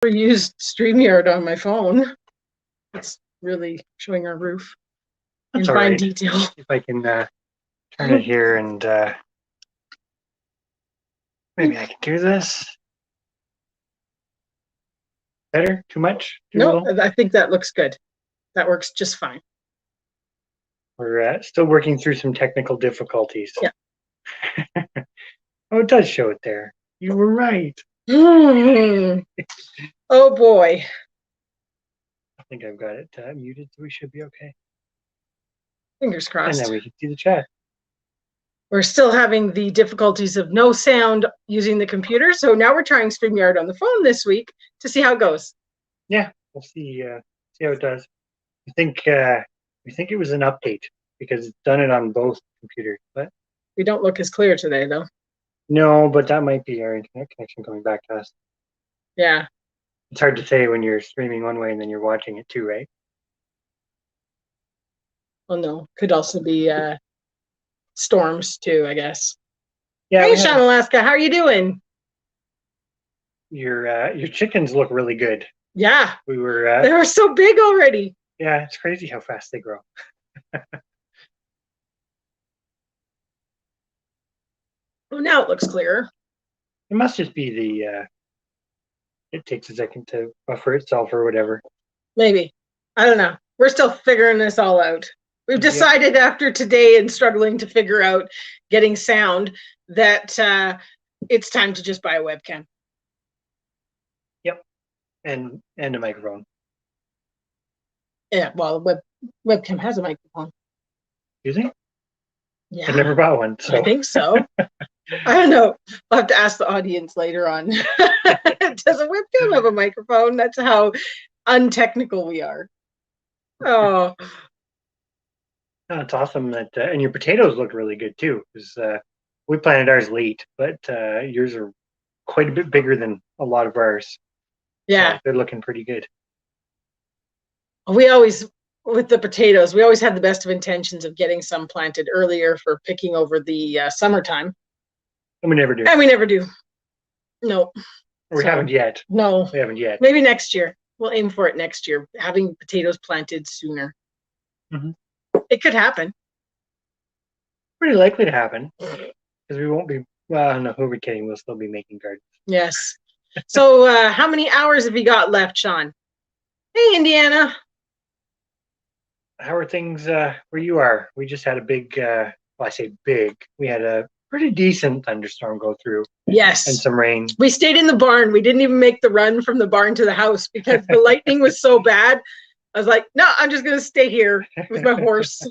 Used StreamYard on my phone. It's really showing our roof in fine detail. If I can turn it here and maybe I can do this. Better? Too much? Too No, little? I think that looks good. That works just fine. We're still working through some technical difficulties. Yeah. Oh, it does show it there. You were right. Oh boy. I think I've got it muted, so we should be okay. Fingers crossed. And then we can see the chat. We're still having the difficulties of no sound using the computer, so now we're trying StreamYard on the phone this week to see how it goes. Yeah, we'll see how it does. We think it was an update because it's done it on both computers, but we don't look as clear today, though. No, but that might be our internet connection coming back to us. Yeah. It's hard to say when you're streaming one way and then you're watching it too, right? Well, no, could also be storms too, I guess. Yeah. Hey, Sean, Alaska, how are you doing? Your chickens look really good. Yeah. They were so big already. Yeah, it's crazy how fast they grow. Well, now it looks clearer. It must just be it takes a second to buffer itself or whatever. Maybe. I don't know. We're still figuring this all out. We've decided after today and struggling to figure out getting sound that it's time to just buy a webcam. Yep. And a microphone. Yeah, well, the webcam has a microphone. Excuse me? Yeah. I've never bought one. So. I think so. I don't know. I'll have to ask the audience later on. Does a webcam have a microphone? That's how untechnical we are. Oh. It's awesome that, and your potatoes look really good too, because we planted ours late, but yours are quite a bit bigger than a lot of ours. Yeah. So they're looking pretty good. We always, with the potatoes, we always had the best of intentions of getting some planted earlier for picking over the summertime. And we never do. No. We haven't yet. No. We haven't yet. Maybe next year. We'll aim for it next year, having potatoes planted sooner. Mm-hmm. It could happen. Pretty likely to happen, because we won't be, well, no, who are we kidding? We'll still be making gardens. Yes. So how many hours have you got left, Sean? Hey, Indiana. How are things where you are? We just had a big, well, I say big, we had a pretty decent thunderstorm go through. Yes. And some rain. We stayed in the barn. We didn't even make the run from the barn to the house because the lightning was so bad. I was like, no, I'm just going to stay here with my horse.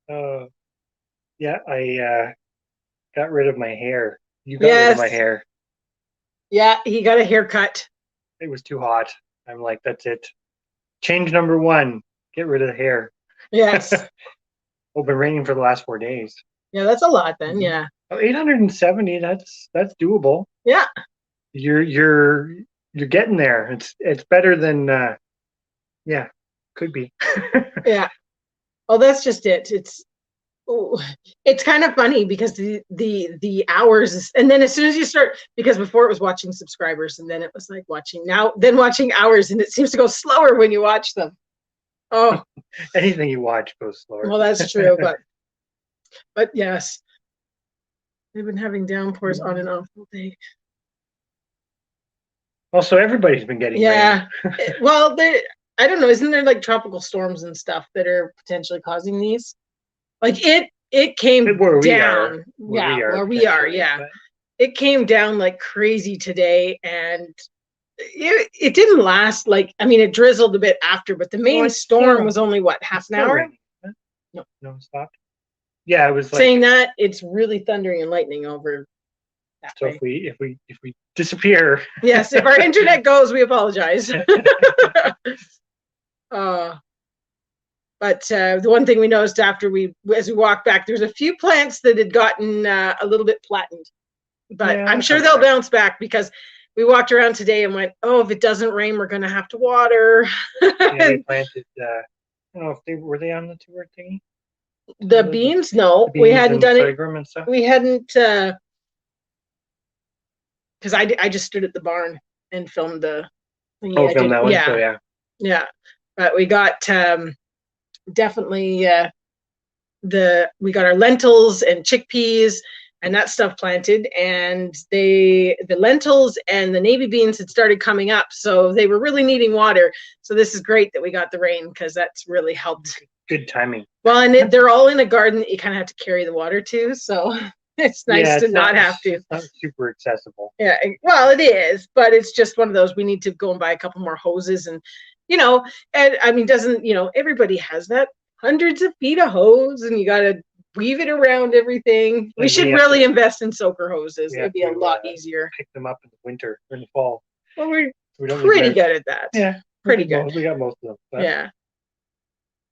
Yeah, I got rid of my hair. You got rid of my hair. Yeah, he got a haircut. It was too hot. I'm like, that's it. Change number 1, get rid of the hair. Yes. Well, been raining for the last 4 days. Yeah, that's a lot then. Yeah. Oh, 870. That's doable. Yeah. You're getting there. It's better than yeah, could be. Yeah. Oh, that's just it. It's kind of funny because the hours, and then as soon as you start, because before it was watching subscribers, and then it was like watching hours, and it seems to go slower when you watch them. Oh. Anything you watch goes slower. Well, that's true, but yes, they've been having downpours on and off all day. Also, everybody's been getting rain. Well, I don't know. Isn't there like tropical storms and stuff that are potentially causing these? Like it came down. Where we are. Yeah. But it came down like crazy today, and it didn't last. Like, I mean, it drizzled a bit after, but the main storm was only what, half an hour? No, it stopped. Yeah, it was like, saying that it's really thundering and lightning over. So if we disappear. Yes, if our internet goes, we apologize. But the one thing we noticed as we walked back, there's a few plants that had gotten a little bit flattened. But I'm sure they'll bounce back, because we walked around today and went, oh, if it doesn't rain, we're going to have to water. Yeah, they planted, I don't know if were they on the tour thingy? The beans? No, we hadn't done it. We hadn't. because I just stood at the barn and filmed the thingy. Oh, film that one. So yeah. But we got definitely we got our lentils and chickpeas and that stuff planted, and the lentils and the navy beans had started coming up, so they were really needing water. So this is great that we got the rain, because that's really helped. Good timing. Well, and they're all in a garden that you kind of have to carry the water to, so it's nice to not have to. It's not super accessible. Yeah, well, it is, but it's just one of those, we need to go and buy a couple more hoses, and and I mean, doesn't everybody has that, hundreds of feet of hose, and you got to weave it around everything. We should really invest in soaker hoses. It'd be a lot easier. Pick them up in the winter or in the fall. Well, we're pretty good at that. Yeah, pretty good. We got most of them. But yeah.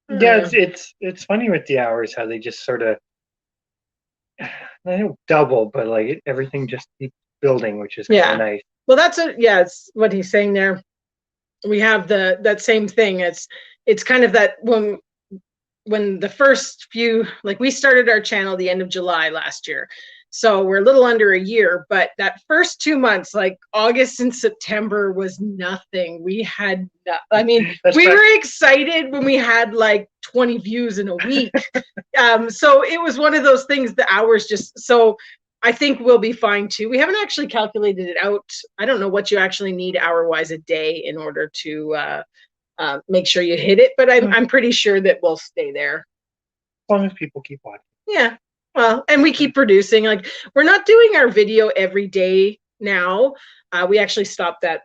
Yeah, it's funny with the hours how they just sort of, I don't double, but like everything just keeps building, which is kind of nice. Well, it's what he's saying there. We have that same thing. It's kind of that when the first few, like, we started our channel the end of July last year, so we're a little under a year, but that first 2 months, like August and September, was nothing. We had we were excited when we had like 20 views in a week. So it was one of those things, the hours just, so I think we'll be fine too. We haven't actually calculated it out. I don't know what you actually need hour-wise a day in order to make sure you hit it, but I'm pretty sure that we'll stay there. As long as people keep watching. Yeah. Well, and we keep producing. Like, we're not doing our video every day now. We actually stopped that,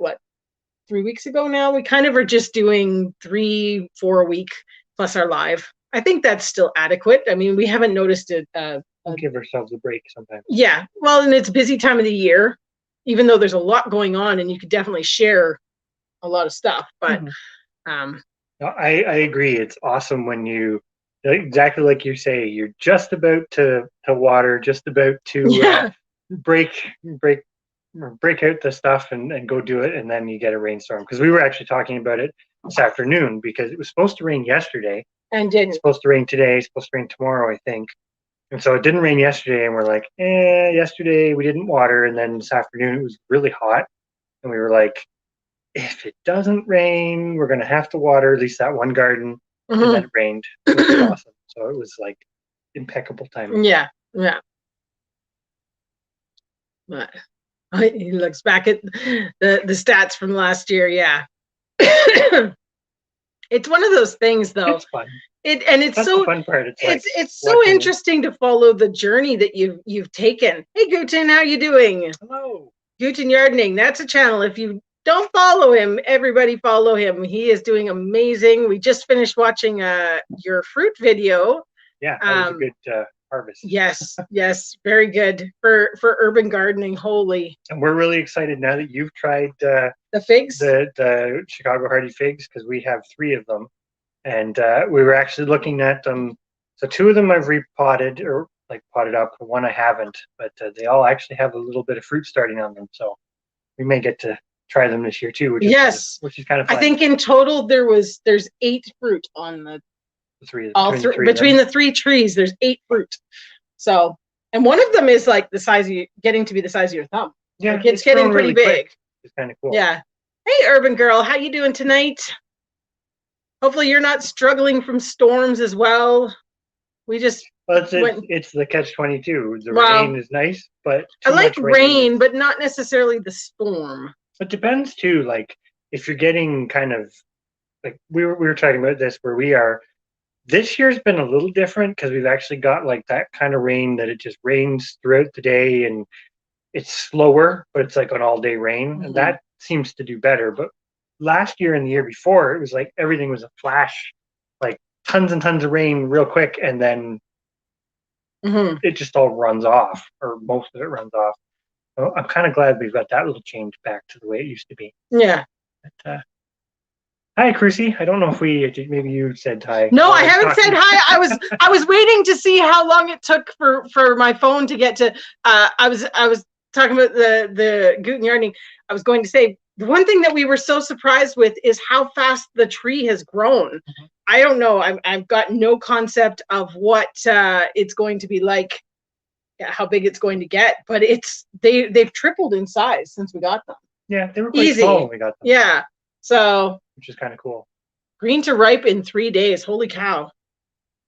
3 weeks ago now? We kind of are just doing 3-4 a week plus our live. I think that's still adequate. I mean, we haven't noticed it. We'll give ourselves a break sometimes. Yeah. Well, and it's a busy time of the year, even though there's a lot going on, and you could definitely share a lot of stuff. But no, I agree. It's awesome when you, exactly like you say, you're just about to water, just about to break out the stuff and go do it, and then you get a rainstorm. Because we were actually talking about it this afternoon, because it was supposed to rain yesterday and didn't. It's supposed to rain today, it's supposed to rain tomorrow, I think. And so it didn't rain yesterday, and we're like, yesterday we didn't water, and then this afternoon it was really hot, and we were like, if it doesn't rain, we're gonna have to water at least that one garden. And then it rained. It was awesome. So it was like impeccable timing. Yeah. But he looks back at the stats from last year. Yeah. It's one of those things, though. It's fun. That's the fun part. It's so interesting to follow the journey that you've taken. Hey, Guten, how you doing? Hello. Guten Gardening. That's a channel. If you don't follow him, everybody follow him. He is doing amazing. We just finished watching your fruit video. Yeah, that was a good harvest. Yes, very good for urban gardening. Holy! And we're really excited now that you've tried the figs, the Chicago Hardy figs, because we have 3 of them, and we were actually looking at them. So 2 of them I've repotted or potted up. 1 I haven't, but they all actually have a little bit of fruit starting on them. So we may get to try them this year too, which is kind of fun. I think in total there's 8 fruit on the between the 3 trees. There's 8 fruit. So, and one of them is like the size of getting to be the size of your thumb. Yeah, like it's getting pretty big. Quick. It's kind of cool. Yeah. Hey, urban girl, how you doing tonight? Hopefully you're not struggling from storms as well. We just it's the catch-22. The rain is nice, but I like rain, but not necessarily the storm. It depends too. Like, if you're getting kind of like we were talking about this where we are. This year's been a little different because we've actually got like that kind of rain that it just rains throughout the day, and it's slower, but it's like an all-day rain, and that seems to do better. But last year and the year before, it was like everything was a flash, like tons and tons of rain real quick, and then it just all runs off, or most of it runs off. So I'm kind of glad we've got that little change back to the way it used to be. Yeah. But, hi, Chrissy. I don't know if maybe you said hi. No, I haven't said hi. I was waiting to see how long it took for my phone to get to. I was talking about the Guten Gardening. I was going to say the one thing that we were so surprised with is how fast the tree has grown. I don't know. I've got no concept of what it's going to be like how big it's going to get, but they've tripled in size since we got them. Yeah, they were quite small when we got them. Yeah, so which is kind of cool. Green to ripe in 3 days. Holy cow!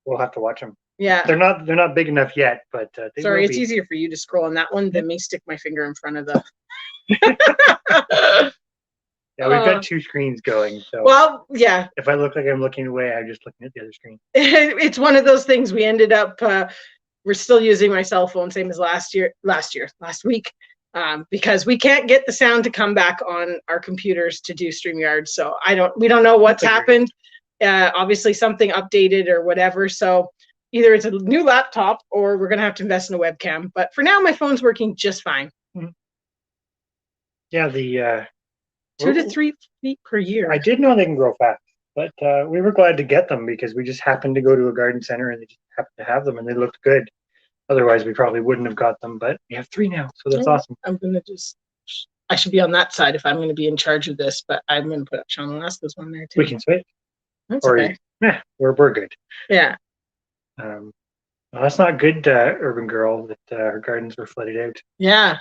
We'll have to watch them. Yeah, they're not big enough yet, but they sorry, will it's be. easier for you to scroll on that one than me stick my finger in front of the. Yeah, we've got 2 screens going. So well, yeah. If I look like I'm looking away, I'm just looking at the other screen. It's one of those things. We ended up. We're still using my cell phone, same as last week, because we can't get the sound to come back on our computers to do StreamYard. So we don't know what's happened. Obviously something updated or whatever. So either it's a new laptop or we're going to have to invest in a webcam. But for now, my phone's working just fine. Mm-hmm. Yeah, the 2 to 3 feet per year. I did know they can grow fast, but we were glad to get them because we just happened to go to a garden center and they just happened to have them and they looked good. Otherwise, we probably wouldn't have got them, but we have 3 now, so that's awesome. I should be on that side if I'm going to be in charge of this, but I'm going to put up Sean Alaska's one there too. We can switch. That's okay. Yeah, we're good. Yeah. Well, that's not good, urban girl, that her gardens were flooded out. Yeah.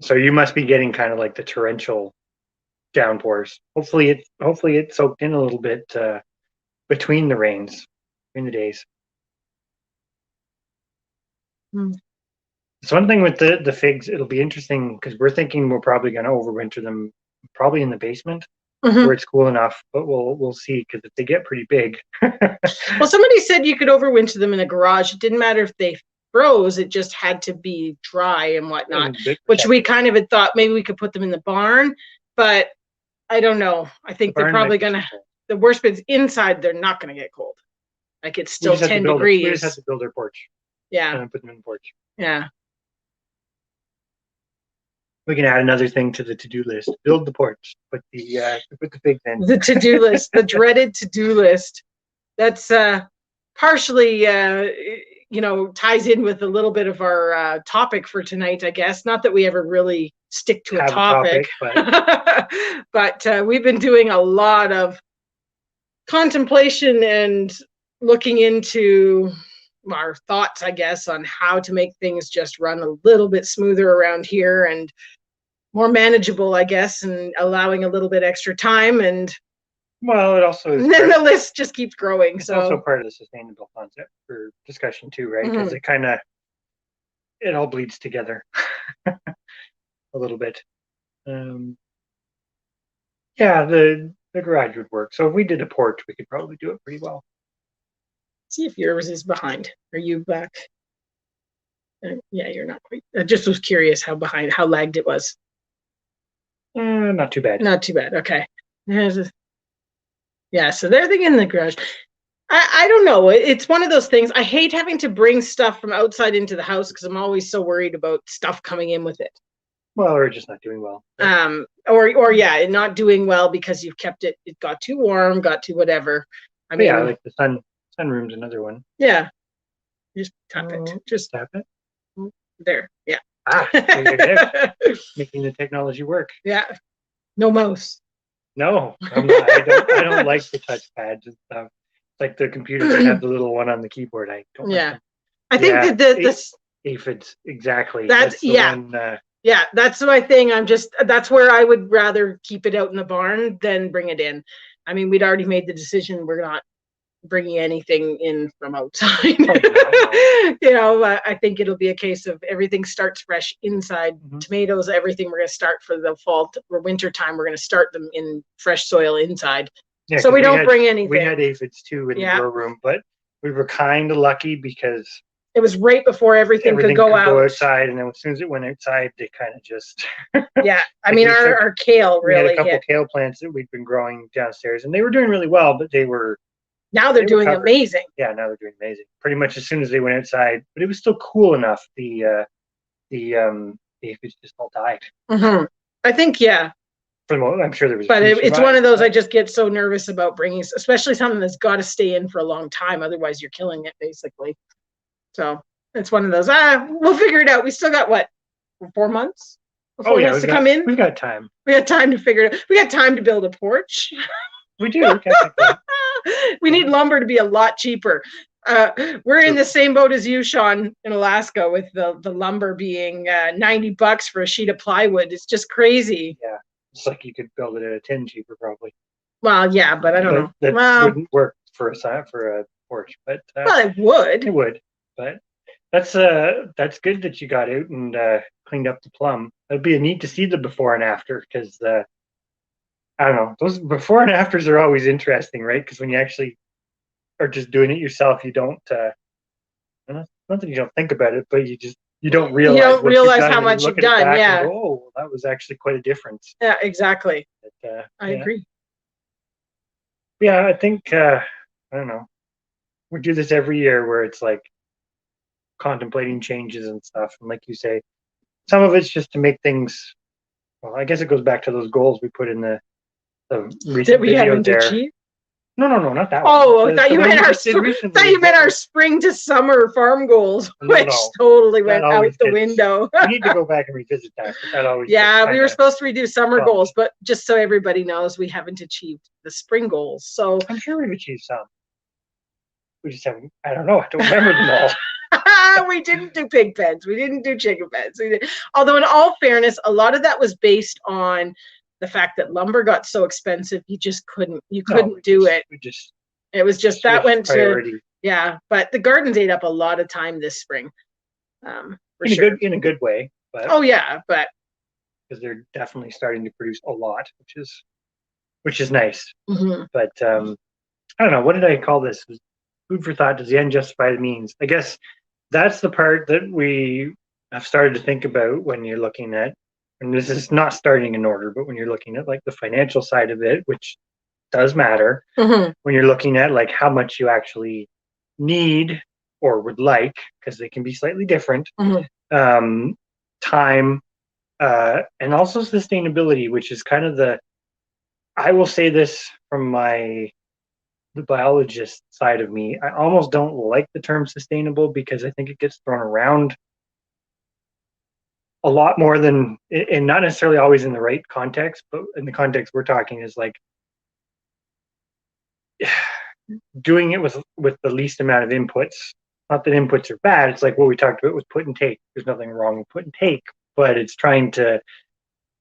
So you must be getting kind of like the torrential downpours. Hopefully it soaked in a little bit between the rains, between the days. So one thing with the figs, it'll be interesting because we're thinking we're probably going to overwinter them probably in the basement where it's cool enough, but we'll see because if they get pretty big. Well, somebody said you could overwinter them in a garage. It didn't matter if they froze, it just had to be dry and whatnot, which we kind of had thought maybe we could put them in the barn, but I don't know. I think they're probably gonna, the worst bit's inside, they're not gonna get cold. Like it's still 10 degrees. We just have to build their porch. Yeah. And put them in the porch. Yeah. We can add another thing to the to-do list. Build the porch. Put the figs in. The to-do list, the dreaded to-do list. That's partially ties in with a little bit of our topic for tonight, I guess. Not that we ever really stick to a topic but we've been doing a lot of contemplation and looking into our thoughts, I guess, on how to make things just run a little bit smoother around here and more manageable, I guess, and allowing a little bit extra time. And well, it also is, and then the list just keeps growing. It's so also part of the sustainable concept for discussion too, right? Because it all bleeds together a little bit. Yeah, the garage would work. So if we did a porch, we could probably do it pretty well. See if yours is behind. Are you back? Yeah, you're not quite. I just was curious how lagged it was. Not too bad. Not too bad. Okay. Yeah, so they're thinking in the garage. I don't know. It's one of those things. I hate having to bring stuff from outside into the house because I'm always so worried about stuff coming in with it. Well, or just not doing well. Or not doing well because you've kept it. It got too warm, got too whatever. I mean, yeah, like the sunroom's another one. Yeah. Just tap it. Just tap it. There. Yeah. Making the technology work. Yeah. No mouse. No, I'm not. I don't like the touchpads and stuff. Like the computers that have the little one on the keyboard. I don't. Yeah. Like them. I think this aphids, exactly. That's the one, yeah, that's my thing. That's where I would rather keep it out in the barn than bring it in. I mean, we'd already made the decision we're not bringing anything in from outside. I think it'll be a case of everything starts fresh inside. Tomatoes, everything we're going to start for the fall or winter time. We're going to start them in fresh soil inside. Yeah, so we don't bring anything. We had aphids too in the grow room, but we were kind of lucky because it was right before everything could go outside, and then as soon as it went outside, they kind of just yeah. I mean, our kale really. We had a couple kale plants that we'd been growing downstairs, and they were doing really well, but now they're doing amazing. Yeah, now they're doing amazing. Pretty much as soon as they went outside, but it was still cool enough. The aphids just all died. I think I'm sure there was. But it's one of those I just get so nervous about bringing, especially something that's got to stay in for a long time. Otherwise, you're killing it basically. So it's one of those. We'll figure it out. We still got 4 months before it has to come in. We got time. We got time to figure it out. We got time to build a porch. We do. We need lumber to be a lot cheaper. We're in the same boat as you, Sean, in Alaska, with the lumber being $90 for a sheet of plywood. It's just crazy. Yeah, it's like you could build it at a 10 cheaper, probably. Well, yeah, but I don't know. That wouldn't work for a porch, but well, it would. It would, but that's good that you got out and cleaned up the plum. It'd be neat to see the before and after, because I don't know, those before and afters are always interesting, right? Because when you actually are just doing it yourself, you don't. Not that you don't think about it, but you don't realize how much you've done. Yeah. Go, oh, that was actually quite a difference. Yeah, exactly. But, I agree. Yeah, I think I don't know. We do this every year where it's like contemplating changes and stuff, and like you say, some of it's just to make things. Well, I guess it goes back to those goals we put in the recent video there. No, not that one. Oh, I thought you meant our spring to summer farm goals, which totally went out the window. We need to go back and revisit that. That always. Yeah, we were supposed to redo summer goals, but just so everybody knows, we haven't achieved the spring goals. So I'm sure we've achieved some. We just haven't. I don't know. I don't remember them all. We didn't do pig pens. We didn't do chicken pens. Although, in all fairness, a lot of that was based on the fact that lumber got so expensive, you couldn't do it. It was just that went priority. But the gardens ate up a lot of time this spring. In a good way. But but because they're definitely starting to produce a lot, which is nice. Mm-hmm. But I don't know, what did I call this? Food for thought. Does the end justify the means? I guess that's the part that we have started to think about when you're looking at. And this is not starting in order, but when you're looking at like the financial side of it, which does matter, mm-hmm. when you're looking at like how much you actually need or would like, because they can be slightly different, mm-hmm. Time, and also sustainability, which is kind of I will say this from the biologist side of me, I almost don't like the term sustainable because I think it gets thrown around a lot more than, and not necessarily always in the right context, but in the context we're talking is like doing it with the least amount of inputs. Not that inputs are bad. It's like what we talked about with put and take. There's nothing wrong with put and take, but it's trying to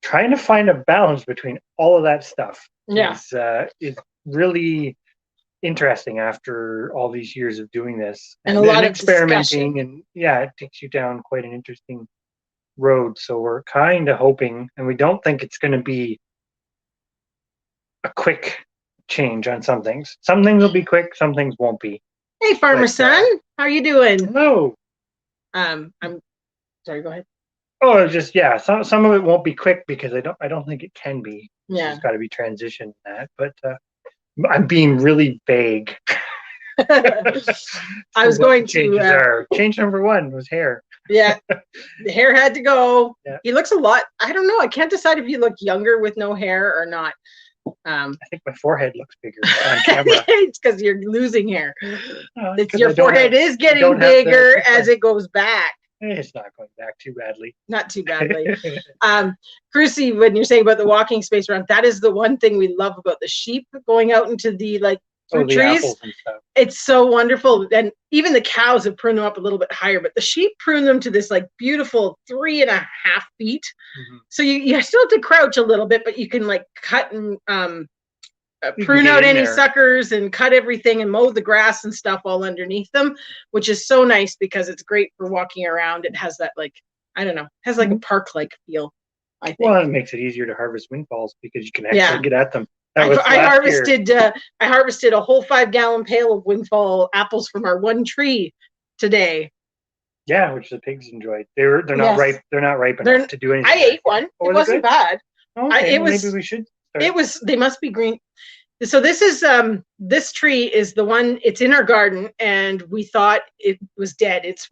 find a balance between all of that stuff. Is really interesting after all these years of doing this and a lot of experimenting discussion. And it takes you down quite an interesting road. So we're kind of hoping, and we don't think it's going to be a quick change on some things. Some things will be quick, some things won't be. Hey, farmer son, how are you doing? Hello. I'm sorry, go ahead. Oh, just some of it won't be quick because I don't think it can be. Yeah, there's got to be transition in that, but I'm being really vague. I was going to change number 1 was hair. Yeah, the hair had to go. Yeah. He looks a lot. I don't know. I can't decide if he looked younger with no hair or not. I think my forehead looks bigger on camera. It's because you're losing hair. Your forehead is getting bigger as it goes back. It's not going back too badly. Not too badly. Crucy, when you're saying about the walking space around, that is the one thing we love about the sheep going out into the fruit trees. Apples and stuff. It's so wonderful. And even the cows have pruned them up a little bit higher, but the sheep prune them to this beautiful 3.5 feet. Mm-hmm. So you still have to crouch a little bit, but you can cut and prune out any suckers and cut everything and mow the grass and stuff all underneath them, which is so nice because it's great for walking around. It has that has a park-like feel, I think. Well, it makes it easier to harvest windfalls because you can actually get at them. I harvested a whole 5-gallon pail of windfall apples from our one tree today. Yeah, which the pigs enjoyed. They're not ripe. They're not ripe enough to do anything. I ate one. It wasn't bad. Okay, maybe we should. It was. They must be green. So this is this tree is the one. It's in our garden, and we thought it was dead. It's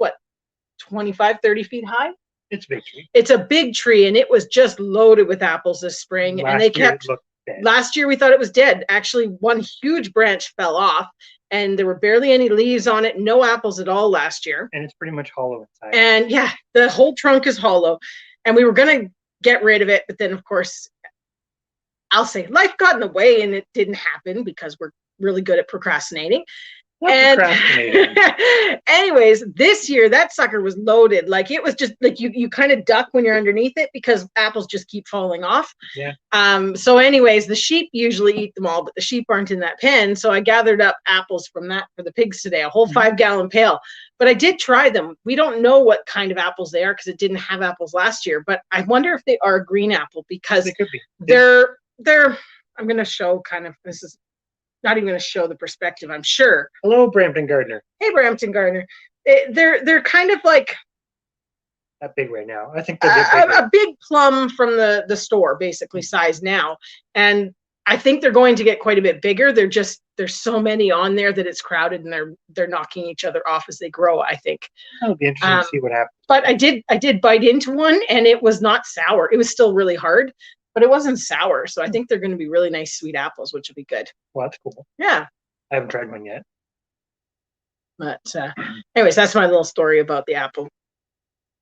25, 30 feet high. It's a big tree. It's a big tree, and it was just loaded with apples this spring. And they kept. Last year we thought it was dead. Actually, one huge branch fell off, and there were barely any leaves on it. No apples at all last year. And it's pretty much hollow inside. And the whole trunk is hollow. And we were going to get rid of it, but then of course, I'll say life got in the way, and it didn't happen because we're really good at procrastinating. And anyways, this year that sucker was loaded. Like it was just like you kind of duck when you're underneath it because apples just keep falling off. Yeah. So anyways, the sheep usually eat them all, but the sheep aren't in that pen. So I gathered up apples from that for the pigs today, a whole 5-gallon pail. But I did try them. We don't know what kind of apples they are because it didn't have apples last year. But I wonder if they are a green apple because they could be. They're I'm going to show kind of, this is not even going to show the perspective, I'm sure. Hello, Brampton Gardner. Hey, Brampton Gardner. They're kind of like that big right now. I think a big plum from the store, basically size now. And I think they're going to get quite a bit bigger. There's so many on there that it's crowded, and they're knocking each other off as they grow, I think. That'll be interesting to see what happens. But I did bite into one, and it was not sour. It was still really hard, but it wasn't sour. So I think they're going to be really nice sweet apples, which will be good. Well, that's cool. Yeah. I haven't tried one yet. But anyways, that's my little story about the apple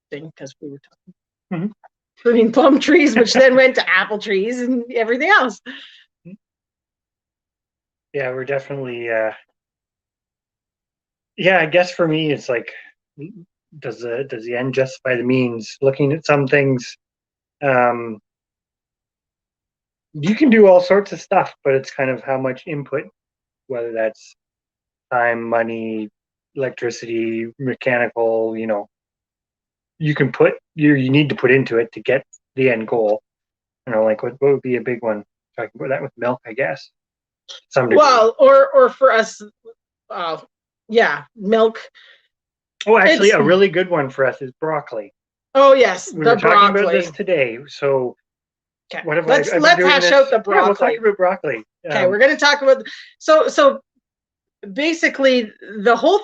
thing, because we were talking pruning plum trees, which then went to apple trees and everything else. Yeah, we're definitely I guess for me it's like, does the end justify the means? Looking at some things, you can do all sorts of stuff, but it's kind of how much input, whether that's time, money, electricity, mechanical, you can put you need to put into it to get the end goal. Like what would be a big one? Talking about that with milk, I guess. Some degree. Well, or for us, milk. Oh, actually, a really good one for us is broccoli. Oh yes, we were talking about this today. So, okay, let's hash out the broccoli. Yeah, we'll talk about broccoli. Okay, we're going to talk about so basically the whole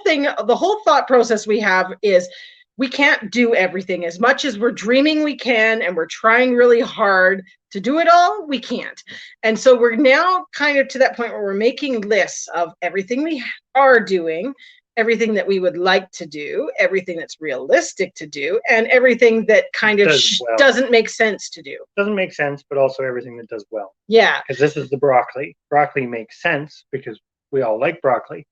thought process we have is we can't do everything. As much as we're dreaming we can, and we're trying really hard to do it all, we can't. And so we're now kind of to that point where we're making lists of everything we are doing, everything that we would like to do, everything that's realistic to do, and everything that kind of doesn't make sense to do. Doesn't make sense, but also everything that does well. Yeah. Because this is the broccoli. Broccoli makes sense because we all like broccoli.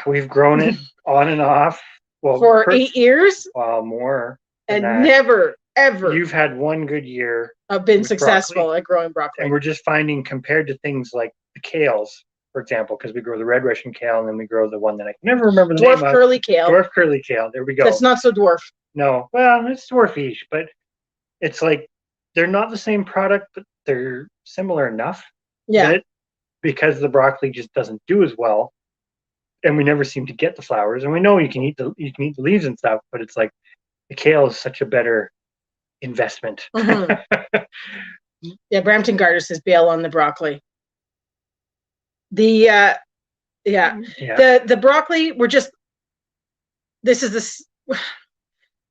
We've grown it on and off. Well, for 8 years? Well, more. And never, ever. You've had one good year. I've been successful at growing broccoli. And we're just finding, compared to things like the kales, for example, because we grow the red Russian kale, and then we grow the one that I can never remember the name of. Dwarf curly kale. Dwarf curly kale. There we go. It's not so dwarf. No. Well, it's dwarfish, but it's like they're not the same product, but they're similar enough. Yeah. Because the broccoli just doesn't do as well, and we never seem to get the flowers. And we know you can eat the leaves and stuff, but it's like the kale is such a better investment. Yeah, Brampton Gardner says bail on the broccoli. The broccoli,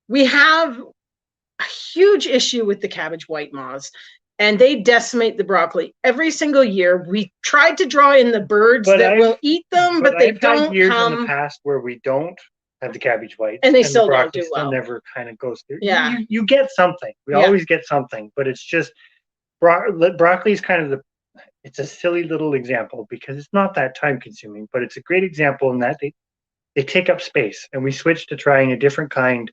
we have a huge issue with the cabbage white moths, and they decimate the broccoli every single year. We tried to draw in the birds that will eat them, but they don't had years in the past where we don't have the cabbage white, and they still don't do well. Still never kind of goes through. Yeah, you get something. We always get something, but it's just broccoli is kind of it's a silly little example because it's not that time consuming, but it's a great example in that they take up space, and we switched to trying a different kind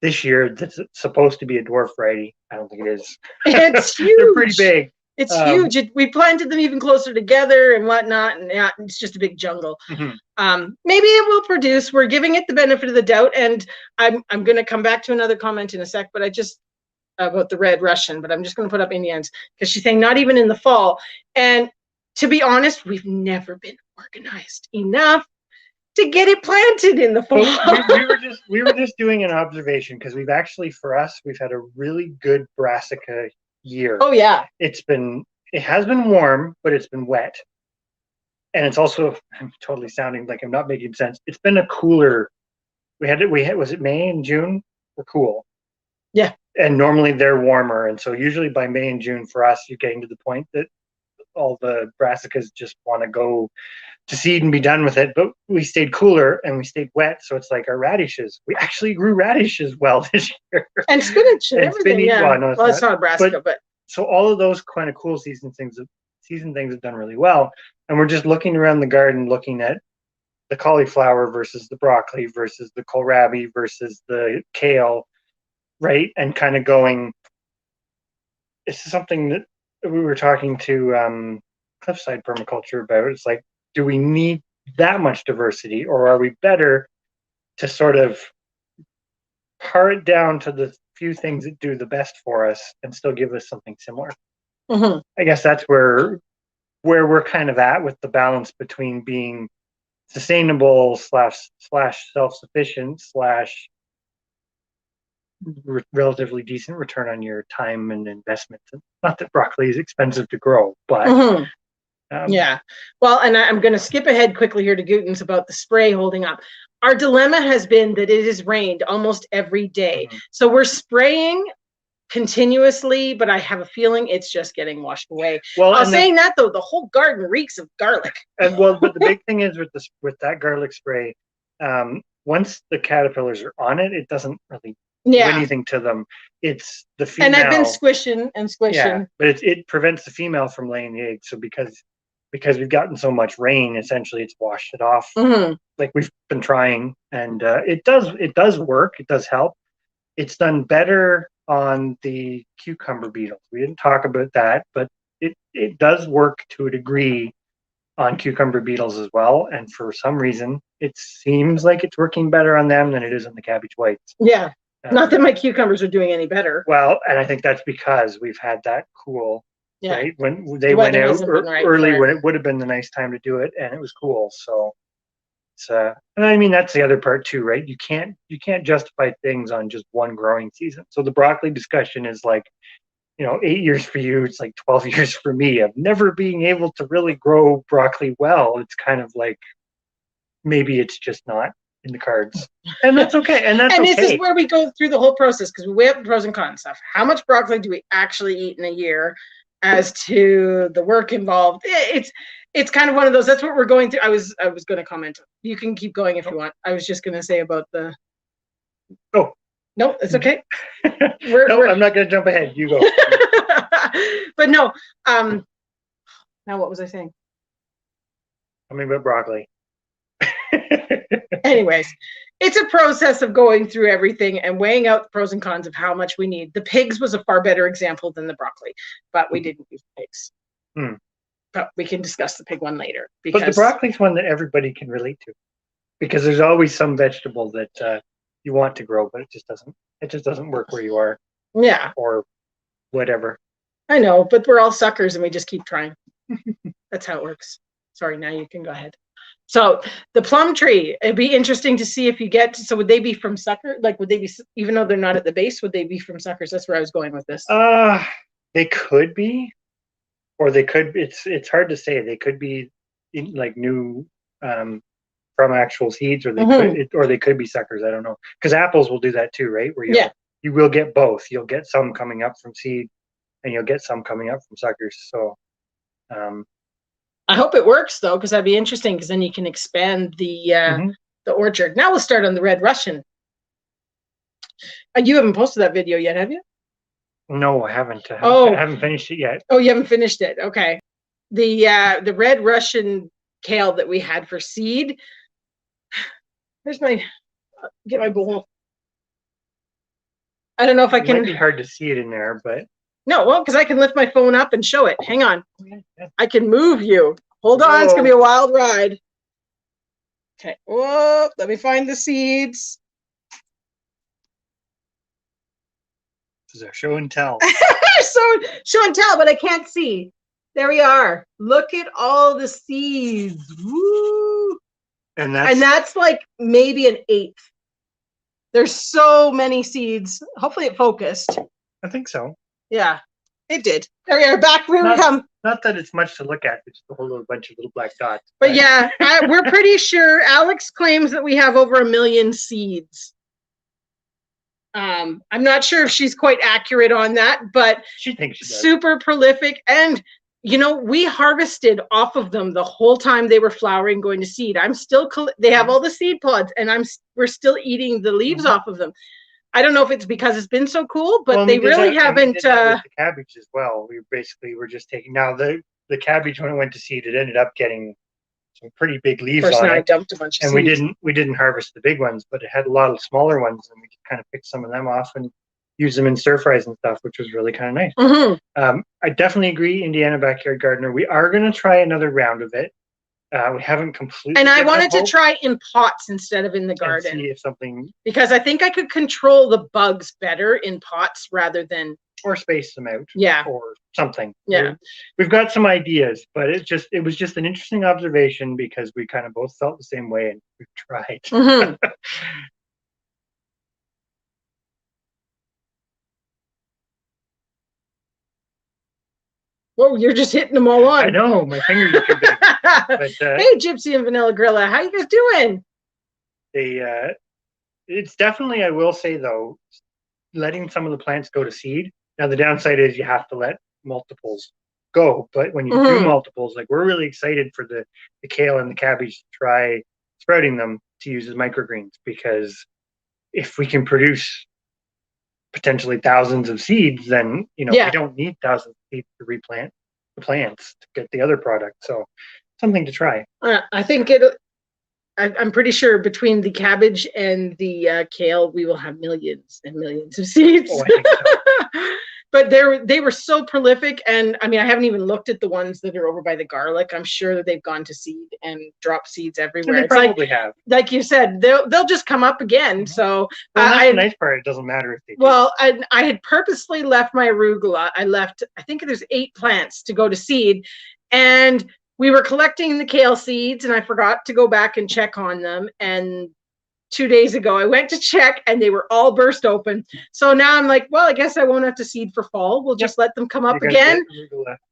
this year that's supposed to be a dwarf variety. I don't think it is. It's huge. They're pretty big. It's huge. We planted them even closer together and whatnot, and it's just a big jungle. Maybe it will produce. We're giving it the benefit of the doubt, and I'm going to come back to another comment in a sec, but about the red Russian, but I'm just going to put up Indians because she's saying not even in the fall. And to be honest, we've never been organized enough to get it planted in the fall. we were just doing an observation because we've had a really good brassica year. Oh yeah. It has been warm, but it's been wet. And it's also, I'm totally sounding like I'm not making sense. It's been a cooler. Was it May and June? We're cool. Yeah. And normally they're warmer. And so usually by May and June for us, you're getting to the point that all the brassicas just want to go to seed and be done with it. But we stayed cooler and we stayed wet. So it's like our radishes. We actually grew radishes well this year. And spinach and everything. Spinach, well, it's not brassica, but so all of those kind of cool season things have done really well. And we're just looking around the garden, looking at the cauliflower versus the broccoli versus the kohlrabi versus the kale, right? And kind of going, it's something that we were talking to Cliffside Permaculture about. It's like, do we need that much diversity, or are we better to sort of pare it down to the few things that do the best for us and still give us something similar? Mm-hmm. I guess that's where we're kind of at with the balance between being sustainable slash self-sufficient slash relatively decent return on your time and investment. Not that broccoli is expensive to grow, but mm-hmm. Yeah. Well, and I'm going to skip ahead quickly here to Guten's about the spray holding up. Our dilemma has been that it has rained almost every day. Mm-hmm. So we're spraying continuously, but I have a feeling it's just getting washed away. Well, saying that though, the whole garden reeks of garlic. And well, but the big thing is with that garlic spray, once the caterpillars are on it, it doesn't really do anything to them. It's the female. And I've been squishing and squishing. Yeah, but it prevents the female from laying the eggs. So because we've gotten so much rain, essentially it's washed it off. Mm-hmm. Like we've been trying, and it does work. It does help. It's done better on the cucumber beetles. We didn't talk about that, but it does work to a degree on cucumber beetles as well. And for some reason, it seems like it's working better on them than it is on the cabbage whites. Yeah. Not that my cucumbers are doing any better. Well, and I think that's because we've had that cool, right? When they went out early when it would have been the nice time to do it, and it was cool. So and I mean, that's the other part too, right? You can't justify things on just one growing season. So the broccoli discussion is like, 8 years for you, it's like 12 years for me of never being able to really grow broccoli well. It's kind of like, maybe it's just not in the cards, and that's okay. And this is where we go through the whole process, because we weigh up the pros and cons stuff. How much broccoli do we actually eat in a year, as to the work involved? It's kind of one of those. That's what we're going through. I was going to comment. You can keep going if you want. I was just going to say about the. Oh no, it's okay. I'm not going to jump ahead. You go. But no. Now what was I saying? I mean, about broccoli. Anyways, it's a process of going through everything and weighing out the pros and cons of how much we need. The pigs was a far better example than the broccoli, but we didn't use pigs. But we can discuss the pig one later. But the broccoli's one that everybody can relate to, because there's always some vegetable that you want to grow, but it just doesn't work where you are. Yeah. Or whatever. I know, but we're all suckers and we just keep trying. That's how it works. Sorry, now you can go ahead. So the plum tree, it'd be interesting to see if you get, so would they be from sucker? Like, would they be, even though they're not at the base, would they be from suckers? That's where I was going with this. They could be, or they could, it's hard to say. They could be like new, from actual seeds, or they could be suckers. I don't know. Because apples will do that too, right? Where you will get both. You'll get some coming up from seed, and you'll get some coming up from suckers. So, I hope it works though, because that'd be interesting. Because then you can expand the orchard. Now we'll start on the Red Russian. You haven't posted that video yet, have you? No, I haven't. I haven't finished it yet. Oh, you haven't finished it. Okay. The Red Russian kale that we had for seed. Where's get my bowl. I don't know if I can. It might be hard to see it in there, but. No, well, because I can lift my phone up and show it. Hang on. I can move you. Hold on. It's going to be a wild ride. Okay. Whoa, let me find the seeds. This is our show and tell. So show and tell, but I can't see. There we are. Look at all the seeds. Woo! And that's like maybe an eighth. There's so many seeds. Hopefully it focused. I think so. Yeah, it did. There we are, back where we come. Not that it's much to look at, it's just a whole little bunch of little black dots. But yeah, we're pretty sure. Alex claims that we have over 1 million seeds. I'm not sure if she's quite accurate on that, but she thinks she does. Super prolific. And, we harvested off of them the whole time they were flowering, going to seed. I'm still, they have all the seed pods, and we're still eating the leaves off of them. I don't know if it's because it's been so cool, but they really haven't. With the cabbage as well. We basically were just taking, now the cabbage, when it went to seed, it ended up getting some pretty big leaves Of course, on now I it. dumped a bunch of And seeds. we didn't harvest the big ones, but it had a lot of smaller ones, and we just kind of picked some of them off and used them in stir fries and stuff, which was really kind of nice. I definitely agree, Indiana Backyard Gardener. We are going to try another round of it. We haven't completely. And I wanted to try in pots instead of in the garden. And see if something. Because I think I could control the bugs better in pots rather than. Or space them out. Yeah. Or something. Yeah. We've got some ideas, but it was just an interesting observation because we kind of both felt the same way and we've tried. Whoa, you're just hitting them all on. I know, my fingers are too big. But, hey, Gypsy and Vanilla Grilla, how you guys doing? It's definitely, I will say though, letting some of the plants go to seed. Now the downside is you have to let multiples go, but when you do multiples, like we're really excited for the kale and the cabbage to try sprouting them to use as microgreens, because if we can produce potentially thousands of seeds, then we don't need thousands of seeds to replant the plants to get the other product. So something to try. I think I'm pretty sure between the cabbage and the kale, we will have millions and millions of seeds. Oh, I think so. But they were so prolific, and I mean, I haven't even looked at the ones that are over by the garlic. I'm sure that they've gone to seed and dropped seeds everywhere. And they probably have. Like you said, they'll just come up again. So that's the nice part. It doesn't matter if they do. Well, I had purposely left my arugula. I think there's 8 plants to go to seed, and we were collecting the kale seeds, and I forgot to go back and check on them. And 2 days ago, I went to check, and they were all burst open. So now I'm like, well, I guess I won't have to seed for fall. We'll just let them come up again.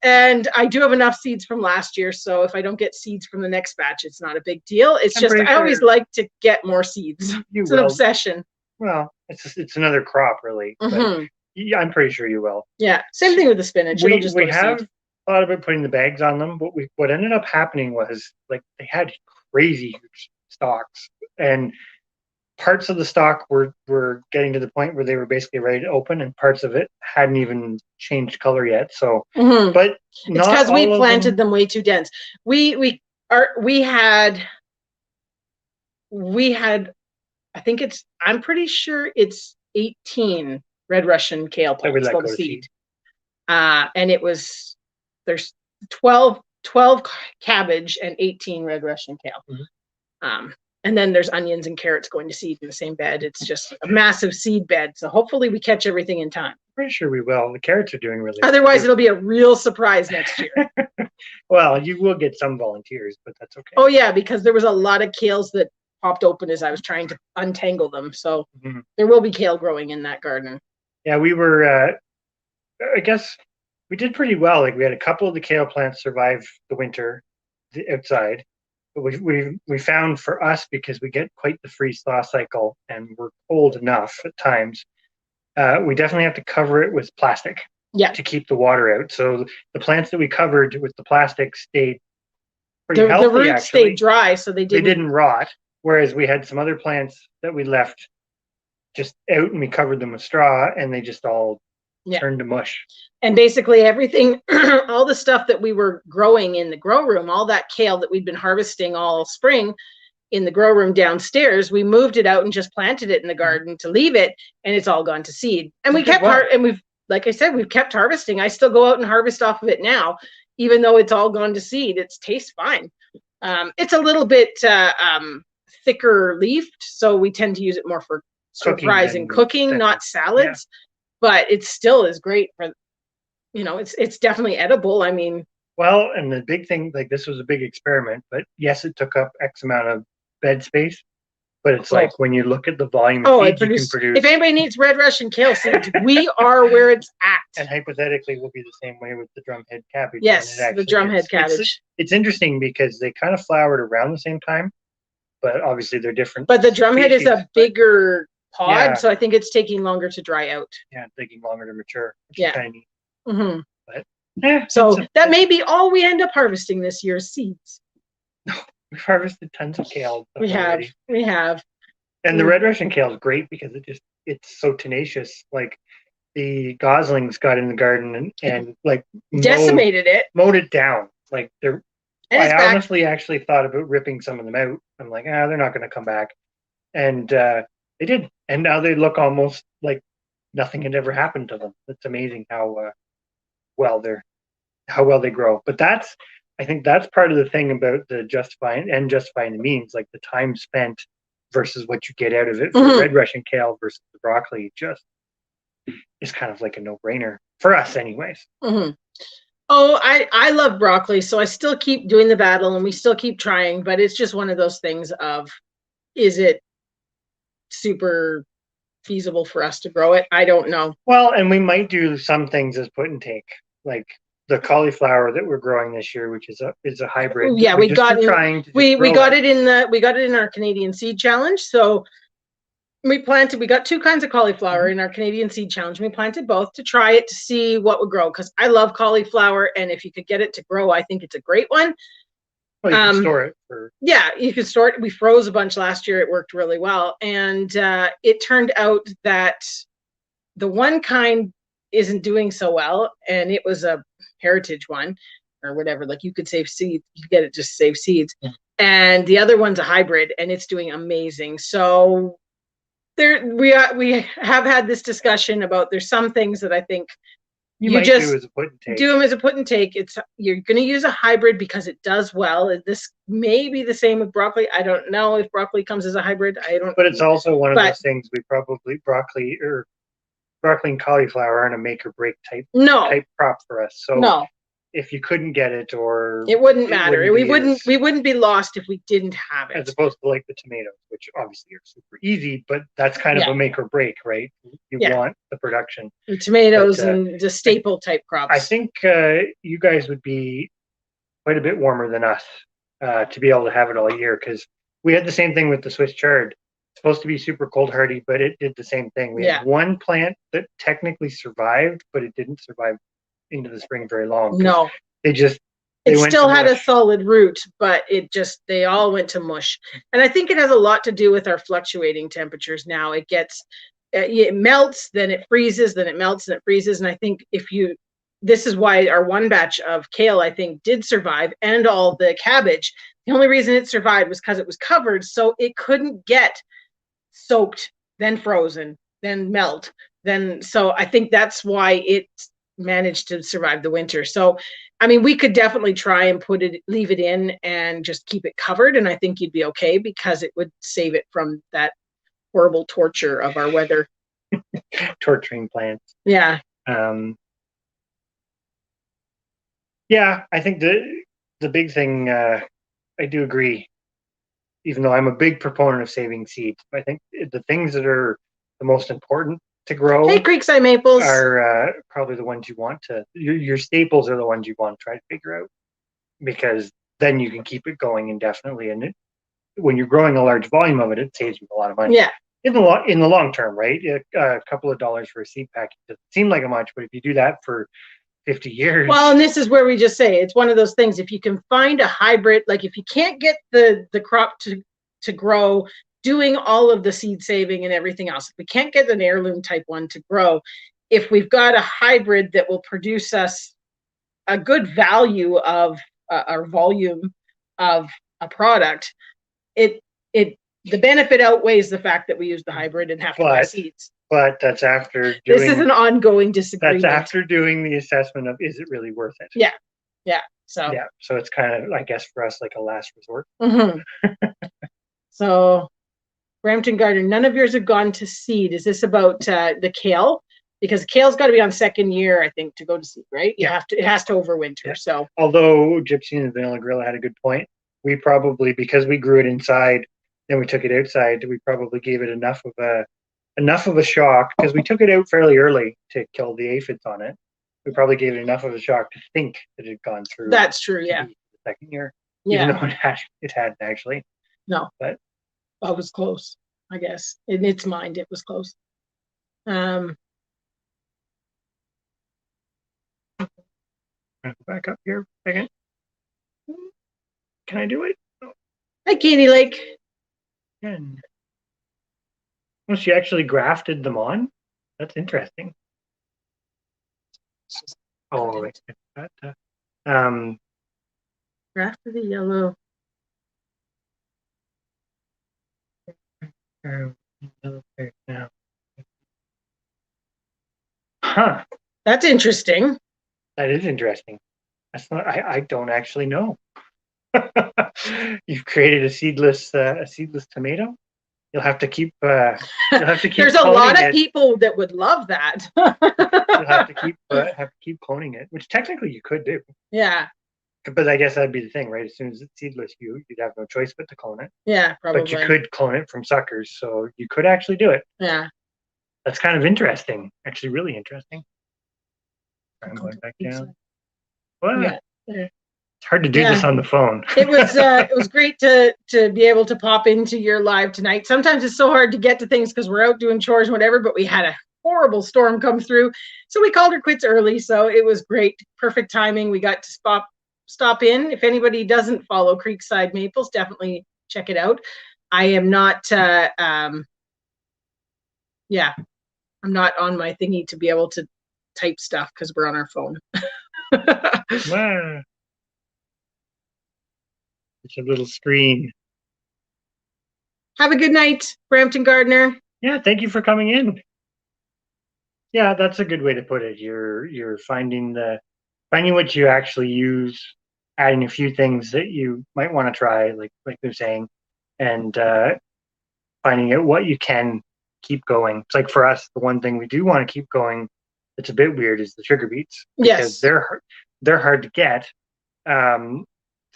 And I do have enough seeds from last year, so if I don't get seeds from the next batch, it's not a big deal. It's just I always like to get more seeds. It's an obsession. Well, it's another crop, really. But yeah, I'm pretty sure you will. Yeah, same thing with the spinach. We have thought about putting the bags on them, but what ended up happening was like they had crazy huge stalks, and parts of the stalk were getting to the point where they were basically ready to open, and parts of it hadn't even changed color yet. So, but it's because we planted them way too dense. We had I think I'm pretty sure it's 18 red Russian kale plants go to seed. And there's 12 cabbage and 18 red Russian kale. And then there's onions and carrots going to seed in the same bed. It's just a massive seed bed. So hopefully we catch everything in time. Pretty sure we will. The carrots are doing really Otherwise, it'll be a real surprise next year. Well, you will get some volunteers, but that's okay. Oh, yeah, because there was a lot of kales that popped open as I was trying to untangle them. So there will be kale growing in that garden. Yeah, we were, I guess we did pretty well. Like we had a couple of the kale plants survive the winter outside. We found for us, because we get quite the freeze-thaw cycle and we're cold enough at times, we definitely have to cover it with plastic to keep the water out. So the plants that we covered with the plastic stayed pretty healthy. The roots stayed dry, so they didn't rot. Whereas we had some other plants that we left just out and we covered them with straw, and they just all turned to mush. And basically everything, all the stuff that we were growing in the grow room, all that kale that we'd been harvesting all spring in the grow room downstairs, we moved it out and just planted it in the garden to leave it, and it's all gone to seed. And we kept like I said, we've kept harvesting. I still go out and harvest off of it now, even though it's all gone to seed. It tastes fine. It's a little bit thicker leafed, so we tend to use it more for stir fries and cooking, not salads. But it still is great for, it's definitely edible. I mean, well, and the big thing, like this was a big experiment, but yes, it took up X amount of bed space. But it's like when you look at the volume of seeds you can produce. If anybody needs red Russian kale seeds, we are where it's at. And hypothetically, we'll be the same way with the drumhead cabbage. Yes, the drumhead cabbage. It's interesting because they kind of flowered around the same time, but obviously they're different. But the drumhead is a bigger pod, so I think it's taking longer to dry out. Yeah, it's taking longer to mature, which is kind of neat. But so that may be all we end up harvesting this year is seeds. We've harvested tons of kale. We have. And the red Russian kale is great because it's so tenacious. Like the goslings got in the garden and like decimated it, mowed it down. Like they're And I honestly actually thought about ripping some of them out. I'm like, they're not going to come back. And they did. And now they look almost like nothing had ever happened to them. It's amazing well how well they grow. But I think that's part of the thing about the justifying the means, like the time spent versus what you get out of it for red Russian kale versus the broccoli just is kind of like a no-brainer for us anyways. Oh, I love broccoli, so I still keep doing the battle and we still keep trying, but it's just one of those things of, is it super feasible for us to grow it? I don't know. Well, and we might do some things as put and take, like the cauliflower that we're growing this year, which is a hybrid. Yeah, we got it in our Canadian Seed Challenge. So we got two kinds of cauliflower in our Canadian Seed Challenge. We planted both to try it to see what would grow, because I love cauliflower, and if you could get it to grow, I think it's a great one. Well, you can store it yeah, you can store it. We froze a bunch last year. It worked really well, and it turned out that the one kind isn't doing so well, and it was a heritage one or whatever. Like, you could save seeds, you get it just save seeds, and the other one's a hybrid, and it's doing amazing. So we have had this discussion about, there's some things that I think you just do them as a put and take. You're going to use a hybrid because it does well. This may be the same with broccoli. I don't know if broccoli comes as a hybrid. I don't. But it's also one of those things broccoli and cauliflower aren't a make or break type crop for us. So if you couldn't get it, or it wouldn't matter. We wouldn't be lost if we didn't have it. As opposed to like the tomatoes, which obviously are super easy, but that's kind of a make or break, right? You want the production. The tomatoes and the staple type crops. I think you guys would be quite a bit warmer than us to be able to have it all year, because we had the same thing with the Swiss chard. It's supposed to be super cold hardy, but it did the same thing. We had one plant that technically survived, but it didn't survive into the spring very long. No, it still had a solid root, but they all went to mush. And I think it has a lot to do with our fluctuating temperatures now. It melts, then it freezes, then it melts, and it freezes. And I think this is why our one batch of kale, I think, did survive, and all the cabbage. The only reason it survived was because it was covered, so it couldn't get soaked, then frozen, then melt. So I think that's why it managed to survive the winter. So, I mean, we could definitely try and leave it in and just keep it covered, and I think you'd be okay, because it would save it from that horrible torture of our weather. Torturing plants. Yeah. Yeah, I think the big thing, I do agree, even though I'm a big proponent of saving seeds, I think the things that are the most important to grow, Creekside maples, are probably the ones you want to. Your staples are the ones you want to try to figure out, because then you can keep it going indefinitely. And when you're growing a large volume of it, it saves you a lot of money. Yeah. In the long term, right? A couple of dollars for a seed pack doesn't seem like much, but if you do that for 50 years. Well, and this is where we just say it's one of those things. If you can find a hybrid, like if you can't get the crop to grow, doing all of the seed saving and everything else, if we can't get an heirloom type one to grow, if we've got a hybrid that will produce us a good value of our volume of a product, the benefit outweighs the fact that we use the hybrid and have to buy seeds. But that's after doing. This is an ongoing disagreement. That's after doing the assessment of, is it really worth it? Yeah. Yeah. So it's kind of, I guess, for us, like a last resort. So, Brampton Garden, none of yours have gone to seed. Is this about the kale? Because kale's got to be on second year, I think, to go to seed, right? It has to overwinter. Yeah. So, although Gypsy and the Vanilla Gorilla had a good point, we probably, because we grew it inside, then we took it outside, we probably gave it enough of a shock, because we took it out fairly early to kill the aphids on it. We probably gave it enough of a shock to think that it had gone through. That's true, yeah. The second year, even though it hadn't actually. No, but it was close, I guess. In its mind, it was close. Back up here a second. Can I do it? Hi, Katie Lake. And well, she actually grafted them on. That's interesting. Oh, wait. Craft of the yellow. Huh. That's interesting. That is interesting. That's not. I don't actually know. You've created a seedless tomato. You'll have to keep. You'll have to keep. There's a lot of it. people that would love that. You'll have to keep cloning it, which technically you could do. Yeah. But I guess that'd be the thing, right? As soon as it's seedless, you'd have no choice but to clone it. Yeah, probably. But you could clone it from suckers, so you could actually do it. Yeah. That's kind of interesting. Actually, really interesting. I'm going back down. Well, yeah. It's hard to do this on the phone. It was great to be able to pop into your live tonight. Sometimes it's so hard to get to things because we're out doing chores and whatever, but we had a horrible storm come through. So we called her quits early. So it was great. Perfect timing. We got to stop in. If anybody doesn't follow Creekside Maples, definitely check it out. I am not I'm not on my thingy to be able to type stuff because we're on our phone. Wow. It's a little screen. Have a good night, Brampton Gardener. Yeah, thank you for coming in. Yeah, that's a good way to put it. You're finding what you actually use, adding a few things that you might want to try, like they're saying, and finding out what you can keep going. It's like for us, the one thing we do want to keep going that's a bit weird is the sugar beets. Because they're hard to get.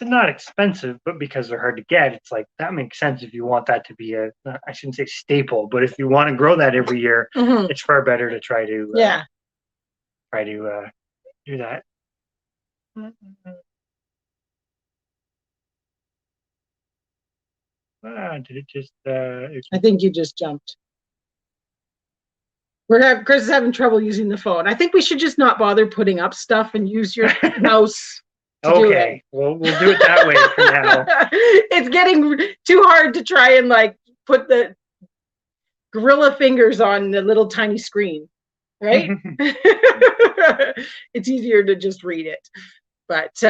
It's not expensive, but because they're hard to get, it's like that makes sense if you want that to be I shouldn't say staple, but if you want to grow that every year, it's far better to try to do that. Did it just? I think you just jumped. Chris is having trouble using the phone. I think we should just not bother putting up stuff and use your mouse. Okay, we'll do it that way for now. It's getting too hard to try and like put the gorilla fingers on the little tiny screen, right? It's easier to just read it. But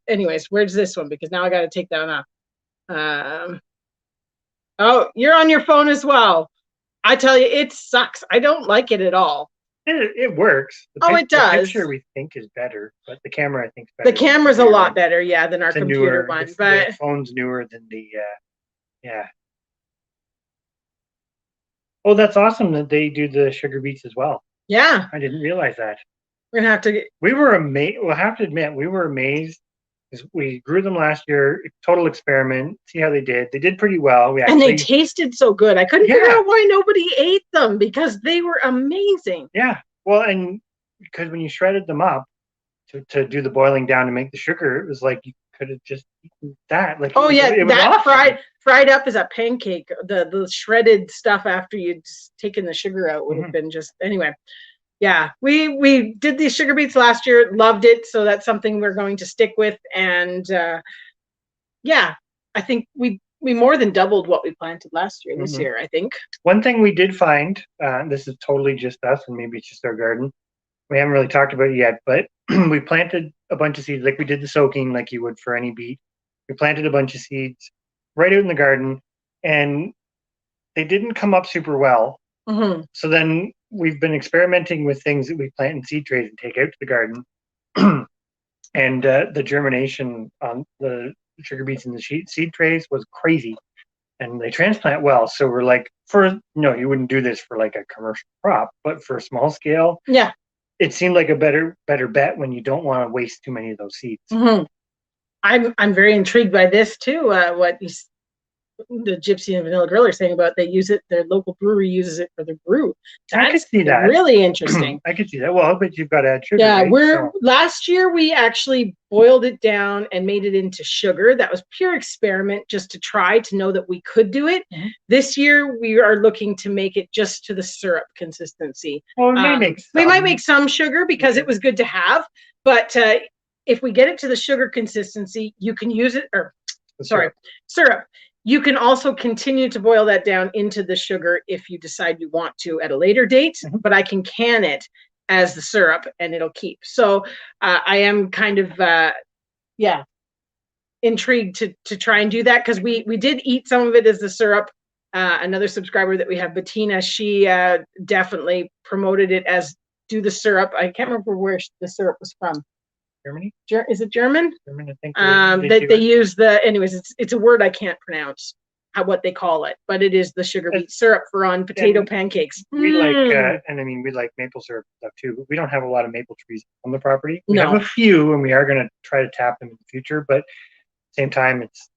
anyways, where's this one? Because now I got to take that off. Oh, you're on your phone as well. I tell you, it sucks. I don't like it at all. It works. It does. The picture we think is better, but the camera I think is better. The camera's a lot better, than our computer one. But the phone's newer than the Oh, that's awesome that they do the sugar beets as well. Yeah. I didn't realize that. We're gonna have to We were amazed. We'll have to admit, we were amazed because we grew them last year, total experiment, see how they did. They did pretty well. And they tasted so good. I couldn't figure out why nobody ate them because they were amazing. Yeah. Well, and because when you shredded them up to do the boiling down to make the sugar, it was like you could have just eaten that. Like it was that awesome. fried up as a pancake. The shredded stuff after you'd taken the sugar out would have been just anyway. Yeah, we did these sugar beets last year, loved it, so that's something we're going to stick with. And I think we more than doubled what we planted last year this year, I think. One thing we did find, this is totally just us, and maybe it's just our garden. We haven't really talked about it yet, but we planted a bunch of seeds, like we did the soaking, like you would for any beet. We planted a bunch of seeds right out in the garden, and they didn't come up super well. So then we've been experimenting with things that we plant in seed trays and take out to the garden. And the germination on the sugar beets in the seed trays was crazy. And they transplant well. So we're like, you wouldn't do this for like a commercial crop, but for a small scale, it seemed like a better bet when you don't want to waste too many of those seeds. I'm very intrigued by this too. What the Gypsy and Vanilla Grill are saying about they use it. Their local brewery uses it for their brew. I could see that. Really interesting. I could see that. Well, but you've got to add sugar. Yeah, right? Last year we actually boiled it down and made it into sugar. That was pure experiment, just to try to know that we could do it. This year we are looking to make it just to the syrup consistency. Well, we might make some sugar because it was good to have, but if we get it to the sugar consistency, you can use it. Syrup. You can also continue to boil that down into the sugar if you decide you want to at a later date, but I can can it as the syrup and it'll keep. So I am kind of, intrigued to try and do that, because we did eat some of it as the syrup. Another subscriber that we have, Bettina, she definitely promoted it as do the syrup. I can't remember where the syrup was from. Germany? Is it German? German, I think. They use anyways, it's a word I can't pronounce what they call it, but it is the sugar beet syrup for on potato pancakes. We like, and I mean, we like maple syrup stuff too, but we don't have a lot of maple trees on the property. We have a few, and we are going to try to tap them in the future, but at the same time, it's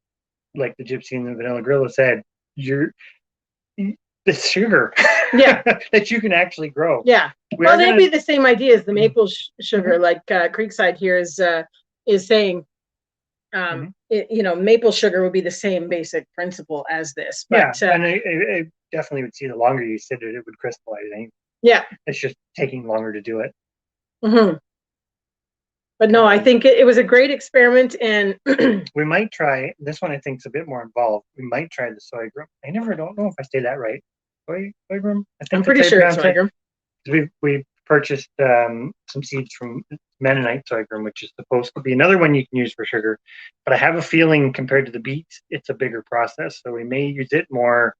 like the Gypsy and the Vanilla Gorilla said, the sugar that you can actually grow. Yeah. Well, that'd be the same idea as the maple sugar, like Creekside here is saying. Maple sugar would be the same basic principle as this. But, and I definitely would see the longer you sit it would crystallize. Yeah. It's just taking longer to do it. Mm-hmm. But no, I think it was a great experiment, and we might try this one. I think is a bit more involved. We might try the sorghum. I don't know if I say that right. Sorghum. I'm pretty sure it's sorghum. We purchased some seeds from Mennonite sorghum, which is supposed to be another one you can use for sugar. But I have a feeling compared to the beets, it's a bigger process. So we may use it more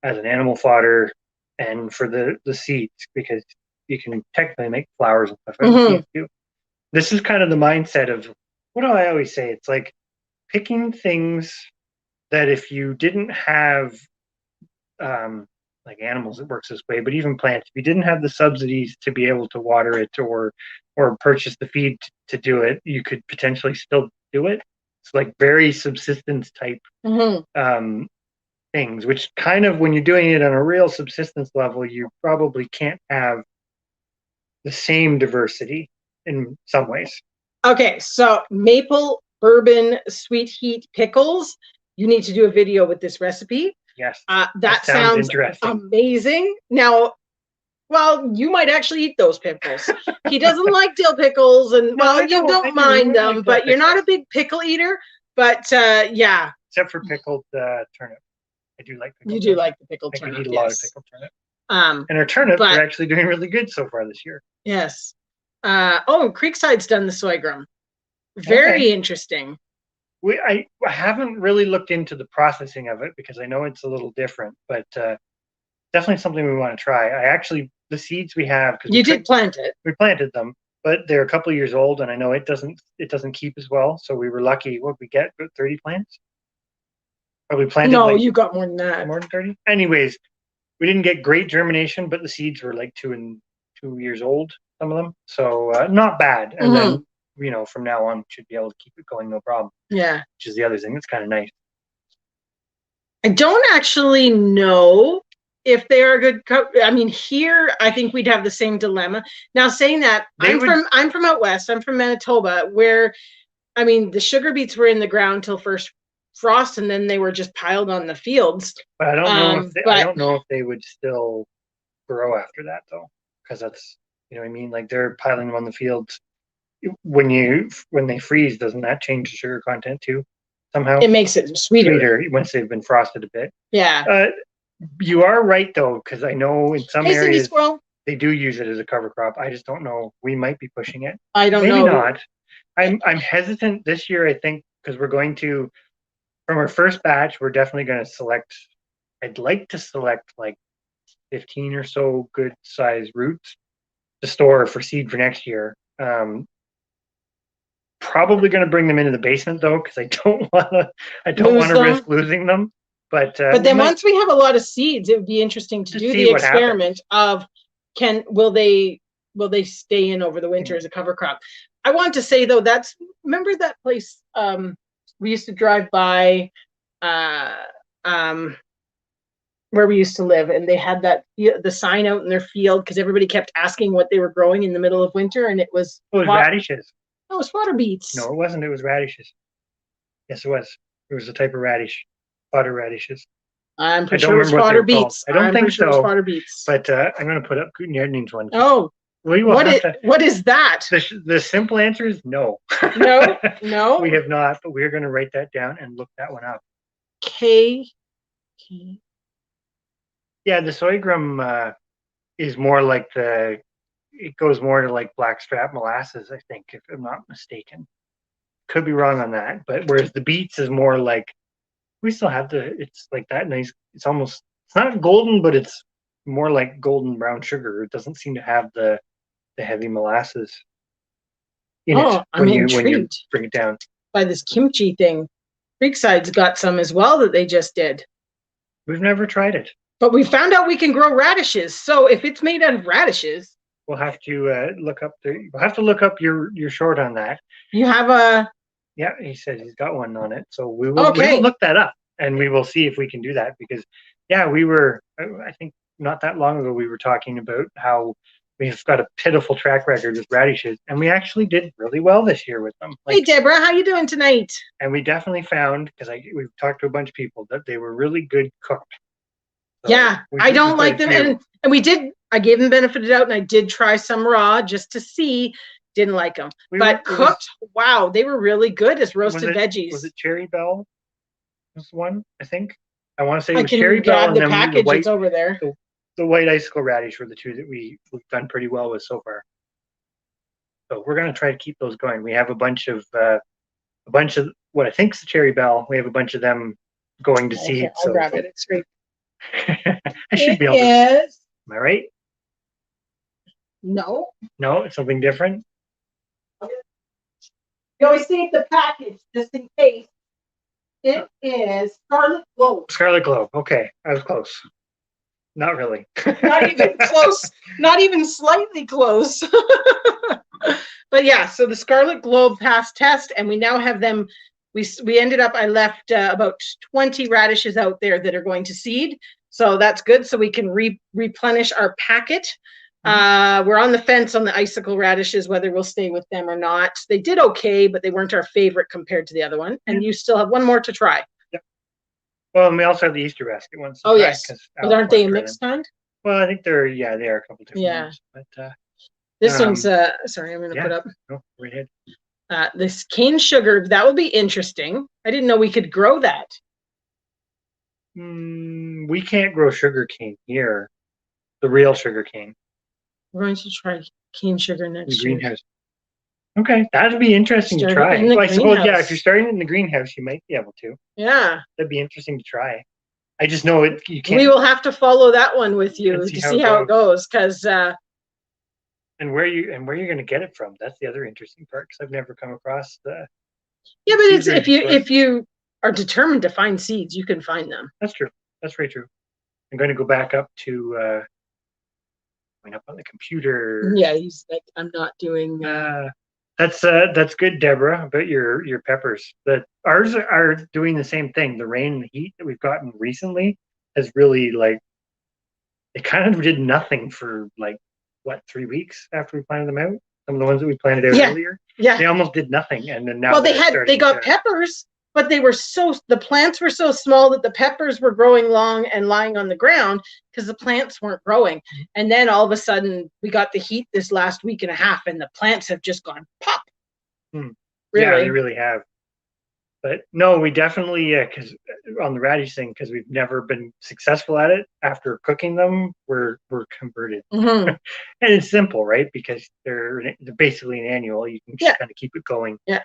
as an animal fodder and for the seeds, because you can technically make flowers and stuff out of seeds too. This is kind of the mindset of, what do I always say? It's like picking things that if you didn't have like animals, it works this way, but even plants, if you didn't have the subsidies to be able to water it or purchase the feed to do it, you could potentially still do it. It's like very subsistence type things, which kind of, when you're doing it on a real subsistence level, you probably can't have the same diversity in some ways. Okay, so maple bourbon sweet heat pickles. You need to do a video with this recipe. Yes. That sounds amazing. Now, well, you might actually eat those pickles. He doesn't like dill pickles, and you don't mind them, like, but you're not a big pickle eater. But yeah. Except for pickled turnip. I do like pickled. You do like the pickled turnip. I eat a lot of pickled turnip. And our turnips are actually doing really good so far this year. Yes. Creekside's done the sorghum. Very interesting. I haven't really looked into the processing of it because I know it's a little different, but definitely something we want to try. The seeds we have, because you did plant it. We planted them, but they're a couple of years old, and I know it doesn't keep as well. So we were lucky. What we get, about 30 plants? Or we planted? No, you got more than that. More than 30. Anyways, we didn't get great germination, but the seeds were like 2 years old, some of them. So not bad. And then from now on, we should be able to keep it going, no problem. Yeah. Which is the other thing that's kind of nice. I don't actually know if they are good. I mean, here I think we'd have the same dilemma. Now, saying that, I'm from out west. I'm from Manitoba, where I mean the sugar beets were in the ground till first frost, and then they were just piled on the fields. But I don't know if they would still grow after that though, because that's what I mean. Like they're piling them on the fields. When they freeze, doesn't that change the sugar content too? Somehow it makes it sweeter once they've been frosted a bit. Yeah. You are right though, because I know in some areas they do use it as a cover crop. I just don't know. We might be pushing it. I don't know. Maybe not. I'm hesitant this year. I think because we're going to, from our first batch, we're definitely going to select. I'd like to select like 15 or so good sized roots to store for seed for next year. Probably going to bring them into the basement though, because I don't want to risk losing them. But then once we have a lot of seeds, it would be interesing to do the experiment of will they stay in over the winter as a cover crop. I want to say though, remember that place we used to drive by where we used to live, and they had the sign out in their field because everybody kept asking what they were growing in the middle of winter, and it was radishes. No, it was fodder beets. No, it wasn't. It was radishes. Yes, it was. It was a type of radish. Fodder radishes. I'm pretty sure it was fodder beets. I don't think so. It was fodder beets. But I'm going to put up Newton's one. Oh, what is that? The simple answer is no. No. We have not, but we're going to write that down and look that one up. K. Yeah, the sorghum is more like it goes more to like blackstrap molasses, I think, if I'm not mistaken. could be wrong on that. But whereas the beets is more like we still have it's like that nice. It's not golden, but it's more like golden brown sugar. It doesn't seem to have the heavy molasses in it I'm when you intrigued bring it down. by this kimchi thing. Creekside's got some as well that they just did. We've never tried it. But we found out we can grow radishes. So if it's made out of radishes, we'll have to look up your short on that. You have a Yeah, he says he's got one on it. So we will look that up and we will see if we can do that because I think not that long ago we were talking about how we've got a pitiful track record with radishes, and we actually did really well this year with them. Hey, Deborah, how you doing tonight? And we definitely found, because we've talked to a bunch of people, that they were really good cooked. So yeah, I don't like them, and we did. I gave them benefit of the doubt, and I did try some raw just to see. Didn't like them, but cooked, wow, they were really good as roasted veggies. Was it Cherry Bell? Was one, I think. I want to say it was Cherry Bell, and then package the white, over there. The white icicle radish were the two that we've done pretty well with so far. So we're going to try to keep those going. We have a bunch of what I think is the Cherry Bell. We have a bunch of them going to seed. I'll grab it. It's great. I should be able to. Am I right? No. No, it's something different. You always save the package just in case. It is Scarlet Globe. Scarlet Globe. Okay, I was close. Not really. Not even close. Not even slightly close. But yeah, so the Scarlet Globe passed test, and we now have them. We ended up. I left about 20 radishes out there that are going to seed, so that's good. So we can replenish our packet. We're on the fence on the icicle radishes, whether we'll stay with them or not. They did okay, but they weren't our favorite compared to the other one. And you still have one more to try. Yep. Well, and we also have the Easter basket ones. Oh, yes. But aren't they a mixed kind? Well, I think they are a couple different ones. But this one's sorry, I'm gonna put up. No, right ahead. This cane sugar, that will be interesting. I didn't know we could grow that. We can't grow sugar cane here. The real sugar cane. We're going to try cane sugar next year. Greenhouse. Okay, that'd be interesting to try. I suppose, if you're starting in the greenhouse, you might be able to. Yeah. That'd be interesting to try. I just know you can't. We will have to follow that one with you to see how it goes, because. And where you're going to get it from? That's the other interesting part, because I've never come across the. Yeah, but it's if you are determined to find seeds, you can find them. That's true. That's very true. I'm going to go back up to. Up on the computer. Yeah, he's like, I'm not doing. That's good, Deborah, about your peppers. That ours are doing the same thing. The rain and the heat that we've gotten recently has really it kind of did nothing for 3 weeks after we planted them out. Some of the ones that we planted out earlier, they almost did nothing, and then now they got peppers. But the plants were so small that the peppers were growing long and lying on the ground because the plants weren't growing. And then all of a sudden we got the heat this last week and a half, and the plants have just gone pop. Really? Yeah, they really have. But no, we definitely, because on the radish thing, because we've never been successful at it, after cooking them, we're converted. And it's simple, right? Because they're basically an annual. You can just kind of keep it going. Yeah.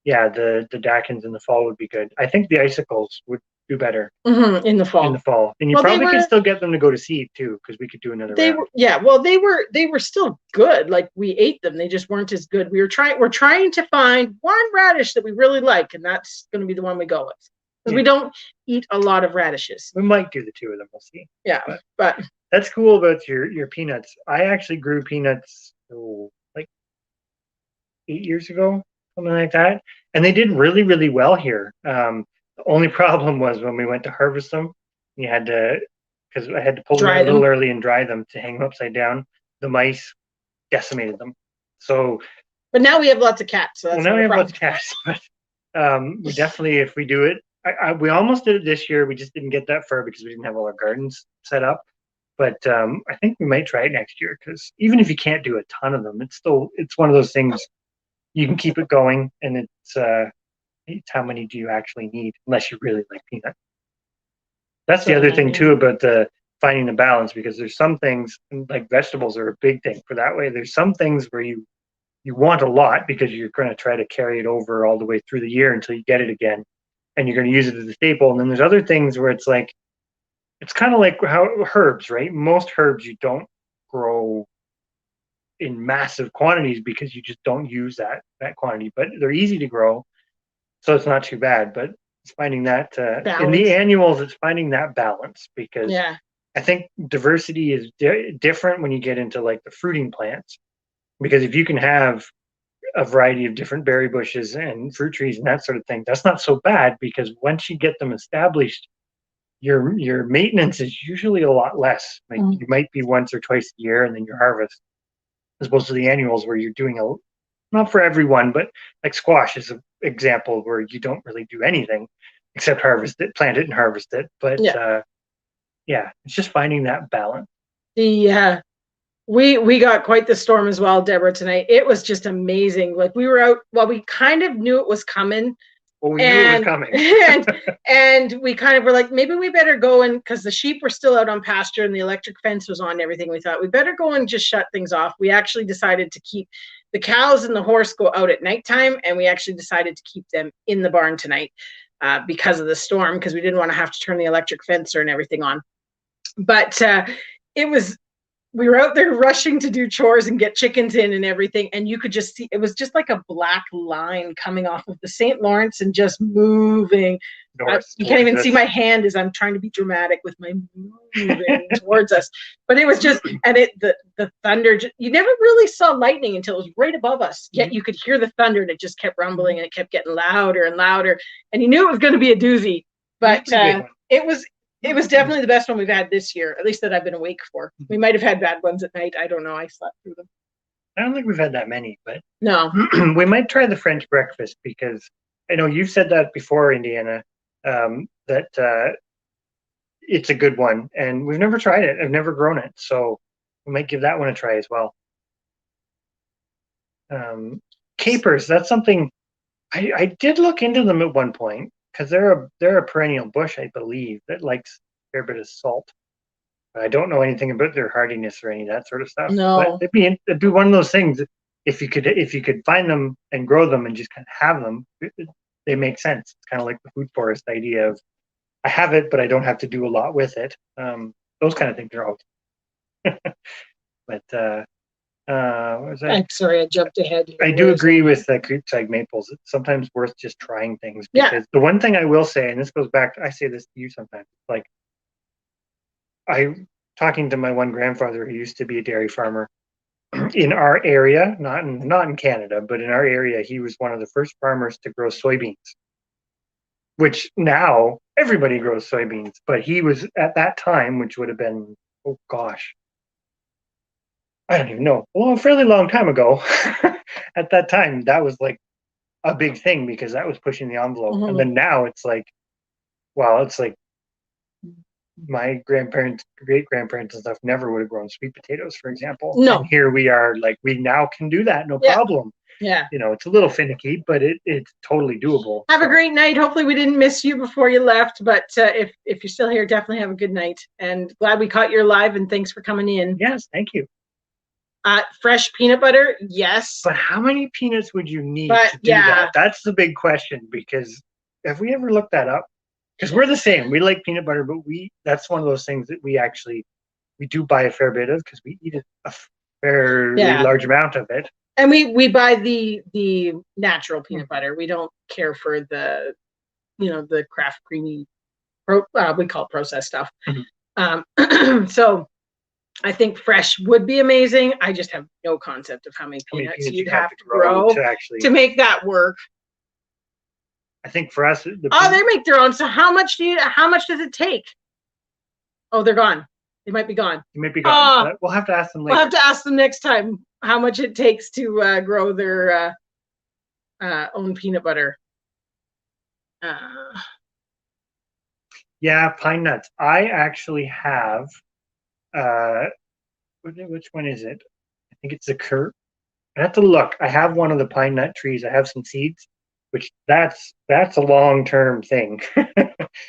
Yeah, the Dakins in the fall would be good. I think the icicles would do better in the fall. And you probably could still get them to go to seed too, because we could do another round. They were still good. Like, we ate them, they just weren't as good. We're trying to find one radish that we really like, and that's going to be the one we go with, because we don't eat a lot of radishes. We might do the two of them. We'll see. Yeah, but that's cool about your peanuts. I actually grew peanuts 8 years ago. Something like that, and they did really, really well here. The only problem was when we went to harvest them, you had to, because I had to pull them a little early and dry them to hang them upside down. The mice decimated them. So, but now we have lots of cats. So that's now we have lots of cats. But we definitely, if we do it, we almost did it this year. We just didn't get that far because we didn't have all our gardens set up. But I think we might try it next year, because even if you can't do a ton of them, it's one of those things. You can keep it going, and it's how many do you actually need, unless you really like peanut. That's the other thing too about finding the balance, because there's some things, like vegetables are a big thing for that way. There's some things where you you want a lot because you're going to try to carry it over all the way through the year until you get it again, and you're going to use it as a staple. And then there's other things where it's like, it's kind of like how herbs, right? Most herbs you don't grow in massive quantities because you just don't use that quantity, but they're easy to grow, so it's not too bad. But it's finding that in the annuals, it's finding that balance, because I think diversity is different when you get into like the fruiting plants, because if you can have a variety of different berry bushes and fruit trees and that sort of thing, that's not so bad, because once you get them established, your maintenance is usually a lot less. Like you might be once or twice a year and then you harvest, as opposed to the annuals where you're doing not for everyone, but like squash is an example where you don't really do anything except harvest it, plant it and harvest it. But it's just finding that balance. We got quite the storm as well, Deborah, tonight. It was just amazing. Like we were out, well, we kind of knew it was coming. Well, we knew it was coming. and we kind of were like, maybe we better go in, because the sheep were still out on pasture and the electric fence was on and everything. We thought we better go and just shut things off. We actually decided to keep the cows and the horse go out at nighttime, and we actually decided to keep them in the barn tonight because of the storm, because we didn't want to have to turn the electric fencer and everything on. But we were out there rushing to do chores and get chickens in and everything, and you could just see it was just like a black line coming off of the St. Lawrence and just moving. You can't even see my hand as I'm trying to be dramatic with my moving towards us. But it was just, and the thunder, you never really saw lightning until it was right above us, yet you could hear the thunder, and it just kept rumbling, and it kept getting louder and louder, and you knew it was going to be a doozy. But it was definitely the best one we've had this year, at least that I've been awake for. We might have had bad ones at night. I don't know. I slept through them. I don't think we've had that many, but no. We might try the French breakfast, because I know you've said that before, Indiana, that it's a good one, and we've never tried it. I've never grown it, so we might give that one a try as well. Capers, that's something I did look into them at one point, because they're a perennial bush, I believe, that likes a fair bit of salt. I don't know anything about their hardiness or any of that sort of stuff. No, but it'd be one of those things. If you could find them and grow them and just kind of have them, they make sense. It's kind of like the food forest idea of, I have it, but I don't have to do a lot with it. Those kind of things are out. But what was that? I'm sorry, I jumped ahead. I do agree with the Creekside maples. It's sometimes worth just trying things, because the one thing I will say, and this goes back to, I say this to you sometimes, like talking to my one grandfather who used to be a dairy farmer in our area, not in Canada, but in our area, he was one of the first farmers to grow soybeans, which now everybody grows soybeans, but he was at that time, which would have been, oh gosh, I don't even know, well, a fairly long time ago. At that time, that was like a big thing, because that was pushing the envelope. And then now it's like, wow, it's like my grandparents, great grandparents and stuff never would have grown sweet potatoes, for example. No. And here we are, like, we now can do that, no problem. Yeah. You know, it's a little finicky, but it's totally doable. Have a great night. Hopefully we didn't miss you before you left, but if you're still here, definitely have a good night. And glad we caught you live, and thanks for coming in. Yes, thank you. Fresh peanut butter, yes. But how many peanuts would you need to do that? That's the big question, because have we ever looked that up? Because we're the same. We like peanut butter, but that's one of those things that we do buy a fair bit of, because we eat a fairly large amount of it. And we buy the natural peanut butter. We don't care for the craft creamy, we call it processed stuff. So I think fresh would be amazing. I just have no concept of how many peanuts you'd have to grow to make that work. I think for us, they make their own. So how much does it take? Oh, they're gone. They might be gone. They might be gone. We'll have to ask them later. We'll have to ask them next time how much it takes to grow their own peanut butter. Yeah, pine nuts. I actually have. Which one is it? I think it's the Kurt. I have to look. I have one of the pine nut trees. I have some seeds, which that's a long-term thing.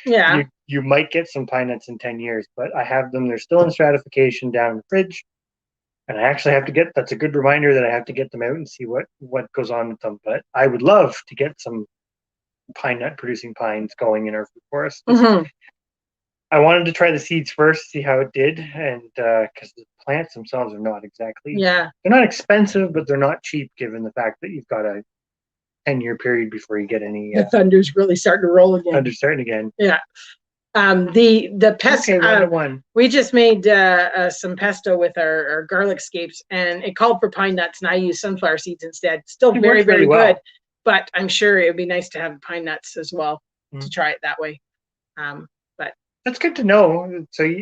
Yeah. You might get some pine nuts in 10 years, but I have them. They're still in stratification down in the fridge. And I actually have to get, that's a good reminder that I have to get them out and see what goes on with them. But I would love to get some pine nut producing pines going in our food forest. I wanted to try the seeds first, see how it did, and because the plants themselves are not exactly, they're not expensive, but they're not cheap given the fact that you've got a 10-year period before you get any. The thunder's really starting to roll again. Thunder's starting again. Yeah. The pesto. Okay, 1-1. We just made some pesto with our garlic scapes, and it called for pine nuts, and I used sunflower seeds instead. Still very, very good, but I'm sure it would be nice to have pine nuts as well to try it that way. But that's good to know. So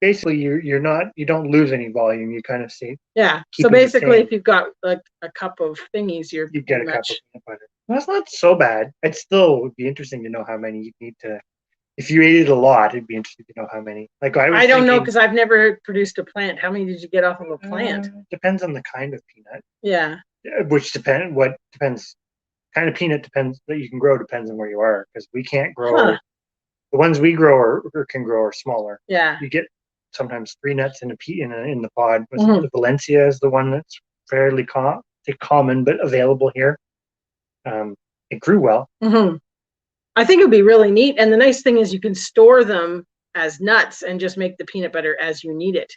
basically, you don't lose any volume. You kind of see. Yeah. So basically, if you've got like a cup of thingies, you get a cup of peanut butter. Well, that's not so bad. It still would be interesting to know how many you need to. If you ate it a lot, it'd be interesting to know how many. Like I don't know because I've never produced a plant. How many did you get off of a plant? Depends on the kind of peanut. Yeah. Which depends. Kind of peanut depends that you can grow depends on where you are because we can't grow. The ones we grow or can grow are smaller. Yeah. You get sometimes 3 nuts in in the pod. The Valencia is the one that's fairly common but available here. It grew well. I think it would be really neat. And the nice thing is you can store them as nuts and just make the peanut butter as you need it,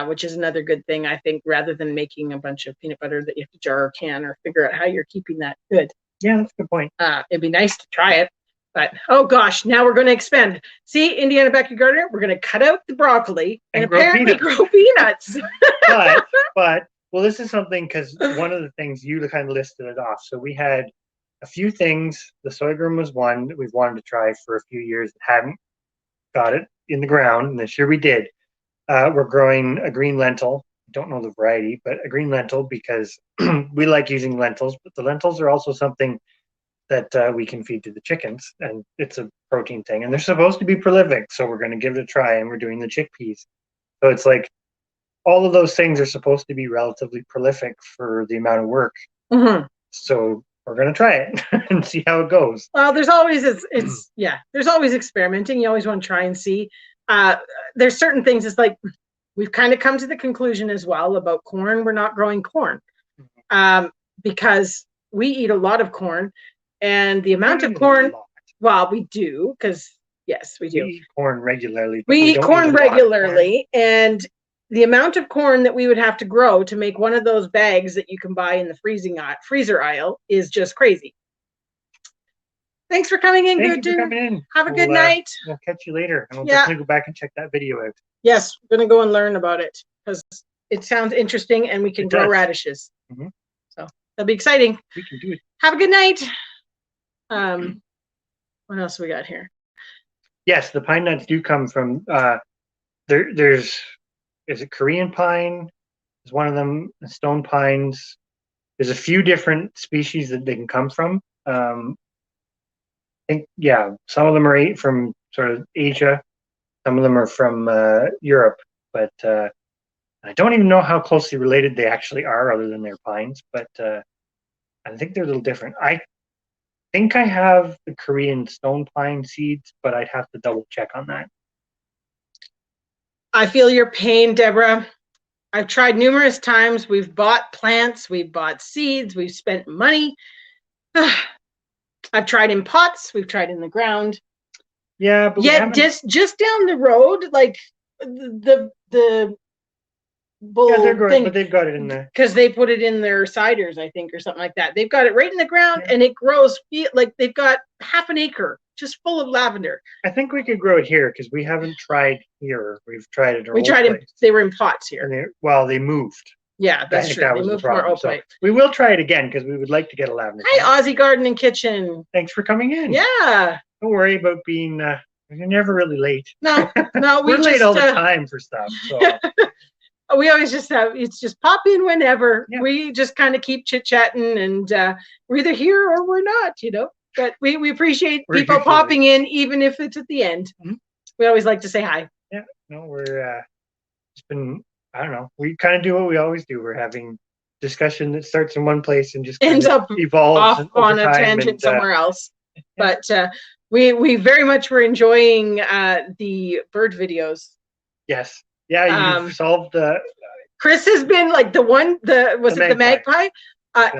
which is another good thing, I think, rather than making a bunch of peanut butter that you have to jar or can or figure out how you're keeping that good. Yeah, that's a good point. It'd be nice to try it. But, oh gosh, now we're going to expand. See, Indiana Backyard Gardener, we're going to cut out the broccoli and apparently grow peanuts. but, well, this is something because one of the things you kind of listed it off. So we had a few things. The sorghum was one that we've wanted to try for a few years and hadn't got it in the ground. And this year we did. We're growing a green lentil. Don't know the variety, but a green lentil because we like using lentils. But the lentils are also something that we can feed to the chickens, and it's a protein thing. And they're supposed to be prolific, so we're going to give it a try. And we're doing the chickpeas. So it's like all of those things are supposed to be relatively prolific for the amount of work. So we're going to try it and see how it goes. Well, there's always there's always experimenting. You always want to try and see. There's certain things. It's like we've kind of come to the conclusion as well about corn. We're not growing corn because we eat a lot of corn, and the amount of corn. Well, we do because yes, we do. We eat corn regularly. We eat corn regularly, and the amount of corn that we would have to grow to make one of those bags that you can buy in the freezer aisle is just crazy. Thanks for coming in, Thank you for coming in. Have a good night. We'll catch you later. And we'll definitely go back and check that video out. Yes, we're going to go and learn about it because it sounds interesting and we can grow radishes. So that'll be exciting. We can do it. Have a good night. What else we got here? Yes, the pine nuts do come from, is it Korean pine? Is one of them stone pines? There's a few different species that they can come from. I think, some of them are from sort of Asia. Some of them are from Europe, but I don't even know how closely related they actually are other than their pines, but I think they're a little different. I think I have the Korean stone pine seeds, but I'd have to double check on that. I feel your pain, Deborah. I've tried numerous times. We've bought plants, we've bought seeds, we've spent money. I've tried in pots, we've tried in the ground. Yeah, but just down the road, like the bull thing, but they've got it in there because they put it in their ciders, I think, or something like that. They've got it right in the ground, and it grows like they've got half an acre just full of lavender. I think we could grow it here because we haven't tried here. We've tried it. They were in pots here. And they moved. Yeah, that's true. They moved from our oak plate. We will try it again because we would like to get a lavender. Hi, Aussie Garden and Kitchen. Thanks for coming in. Yeah. Don't worry about being. You're never really late. No, we're late all the time for stuff. So. We always just it's just pop in whenever. Yeah. We just kind of keep chit chatting, and we're either here or we're not, But we appreciate people popping in, even if it's at the end. We always like to say hi. Yeah, no, we're it's been. I don't know. We kind of do what we always do. We're having discussion that starts in one place and just ends up evolves off on a tangent somewhere else. But we very much were enjoying the bird videos. Yes. Yeah, you've solved Chris has been like the magpie?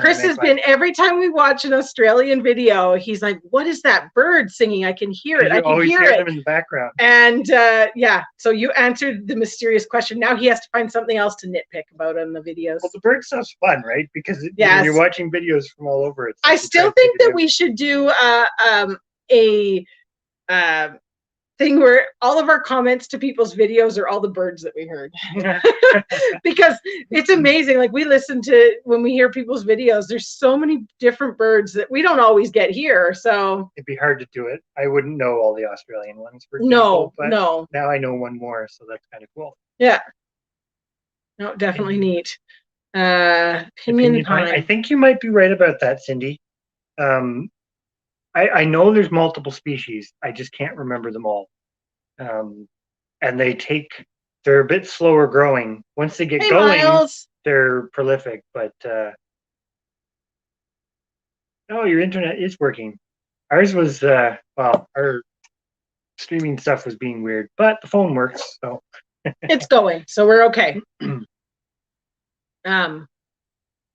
Chris has been, every time we watch an Australian video, he's like, what is that bird singing? I can hear it. I can hear it. Them in the background. And so you answered the mysterious question. Now he has to find something else to nitpick about on the videos. Well, the bird stuff's fun, right? Because when you're watching videos from all over, it's like I still think that we should do a thing where all of our comments to people's videos are all the birds that we heard. Because it's amazing. Like, we listen to, when we hear people's videos, there's so many different birds that we don't always get here. So it'd be hard to do it. I wouldn't know all the Australian ones, for example, but now I know one more, so that's kind of cool. Yeah. No, definitely neat. Pinyon pine. I think you might be right about that, Cindy. I know there's multiple species. I just can't remember them all. And they're a bit slower growing. Once they get going, Miles. They're prolific. But your internet is working. Ours was our streaming stuff was being weird, but the phone works, so it's going. So we're okay.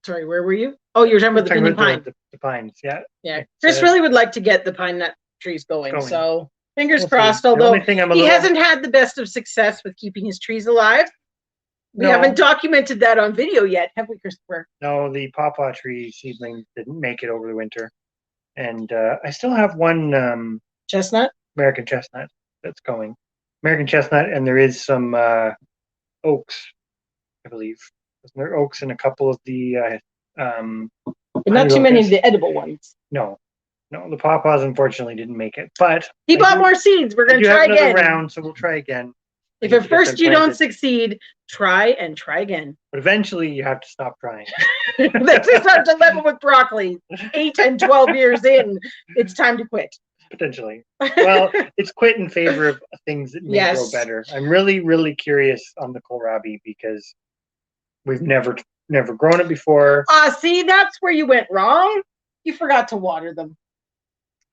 Sorry, where were you? Oh, you were talking about the pinyon pine. The pines, yeah. Yeah. Chris really would like to get the pine nut trees going. So fingers crossed, although he hasn't had the best of success with keeping his trees alive. We haven't documented that on video yet, have we, Christopher? No, the pawpaw tree seedling didn't make it over the winter. And I still have one chestnut? American chestnut that's going. American chestnut, and there is some oaks, I believe. There are oaks and a couple of the but not too many of the edible ones. No, the pawpaws unfortunately didn't make it. But he bought more seeds. We're gonna try again. Round, so we'll try again. If at first you don't succeed, try and try again. But eventually you have to stop trying. That's our dilemma with broccoli. 8 and 12 years in, it's time to quit. Potentially. Well, it's quit in favor of things that may grow better. I'm really, really curious on the kohlrabi because we've never grown it before. See, that's where you went wrong. You forgot to water them.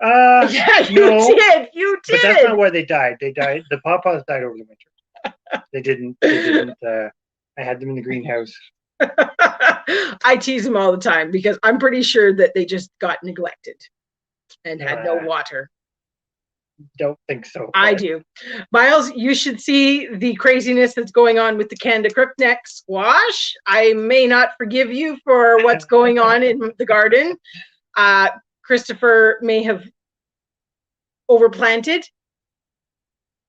Yeah, you did. You did. But that's not why they died. They died. The pawpaws died over the winter. They didn't. I had them in the greenhouse. I tease them all the time because I'm pretty sure that they just got neglected and had no water. Don't think so. I do. Miles, you should see the craziness that's going on with the Canada crookneck squash. I may not forgive you for what's going on in the garden. Christopher may have overplanted,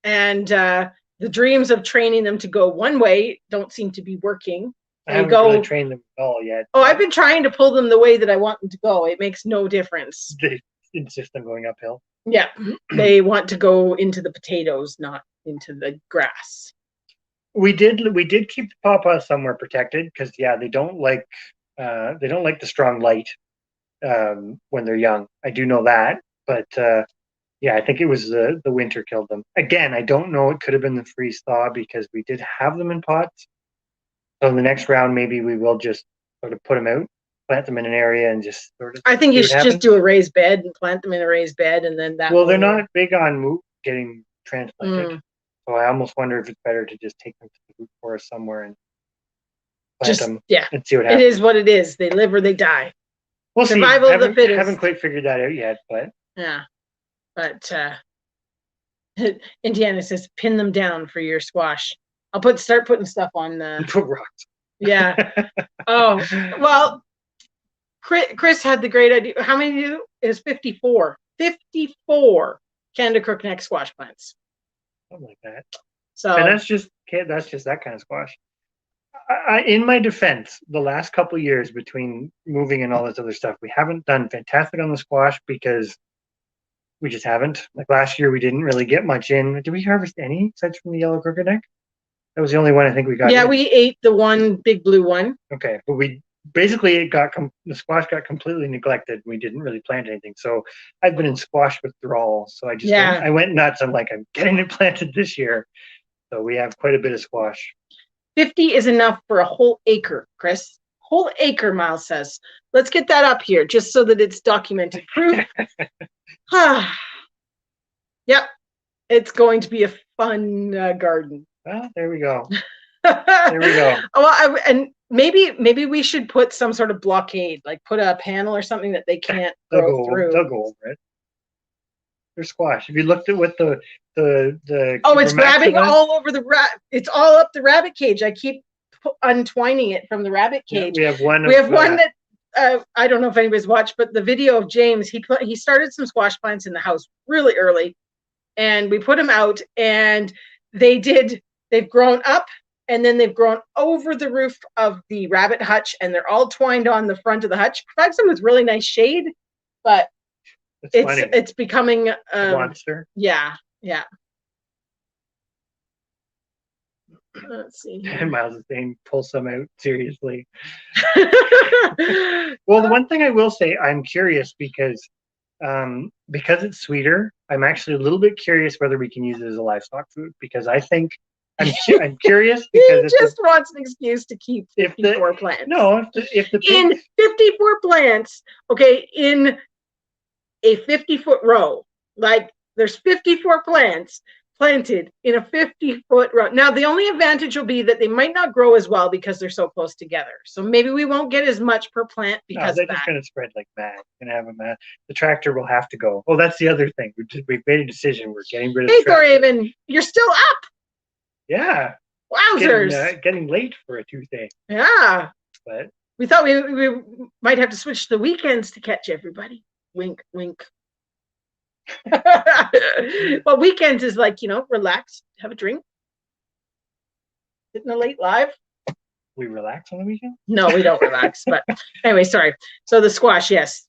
and the dreams of training them to go one way don't seem to be working. I haven't really trained them at all yet. Oh, I've been trying to pull them the way that I want them to go. It makes no difference. They insist on going uphill. Yeah, they want to go into the potatoes, not into the grass. We did keep the pawpaws somewhere protected because they don't like the strong light when they're young. I do know that, but I think it was the winter killed them. Again, I don't know. It could have been the freeze thaw because we did have them in pots. So in the next round, maybe we will just sort of put them out, plant them in an area, and just sort of. I think you should just do a raised bed and plant them in a raised bed, and then that. Well, they're not big on getting transplanted, so I almost wonder if it's better to just take them to the root forest somewhere and plant them. Yeah, and see what happens. It is what it is. They live or they die. We'll Survival of the fittest. Haven't quite figured that out yet, but yeah, but Indiana says pin them down for your squash. I'll start putting stuff on the. Put rocks. Yeah. Oh well. Chris had the great idea. How many do you? It was 54. 54 Canada crookneck squash plants. Something like that. So and that's just that kind of squash. In my defense, the last couple of years between moving and all this other stuff, we haven't done fantastic on the squash because we just haven't. Like last year, we didn't really get much in. Did we harvest any aside from the yellow crookneck? That was the only one I think we got. Yeah, we ate the one big blue one. Okay, but the squash got completely neglected. We didn't really plant anything. So I've been in squash withdrawal. So I went nuts. I'm like, I'm getting it planted this year. So we have quite a bit of squash. 50 is enough for a whole acre, Chris. Whole acre, Miles says. Let's get that up here just so that it's documented. Proof. Yep. It's going to be a fun garden. Well, there we go. There we go. Well, and maybe we should put some sort of blockade, like put a panel or something that they can't grow through. They'll go over it. They're squash. Have you looked at what the oh, it's grabbing all over the it's all up the rabbit cage. I keep untwining it from the rabbit cage. Yeah, we have one that I don't know if anybody's watched, but the video of James, he started some squash plants in the house really early, and we put them out, and they've grown up, and then they've grown over the roof of the rabbit hutch, and they're all twined on the front of the hutch. Provides them with really nice shade, but it's becoming a monster. Yeah. Let's see. Miles is saying, pull some out, seriously. Well, the one thing I will say, I'm curious because it's sweeter. I'm actually a little bit curious whether we can use it as a livestock food, because I think I'm curious because he just wants an excuse to keep 54 plants. No, if the in 54 plants, okay, in a 50-foot row, like there's 54 plants planted in a 50-foot row. Now, the only advantage will be that they might not grow as well because they're so close together. So maybe we won't get as much per plant because they're just going to spread like mad. Going to have a mad. The tractor will have to go. Oh, that's the other thing. We've made a decision. We're getting rid of the tractor. Hey, Thorhaven, you're still up. Yeah. Wowzers. Getting late for a Tuesday. Yeah. But we thought we might have to switch the weekends to catch everybody. Wink, wink. Well, weekends is like, relax, have a drink, sit in a late live. We relax on the weekend? No, we don't relax. But anyway, sorry. So the squash, yes,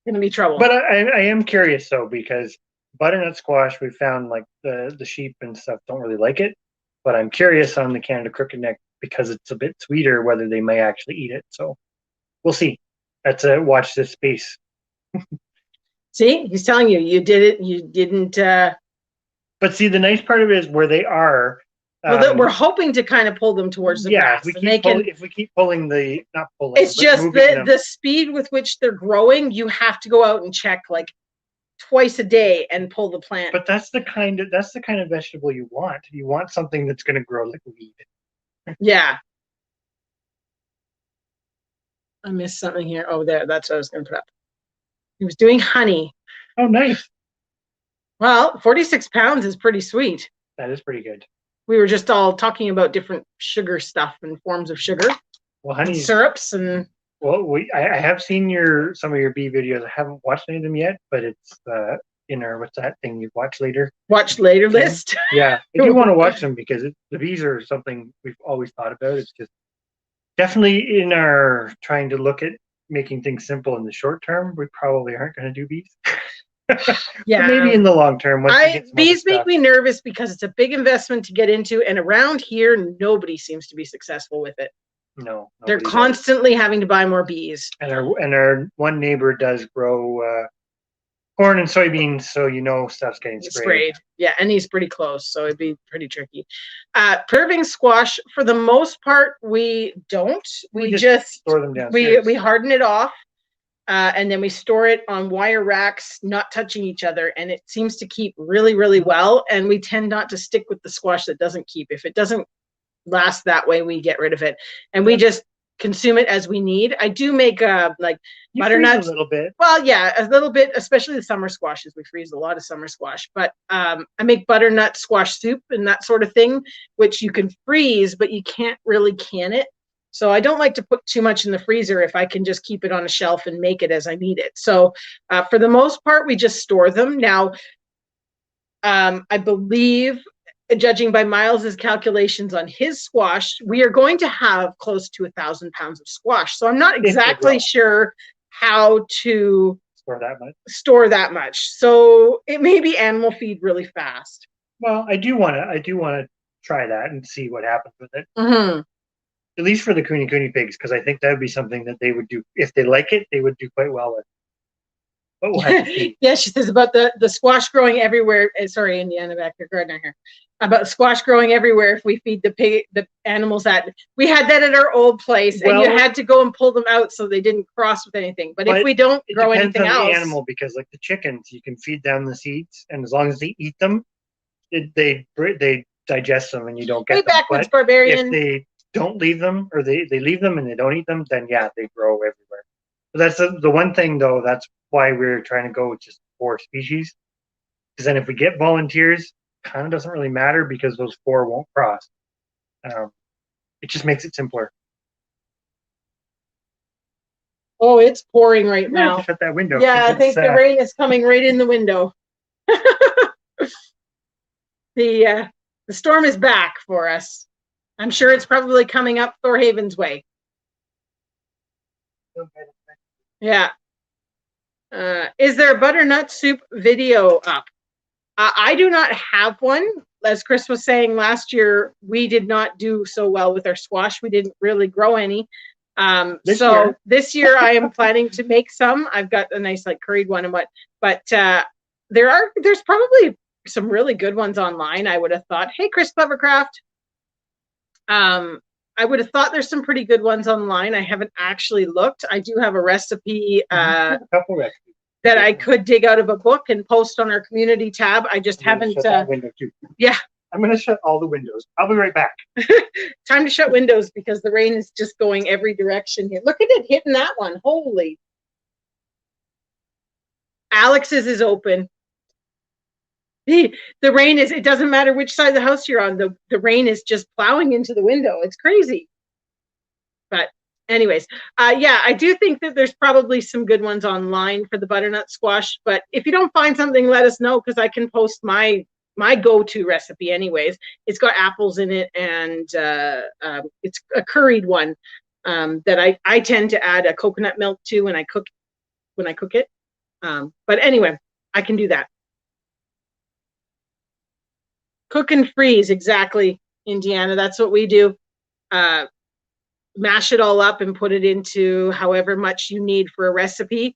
gonna be trouble. But I am curious though, because butternut squash, we found like the sheep and stuff don't really like it. But I'm curious on the Canada crooked-neck, because it's a bit sweeter, whether they may actually eat it. So we'll see. That's a watch this space. See, he's telling you, you did it. You didn't. But see, the nice part of it is where they are. Well, we're hoping to kind of pull them towards the grass. If we keep pulling not pulling. It's just the speed with which they're growing. You have to go out and check like twice a day and pull the plant. But that's the kind of vegetable you want. You want something that's going to grow like a weed. Yeah. I missed something here. Oh, there. That's what I was going to put up. He was doing honey. Oh, nice. Well, 46 pounds is pretty sweet. That is pretty good. We were just all talking about different sugar stuff and forms of sugar. Well, honey, syrups and. Well, I have seen some of your bee videos. I haven't watched any of them yet, but it's in our what's that thing you watch later? Watch later list. Yeah, I do want to watch them because the bees are something we've always thought about. It's just definitely in our trying to look at making things simple in the short term. We probably aren't going to do bees. Yeah, but maybe in the long term. Bees make me nervous because it's a big investment to get into, and around here, nobody seems to be successful with it. No, they're constantly having to buy more bees. And our one neighbor does grow corn and soybeans, so stuff's getting sprayed. Yeah, and he's pretty close, so it'd be pretty tricky. Purving squash, for the most part, we don't. We just store them downstairs. We harden it off, and then we store it on wire racks, not touching each other, and it seems to keep really, really well. And we tend not to stick with the squash that doesn't keep. If it doesn't last that way, we get rid of it, and we just consume it as we need. I do make like butternut a little bit. Well, yeah, a little bit, especially the summer squashes. We freeze a lot of summer squash, but I make butternut squash soup and that sort of thing, which you can freeze, but you can't really can it. So I don't like to put too much in the freezer if I can just keep it on a shelf and make it as I need it. So for the most part, we just store them. Now, I believe, judging by Miles's calculations on his squash, we are going to have close to 1,000 pounds of squash. So I'm not exactly sure how to store that much. So it may be animal feed really fast. Well, I do want to try that and see what happens with it. Mm-hmm. At least for the Cooney pigs, because I think that would be something that they would do if they like it. They would do quite well with. But we'll have to see. Yeah, she says about the squash growing everywhere. Sorry, Indiana back here, Gardner here. About squash growing everywhere if we feed the animals that. We had that at our old place, and you had to go and pull them out so they didn't cross with anything. But if we don't grow anything else, the animal, because like the chickens, you can feed them the seeds, and as long as they eat them, they digest them and you don't get way them. backwards, But barbarian. if they don't leave them, or they leave them and they don't eat them, then yeah, they grow everywhere. But that's the one thing, though. That's why we're trying to go with just 4 species. Because then if we get volunteers, kind of doesn't really matter because those 4 won't cross. It just makes it simpler. Oh, it's pouring right now. Shut that window. Yeah, I think the rain is coming right in the window. The storm is back for us. I'm sure it's probably coming up Thorhaven's way. Yeah. Is there a butternut soup video up? I do not have one. As Chris was saying, last year we did not do so well with our squash. We didn't really grow any. This year I am planning to make some. I've got a nice like curried one and but there's probably some really good ones online. I would have thought, hey, Chris Clevercraft. I would have thought there's some pretty good ones online. I haven't actually looked. I do have a recipe, a couple recipes that I could dig out of a book and post on our community tab. I just haven't. Shut that window too. Yeah. I'm going to shut all the windows. I'll be right back. Time to shut windows because the rain is just going every direction here. Look at it hitting that one. Holy. Alex's is open. The rain is, it doesn't matter which side of the house you're on. The rain is just plowing into the window. It's crazy. But anyways, yeah, I do think that there's probably some good ones online for the butternut squash. But if you don't find something, let us know because I can post my go-to recipe anyways. It's got apples in it and it's a curried one that I tend to add a coconut milk to when I cook it. But anyway, I can do that. Cook and freeze, exactly, Indiana. That's what we do. Mash it all up and put it into however much you need for a recipe.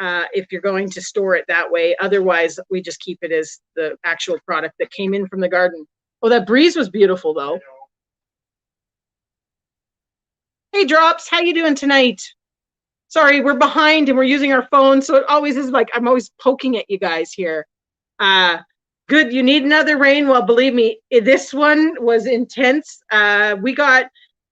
If you're going to store it that way. Otherwise, we just keep it as the actual product that came in from the garden. Oh, that breeze was beautiful, though. Hey, Drops, how you doing tonight? Sorry, we're behind and we're using our phones, so it always is like I'm always poking at you guys here. Good, you need another rain? Well, believe me, this one was intense. We got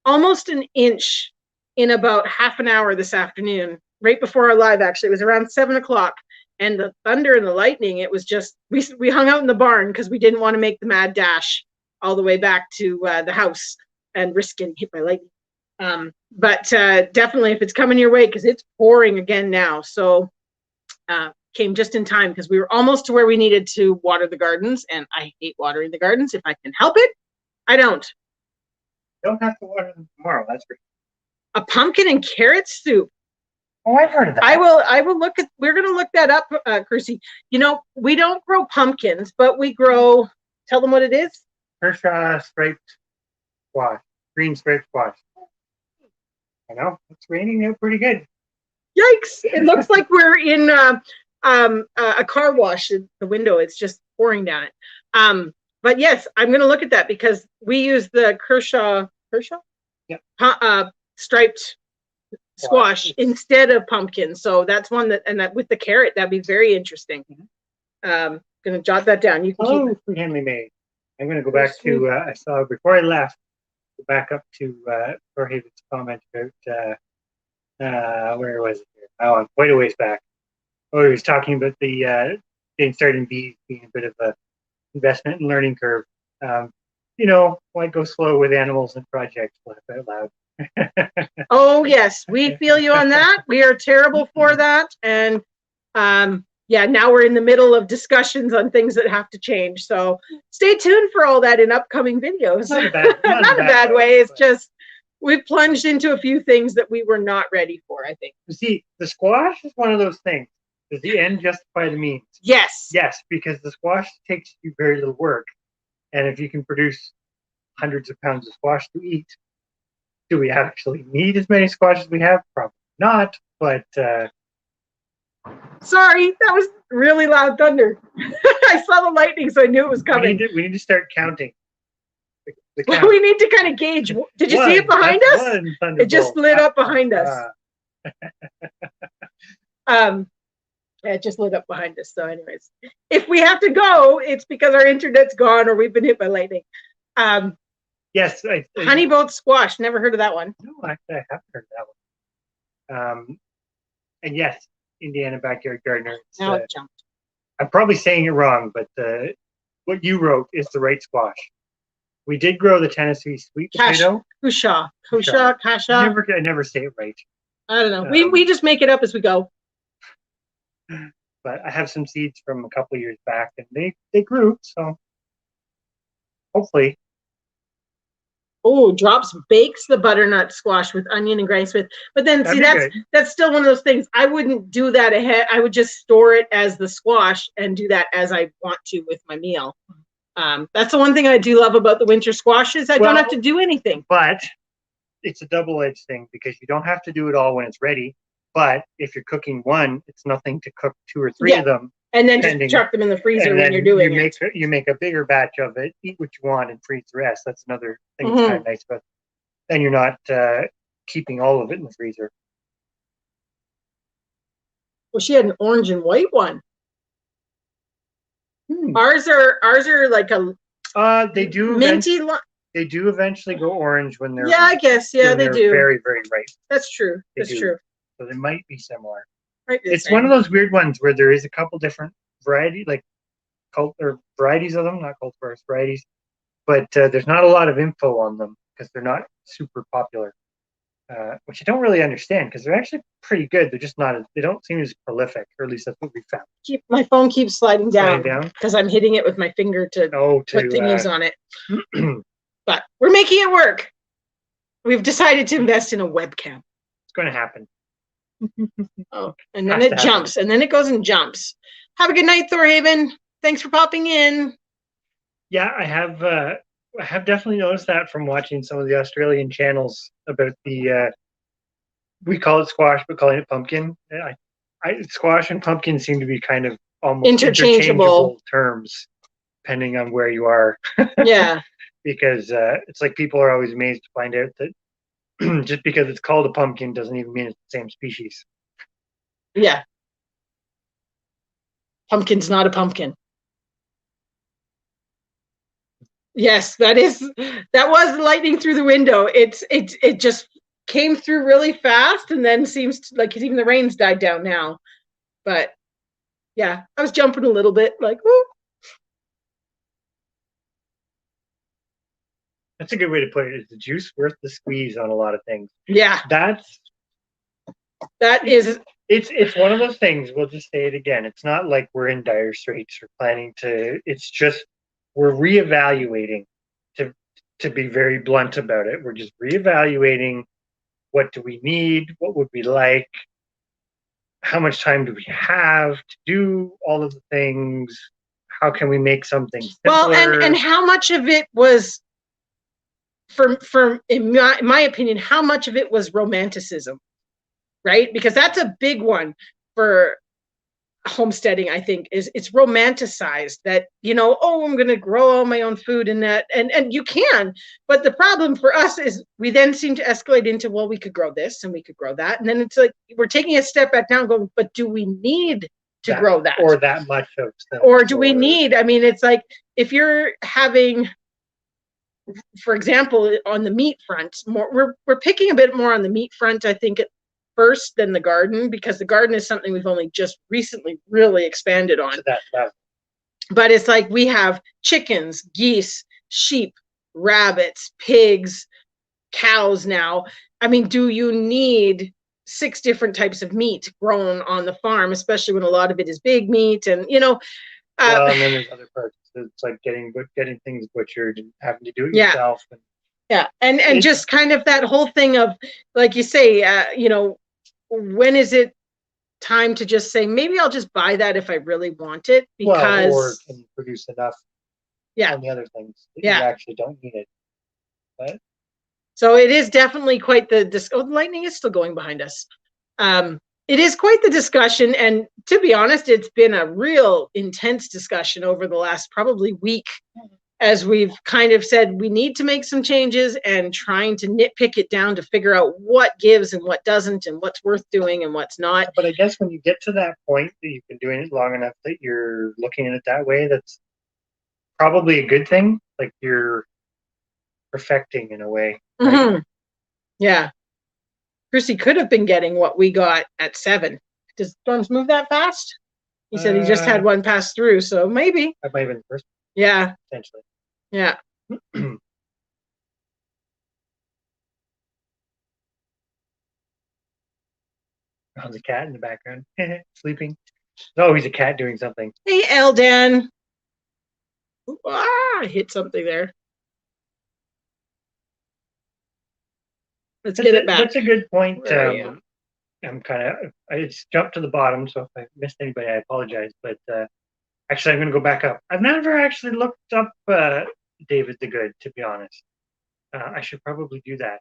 almost an inch in about half an hour this afternoon. Right before our live, actually. It was around 7 o'clock. And the thunder and the lightning, it was just, we hung out in the barn because we didn't want to make the mad dash all the way back to the house and risk getting hit by lightning. But definitely if it's coming your way, because it's pouring again now. So came just in time because we were almost to where we needed to water the gardens. And I hate watering the gardens. If I can help it, I don't. Don't have to water them tomorrow, that's great. A pumpkin and carrot soup. Oh, I've heard of that. I will look at, we're going to look that up, Chrissy. You know, we don't grow pumpkins, but we grow, tell them what it is. Kershaw striped squash, green striped squash. I know, it's raining out pretty good. Yikes. It looks like we're in a car wash in the window. It's just pouring down it. But yes, I'm going to look at that because we use the Kershaw? Yeah. Striped squash instead of pumpkin. So that's one that, and that with the carrot, that'd be very interesting. Gonna jot that down. You can keep it. Free Henley made. I'm gonna go back to I saw before I left, go back up to Thorhaven's comment about where was it here? Oh, quite a ways back. Oh, he was talking about the getting started in bees being a bit of a investment and learning curve. You know, why go slow with animals and projects, laugh out loud. Oh yes, we feel you on that. We are terrible for that. And yeah, now we're in the middle of discussions on things that have to change. So stay tuned for all that in upcoming videos. Not a bad way. It's just we've plunged into a few things that we were not ready for, I think. You see, the squash is one of those things. Does the end justify the means? Yes. Yes, because the squash takes you very little work. And if you can produce hundreds of pounds of squash to eat, do we actually need as many squash as we have? Probably not, but sorry, that was really loud thunder. I saw the lightning, so I knew it was coming. We need to start counting. Well, we need to kind of gauge. Did you see it behind us? It just lit up behind us. It just lit up behind us. So anyways, if we have to go, it's because our internet's gone or we've been hit by lightning. Yes, honey boat squash. Never heard of that one. No, actually, I haven't heard of that one. And yes, Indiana Backyard Gardener. Now it jumped. I'm probably saying it wrong, but what you wrote is the right squash. We did grow the Tennessee sweet potato. Kusha. I never say it right. I don't know. We just make it up as we go. But I have some seeds from a couple of years back, and they grew. So hopefully. Oh, Drops bakes the butternut squash with onion and Granny Smith. But then, see, that's still one of those things. I wouldn't do that ahead. I would just store it as the squash and do that as I want to with my meal. That's the one thing I do love about the winter squash is I don't have to do anything. But it's a double-edged thing because you don't have to do it all when it's ready. But if you're cooking one, it's nothing to cook 2 or 3 of them. And then just chuck them in the freezer when you're doing it. You make a bigger batch of it, eat what you want, and freeze the rest. That's another thing that's kind of nice about it. Then you're not keeping all of it in the freezer. Well, she had an orange and white one. Ours are like a they do minty. They do eventually go orange when they're I guess they do. Very, very ripe. That's true. That's true. So they might be similar. It's one of those weird ones where there is a couple different varieties, like varieties of them, not cultivars, varieties, but there's not a lot of info on them because they're not super popular, which I don't really understand because they're actually pretty good. They're just not. They don't seem as prolific, or at least that's what we found. My phone keeps sliding down because I'm hitting it with my finger to put thingies on it. But we're making it work. We've decided to invest in a webcam. It's going to happen. And then it jumps, and then it goes and jumps. Have a good night, Thorhaven. Thanks for popping in. Yeah, I have definitely noticed that from watching some of the Australian channels about the we call it squash, but calling it pumpkin. Squash and pumpkin seem to be kind of almost interchangeable terms, depending on where you are. Yeah. Because it's like people are always amazed to find out that just because it's called a pumpkin doesn't even mean it's the same species. Yeah. Pumpkin's not a pumpkin. Yes, that was lightning through the window. It just came through really fast and then seems like even the rain's died down now. But yeah, I was jumping a little bit like, woo. That's a good way to put it. Is the juice worth the squeeze on a lot of things? Yeah. It's one of those things. We'll just say it again. It's not like we're in dire straits or planning to. It's just we're reevaluating. To be very blunt about it, we're just reevaluating. What do we need? What would we like? How much time do we have to do all of the things? How can we make something simpler? Well, and how much of it was, in my opinion, how much of it was romanticism, right? Because that's a big one for homesteading. I think it's romanticized that, I'm going to grow all my own food and that, and you can, but the problem for us is we then seem to escalate into, well, we could grow this and we could grow that, and then it's like we're taking a step back down, going, but do we need to grow that or that much of stuff, or do we need? I mean, it's like if you're having, for example, on the meat front, we're picking a bit more on the meat front, I think, at first than the garden, because the garden is something we've only just recently really expanded on. But it's like we have chickens, geese, sheep, rabbits, pigs, cows now. I mean, do you need 6 different types of meat grown on the farm, especially when a lot of it is big meat and, well, and then there's other parts. It's like getting things butchered and having to do it yourself. And just kind of that whole thing of, like you say, when is it time to just say, maybe I'll just buy that if I really want it, because or can you produce enough on the other things that you actually don't need it. But so it is definitely quite the lightning is still going behind us. It is quite the discussion, and to be honest, it's been a real intense discussion over the last probably week, as we've kind of said we need to make some changes and trying to nitpick it down to figure out what gives and what doesn't and what's worth doing and what's not. But I guess when you get to that point that you've been doing it long enough that you're looking at it that way, that's probably a good thing. Like you're perfecting in a way. Mm-hmm. Right? Yeah. Chrissy could have been getting what we got at 7. Does storms move that fast? He said he just had one pass through, so maybe. That might have been the first. Yeah. Potentially. Yeah. Oh, the cat in the background sleeping. Oh, he's a cat doing something. Hey, Eldan. I hit something there. Let's get it back. That's a good point. I'm kind of, I just jumped to the bottom, so if I missed anybody, I apologize. But actually, I'm going to go back up. I've never actually looked up David the Good, to be honest. I should probably do that.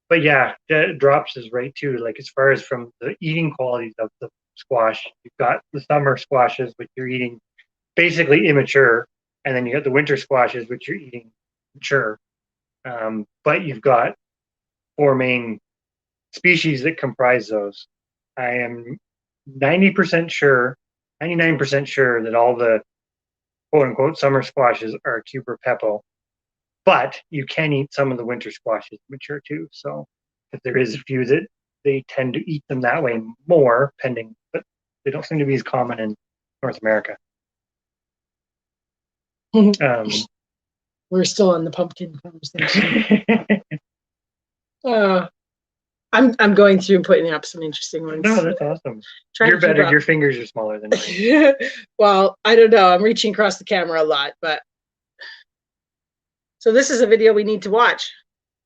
But yeah, Drops is right too. Like as far as from the eating qualities of the squash, you've got the summer squashes, which you're eating basically immature, and then you got the winter squashes, which you're eating mature. But you've got 4 main species that comprise those. I am 90% sure, 99% sure that all the quote unquote summer squashes are cuprepepal, but you can eat some of the winter squashes mature too. So if there is a few that they tend to eat them that way more, pending, but they don't seem to be as common in North America. We're still on the pumpkin conversation. I'm going through and putting up some interesting ones. No, that's awesome. You're better. Your fingers are smaller than mine. Well, I don't know. I'm reaching across the camera a lot, but so this is a video we need to watch.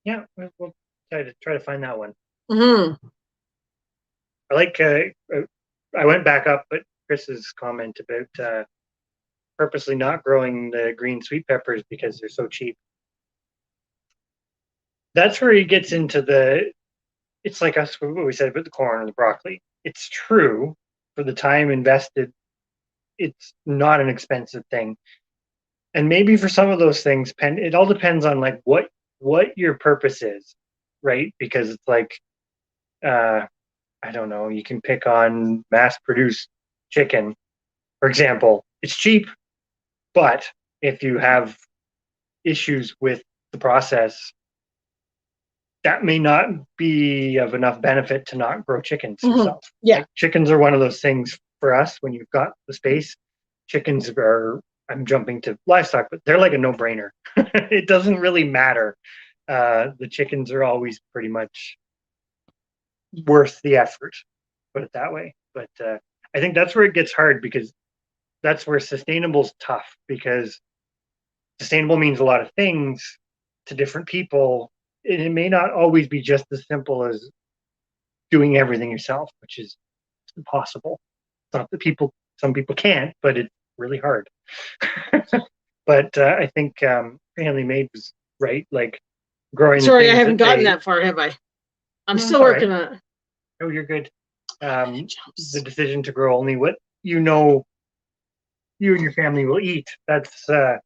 Yeah, we'll try to find that one. Mm-hmm. I like. I went back up, but Chris's comment about purposely not growing the green sweet peppers because they're so cheap. That's where he gets into the. It's like us what we said about the corn and the broccoli. It's true for the time invested. It's not an expensive thing, and maybe for some of those things, it all depends on like what your purpose is, right? Because it's like, I don't know. You can pick on mass-produced chicken, for example. It's cheap, but if you have issues with the process, that may not be of enough benefit to not grow chickens yourself. Yeah. Like, chickens are one of those things for us when you've got the space. Chickens are, I'm jumping to livestock, but they're like a no-brainer. It doesn't really matter. The chickens are always pretty much worth the effort, put it that way. But I think that's where it gets hard, because that's where sustainable is tough, because sustainable means a lot of things to different people. And it may not always be just as simple as doing everything yourself, which is impossible. It's not that some people can't, but it's really hard. But I think Family Made was right. Like growing. Sorry, I haven't gotten that far, have I? I'm still working on it. Oh, you're good. The decision to grow only what you know you and your family will eat. That's a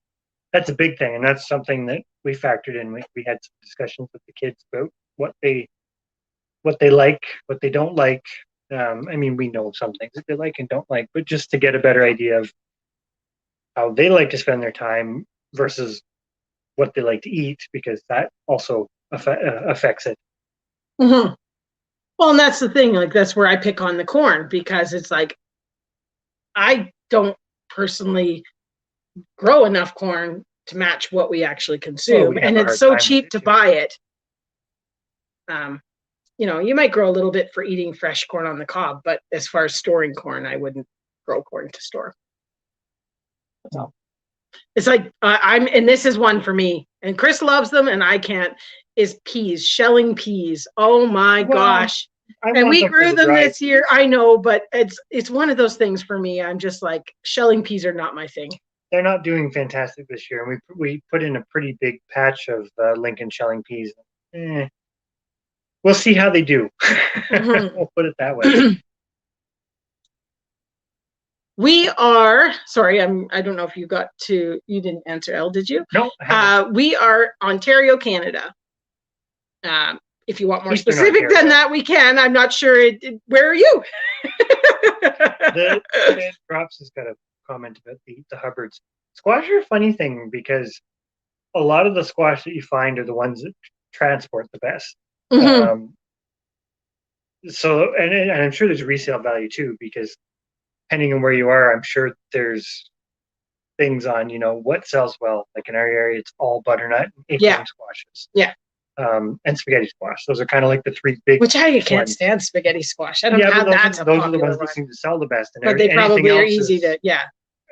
big thing, and that's something that we factored in. We had some discussions with the kids about what they like, what they don't like. I mean, we know some things that they like and don't like, but just to get a better idea of how they like to spend their time versus what they like to eat, because that also affects it. Mm-hmm. Well, and that's the thing. Like, that's where I pick on the corn, because it's like I don't personally grow enough corn to match what we actually consume, and it's so cheap to buy it. You might grow a little bit for eating fresh corn on the cob, but as far as storing corn, I wouldn't grow corn to store. So it's like and this is one for me, and Chris loves them and I can't, is peas, shelling peas. Oh my gosh. And we grew them this year. I know, but it's one of those things for me. I'm just like, shelling peas are not my thing. They're not doing fantastic this year. And we put in a pretty big patch of Lincoln shelling peas. We'll see how they do. Mm-hmm. We'll put it that way. We are, sorry, I don't know if you didn't answer, Elle, did you? No. We are Ontario, Canada. If you want more specific than that, we can. I'm not sure. Where are you? the Drops has got a comment about the Hubbards. Squash are a funny thing, because a lot of the squash that you find are the ones that transport the best. So, and I'm sure there's resale value too, because depending on where you are, I'm sure there's things on, what sells well. Like in our area, it's all butternut and acorn squashes. Yeah. And spaghetti squash. Those are kind of like the three big. Which I can't stand spaghetti squash. I don't know how that's a those are the popular ones one. that seem to sell the best. And but they probably are easy to,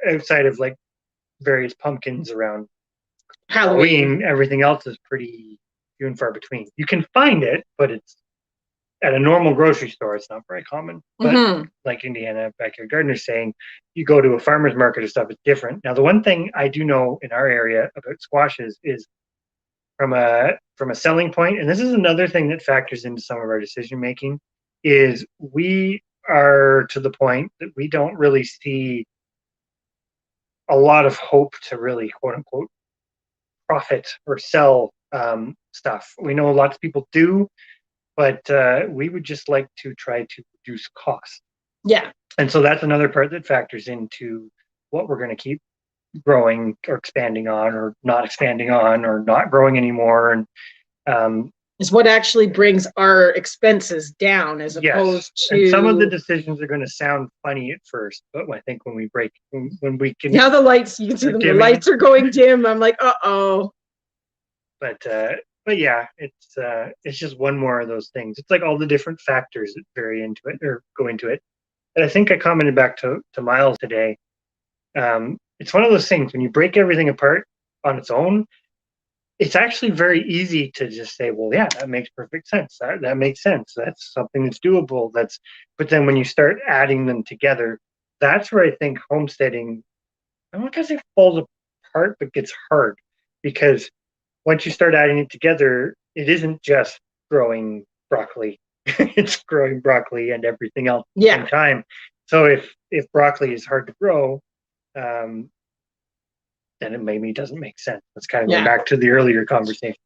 outside of like various pumpkins around Halloween, everything else is pretty few and far between. You can find it, but it's at a normal grocery store, it's not very common. But like Indiana Backyard Gardener's saying, you go to a farmer's market or stuff, it's different. Now, the one thing I do know in our area about squashes is from a selling point, and this is another thing that factors into some of our decision making, is we are to the point that we don't really see a lot of hope to really, quote unquote, profit or sell stuff. We know lots of people do, but we would just like to try to reduce costs. Yeah. And so that's another part that factors into what we're going to keep growing or expanding on, or not expanding on, or not growing anymore. And is what actually brings our expenses down, as opposed to. And some of the decisions are going to sound funny at first, but I think when we can. Now the lights, you can see them. The lights are going dim. I'm like, uh-oh. But yeah, it's just one more of those things. It's like all the different factors that vary into it or go into it. And I think I commented back to Miles today. It's one of those things when you break everything apart on its own, it's actually very easy to just say, well, yeah, that makes perfect sense. That makes sense. That's something that's doable. But then when you start adding them together, that's where I think homesteading, I'm not gonna say falls apart, but gets hard, because once you start adding it together, it isn't just growing broccoli. It's growing broccoli and everything else at the same time. So if broccoli is hard to grow, then it maybe doesn't make sense. That's kind of going back to the earlier conversation.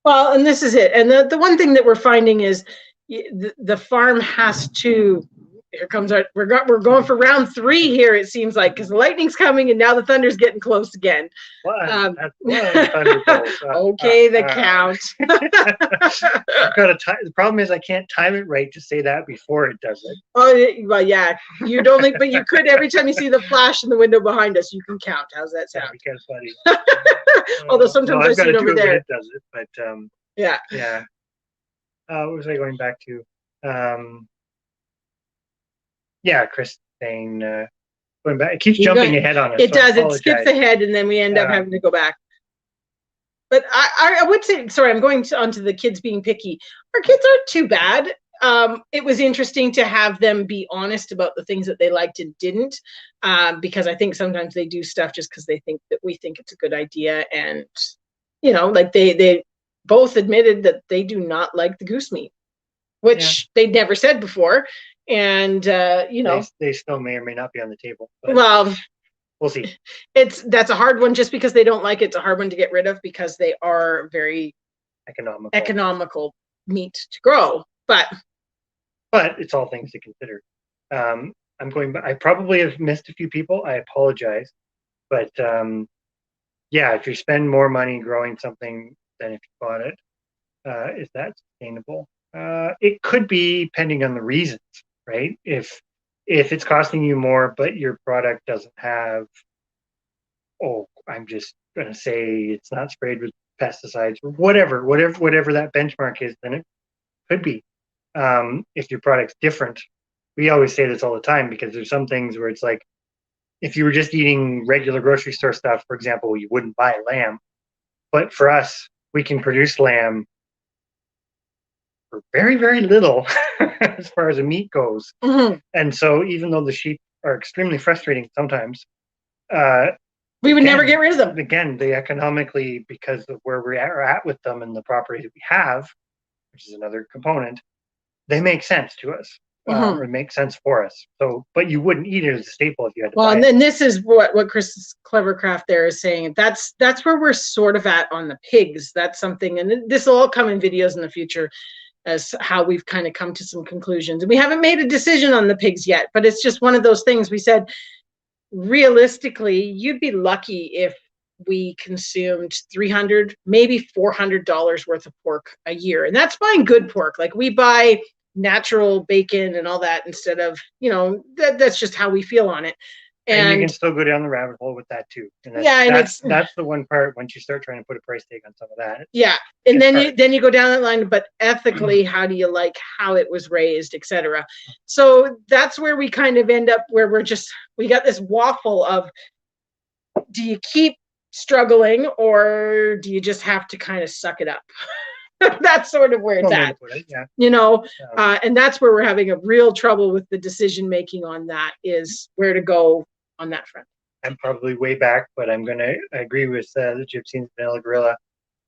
Well, and this is it. And the one thing that we're finding is the farm has to. Here comes we're going for round 3 here, it seems like, because the lightning's coming and now the thunder's getting close again. Okay, the count. I've got the problem is I can't time it right to say that before it does it. Oh, well, yeah. You'd only, but you could, every time you see the flash in the window behind us, you can count. How's that sound? That'd be kind of funny. Although sometimes I see it over there. It does it, but yeah. What was I going back to? Yeah, Chris saying going back. It keeps jumping ahead on us. It does. It skips ahead, and then we end up having to go back. But I would say, sorry, I'm going onto the kids being picky. Our kids aren't too bad. It was interesting to have them be honest about the things that they liked and didn't, because I think sometimes they do stuff just because they think that we think it's a good idea, and like they both admitted that they do not like the goose meat, which they'd never said before. And they still may or may not be on the table. Well, we'll see. That's a hard one, just because they don't like it. It's a hard one to get rid of, because they are very economical meat to grow. But it's all things to consider. I'm going back. I probably have missed a few people. I apologize. But if you spend more money growing something than if you bought it, is that sustainable? It could be, depending on the reasons. Right? If it's costing you more, but your product doesn't have, I'm just going to say it's not sprayed with pesticides or whatever that benchmark is, then it could be. If your product's different, we always say this all the time, because there's some things where it's like, if you were just eating regular grocery store stuff, for example, you wouldn't buy lamb. But for us, we can produce lamb for very, very little as far as the meat goes. And so even though the sheep are extremely frustrating sometimes, we would never get rid of them. Again, they economically, because of where we are at with them and the property that we have, which is another component, they make sense to us. Or make sense for us. So, but you wouldn't eat it as a staple if you had to buy and then this is what Chris Clevercraft there is saying. That's where we're sort of at on the pigs. That's something, and this will all come in videos in the future, as how we've kind of come to some conclusions. And we haven't made a decision on the pigs yet, but it's just one of those things. We said, realistically, you'd be lucky if we consumed $300, maybe $400 worth of pork a year. And that's buying good pork. Like we buy natural bacon and all that instead of, that's just how we feel on it. And you can still go down the rabbit hole with that too. And that's the one part once you start trying to put a price tag on some of that. Yeah. And then you go down that line, but ethically, how do you like how it was raised, etc. So that's where we kind of end up where we got this waffle of, do you keep struggling or do you just have to kind of suck it up? That's sort of where it's at, and that's where we're having a real trouble with the decision making on that, is where to go on that front. I'm probably way back, but I agree with the Gypsy and Vanilla Gorilla.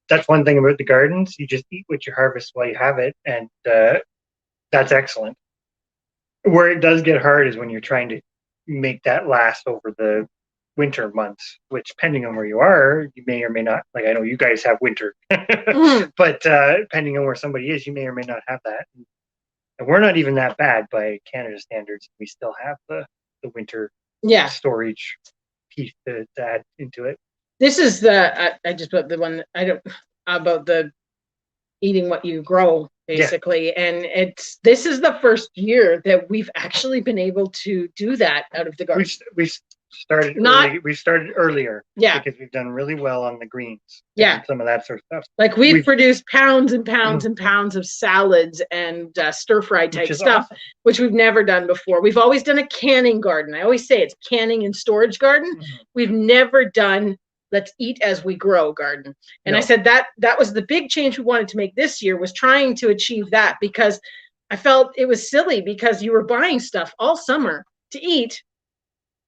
That's one thing about the gardens. You just eat what you harvest while you have it, and that's excellent. Where it does get hard is when you're trying to make that last over the winter months, which depending on where you are, you may or may not, like I know you guys have winter, but depending on where somebody is, you may or may not have that. And we're not even that bad by Canada standards. We still have the winter storage piece to add into it. This is I just put the one about the eating what you grow, basically. And this is the first year that we've actually been able to do that out of the garden. We started earlier because we've done really well on the greens and some of that sort of stuff. Like we've produced pounds and pounds and pounds of salads and stir-fry type stuff, which we've never done before. We've always done a canning garden. I always say it's canning and storage garden. We've never done let's eat as we grow garden. And I said that was the big change we wanted to make this year, was trying to achieve that, because I felt it was silly because you were buying stuff all summer to eat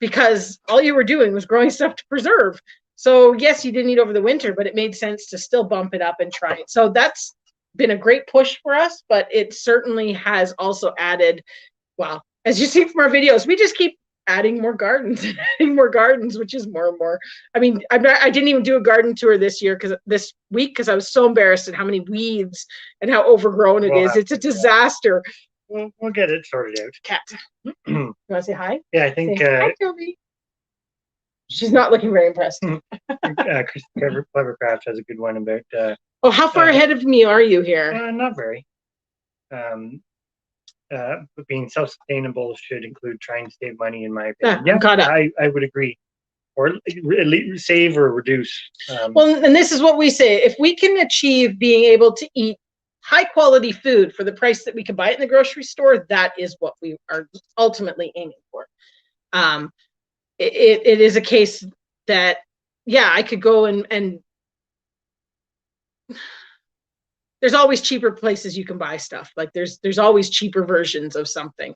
because all you were doing was growing stuff to preserve. So yes, you didn't eat over the winter, but it made sense to still bump it up and try it. So that's been a great push for us, but it certainly has also added, well, as you see from our videos, we just keep adding more gardens, which is more and more. I mean, I didn't even do a garden tour this week because I was so embarrassed at how many weeds and how overgrown it is. It's a disaster. We'll get it sorted out. Cat. You want to say hi? Yeah, I think. Hi, Toby. She's not looking very impressed. Clevercraft has a good one about. How far ahead of me are you here? Not very. But being self-sustainable should include trying to save money, in my opinion. I'm caught up. I would agree. Or at least save or reduce. Well, and this is what we say. If we can achieve being able to eat high quality food for the price that we can buy it in the grocery store, that is what we are ultimately aiming for. It is a case that, I could go and there's always cheaper places you can buy stuff. Like there's always cheaper versions of something.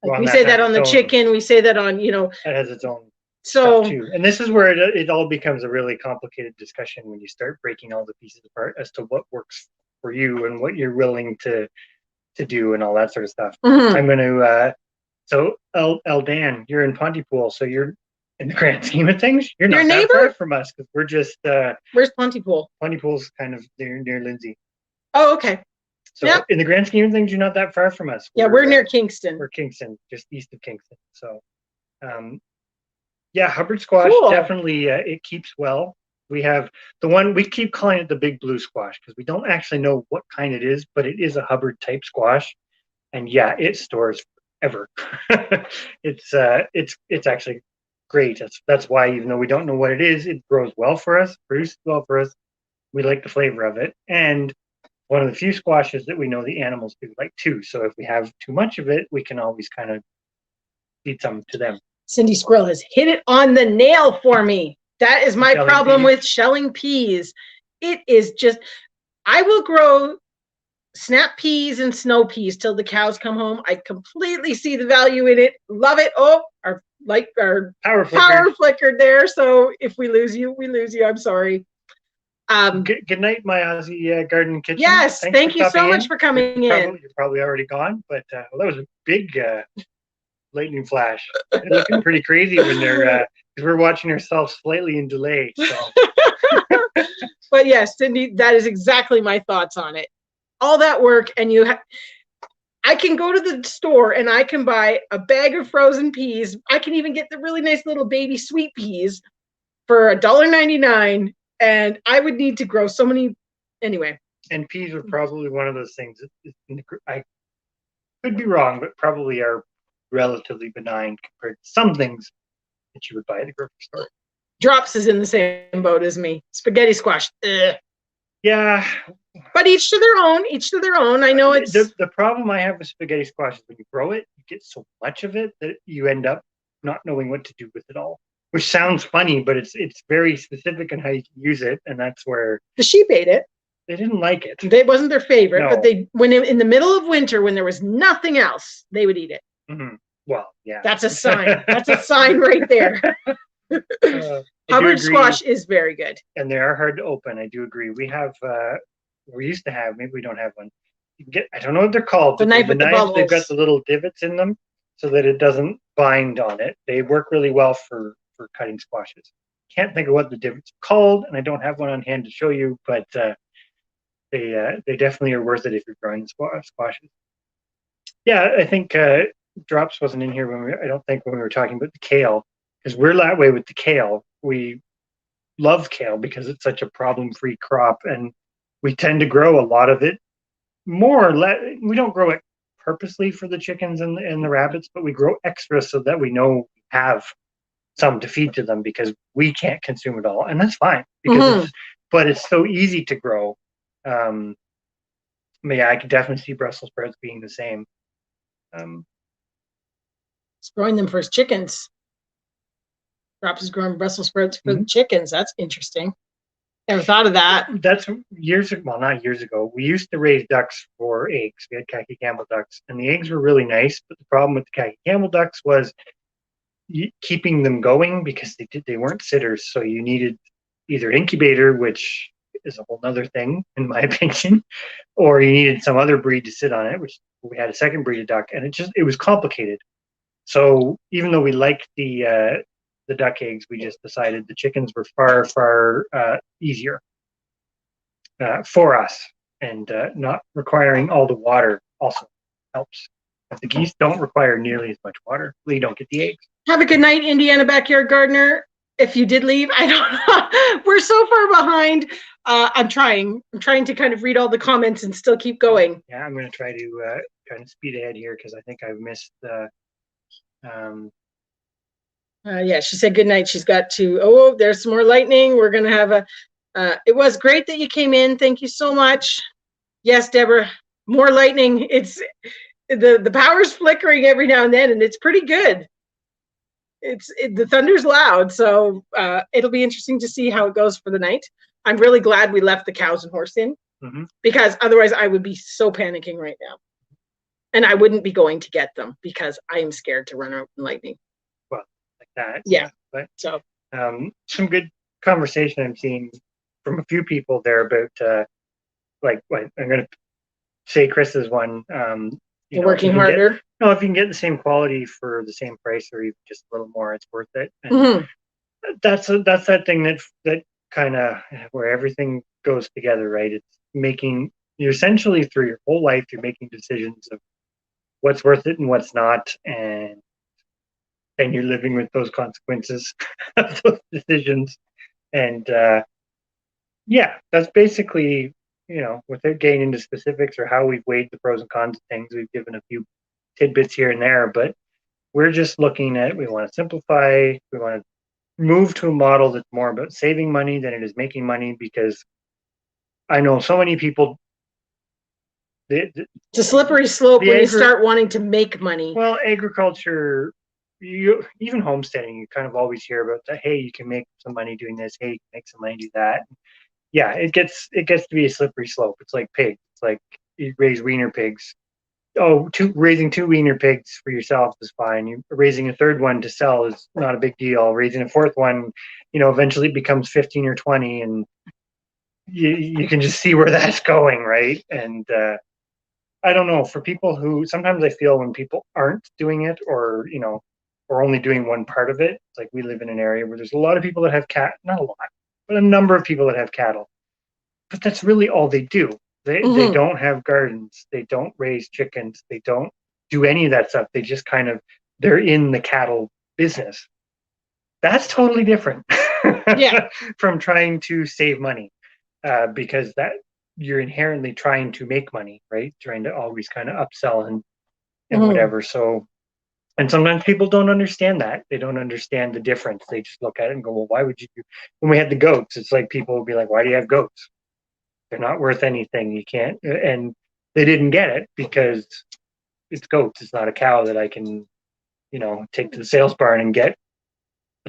Like we say that on the chicken, we say that on, That has its own stuff too. And this is where it all becomes a really complicated discussion when you start breaking all the pieces apart as to what works for you and what you're willing to do and all that sort of stuff. I'm going to, so Dan, you're in Pontypool, so you're, in the grand scheme of things, you're not that far from us, because we're just, where's Pontypool? Pontypool's kind of near Lindsay. Oh, okay. So in the grand scheme of things, you're not that far from us. We're near Kingston. We're Kingston, just east of Kingston. So, Hubbard squash, definitely, it keeps well. We have the one, we keep calling it the big blue squash because we don't actually know what kind it is, but it is a Hubbard type squash. And it stores forever. It's actually great. That's why, even though we don't know what it is, it grows well for us, produces well for us. We like the flavor of it. And one of the few squashes that we know the animals do like too. So if we have too much of it, we can always kind of feed some to them. Cindy Squirrel has hit it on the nail for me. That is my problem with shelling peas. It is just, I will grow snap peas and snow peas till the cows come home. I completely see the value in it. Love it. Oh, our power flickered there. So if we lose you, we lose you. I'm sorry. Good night, my Aussie garden kitchen. Yes, thank you so much for coming in. You're probably already gone, but that was a big lightning flash. It's looking pretty crazy when they're because we're watching ourselves slightly in delay. So. But yes, Cindy, that is exactly my thoughts on it. All that work, and I can go to the store and I can buy a bag of frozen peas. I can even get the really nice little baby sweet peas for $1.99, and I would need to grow so many anyway. And peas are probably one of those things that I could be wrong, but probably are relatively benign compared to some things that you would buy at the grocery store. Drops is in the same boat as me. Spaghetti squash. Ugh. Yeah. But each to their own. Each to their own. I know it's... The problem I have with spaghetti squash is when you grow it, you get so much of it that you end up not knowing what to do with it all. Which sounds funny, but it's very specific in how you can use it, and that's where... The sheep ate it. They didn't like it. It wasn't their favorite, No. but in the middle of winter, when there was nothing else, they would eat it. Mm-hmm. Well, yeah. That's a sign. That's a sign right there. Hubbard squash is very good. And they are hard to open. I do agree. We have, we used to have, maybe we don't have one. You can get, I don't know what they're called. The knife with the bubbles. They've got the little divots in them so that it doesn't bind on it. They work really well for cutting squashes. Can't think of what the divots are called, and I don't have one on hand to show you, but they definitely are worth it if you're growing squashes. Yeah, I think Drops wasn't in here I don't think when we were talking about the kale, because we're that way with the kale. We love kale because it's such a problem-free crop, and we tend to grow a lot of it. More or less, we don't grow it purposely for the chickens and the rabbits, but we grow extra so that we know we have some to feed to them because we can't consume it all, and that's fine because but it's so easy to grow. Yeah, I could definitely see Brussels sprouts being the same. It's growing them for his chickens. Drops is growing Brussels sprouts for the chickens. That's interesting. Never thought of that. That's years ago. Well, not years ago. We used to raise ducks for eggs. We had khaki Campbell ducks, and the eggs were really nice. But the problem with the khaki Campbell ducks was keeping them going because they weren't sitters. So you needed either an incubator, which is a whole other thing in my opinion, or you needed some other breed to sit on it, which we had a second breed of duck, and it was complicated. So even though we liked the duck eggs, we just decided the chickens were far easier for us, and not requiring all the water also helps. But the geese don't require nearly as much water. You don't get the eggs. Have a good night, Indiana Backyard Gardener. If you did leave, I don't know. We're so far behind. I'm trying to kind of read all the comments and still keep going. Yeah, I'm going to try to kind of speed ahead here because I think I've missed yeah, she said good night. She's got to, oh, there's some more lightning. We're going to have it was great that you came in. Thank you so much. Yes, Deborah, more lightning. It's the power's flickering every now and then, and it's pretty good. The thunder's loud, so it'll be interesting to see how it goes for the night. I'm really glad we left the cows and horse in because otherwise I would be so panicking right now. And I wouldn't be going to get them because I am scared to run out in lightning. Well, like that. Yeah. But so some good conversation I'm seeing from a few people there about like I'm going to say Chris's one. You're working harder. If you can get the same quality for the same price or even just a little more, it's worth it. And that's that thing that kind of where everything goes together, right? It's you're essentially through your whole life, you're making decisions of what's worth it and what's not, and then you're living with those consequences of those decisions. And yeah, that's basically, without getting into specifics or how we've weighed the pros and cons of things, we've given a few tidbits here and there, but we're just looking at, we want to simplify, we want to move to a model that's more about saving money than it is making money, because I know so many people. It's a slippery slope when you start wanting to make money. Well, agriculture, even homesteading, you kind of always hear about that. Hey, you can make some money doing this. Hey, you can make some money do that. Yeah, it gets to be a slippery slope. It's like pigs. It's like you raise wiener pigs. Raising 2 wiener pigs for yourself is fine. Raising a third one to sell is not a big deal. Raising a fourth one, eventually it becomes 15 or 20, and you can just see where that's going, right? And I don't know, for people who, sometimes I feel when people aren't doing it or only doing one part of it, it's like we live in an area where there's a lot of people that have not a lot, but a number of people that have cattle. But that's really all they do. They don't have gardens. They don't raise chickens. They don't do any of that stuff. They just they're in the cattle business. That's totally different. from trying to save money, because that you're inherently trying to make money, right? Trying to always kind of upsell and whatever. So, and sometimes people don't understand that. They don't understand the difference. They just look at it and go, well, why would you do? When we had the goats, it's like people would be like, why do you have goats? They're not worth anything. You can't. And they didn't get it because it's goats. It's not a cow that I can, take to the sales barn and get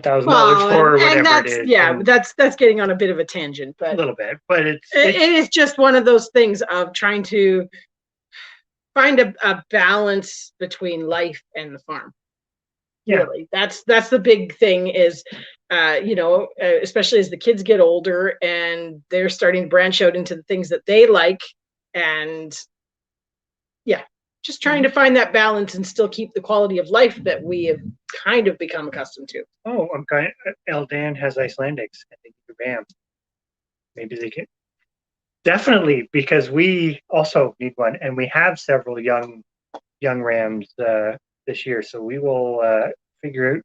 $1,000 for, or whatever it is. Yeah, that's getting on a bit of a tangent, but a little bit. But it is just one of those things of trying to find a balance between life and the farm. Yeah. Really, that's the big thing is, especially as the kids get older and they're starting to branch out into the things that they like, and just trying to find that balance and still keep the quality of life that we have kind of become accustomed to. Oh, Eldan has Icelandics. I think the ram. Maybe they can. Definitely, because we also need one, and we have several young rams this year. So we will figure out.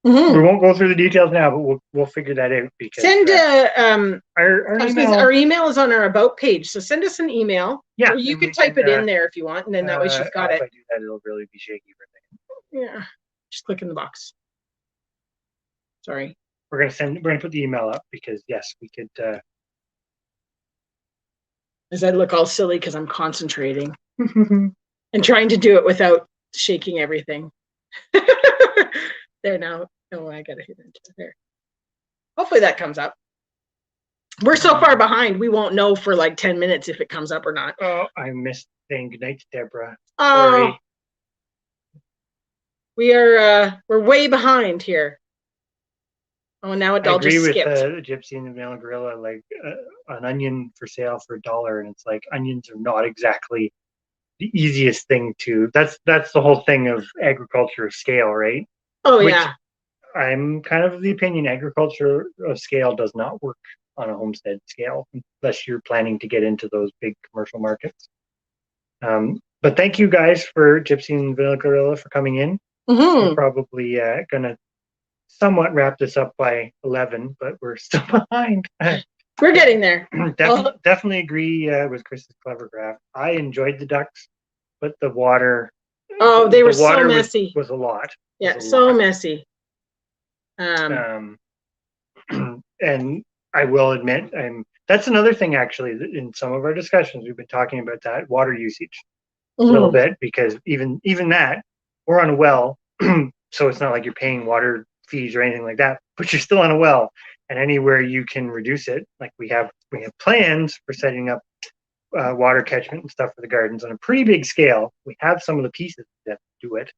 We won't go through the details now, but we'll figure that out. Because send our email is on our about page, so send us an email. Yeah, or you could type it in there if you want, and then that way she's got it. If I do that, it'll really be shaky for a second. Yeah, just click in the box. Sorry. We're gonna put the email up because yes, we could. As I look all silly because I'm concentrating and trying to do it without shaking everything. There now. Oh, I gotta hit it there. Hopefully that comes up. We're so far behind, we won't know for like 10 minutes if it comes up or not. Oh, I missed saying goodnight to Deborah. Oh, sorry. We're way behind here. Oh, now it all just skipped. I agree with the Gypsy and the Male Gorilla, like an onion for sale for $1, and it's like onions are not exactly the easiest thing to. That's the whole thing of agriculture of scale, right? Oh, yeah. I'm kind of the opinion agriculture of scale does not work on a homestead scale unless you're planning to get into those big commercial markets. But thank you guys for Gypsy and Vanilla Gorilla for coming in. We're probably gonna somewhat wrap this up by 11, but we're still behind. We're getting there. Definitely agree with Chris's clever graph. I enjoyed the ducks, but the water. Oh, they were so messy. Was a lot. Yeah, so messy. And I will admit, that's another thing actually. In some of our discussions, we've been talking about that water usage a little bit, because even that, we're on a well, so it's not like you're paying water fees or anything like that, but you're still on a well, and anywhere you can reduce it, like we have plans for setting up water catchment and stuff for the gardens on a pretty big scale. We have some of the pieces that do it.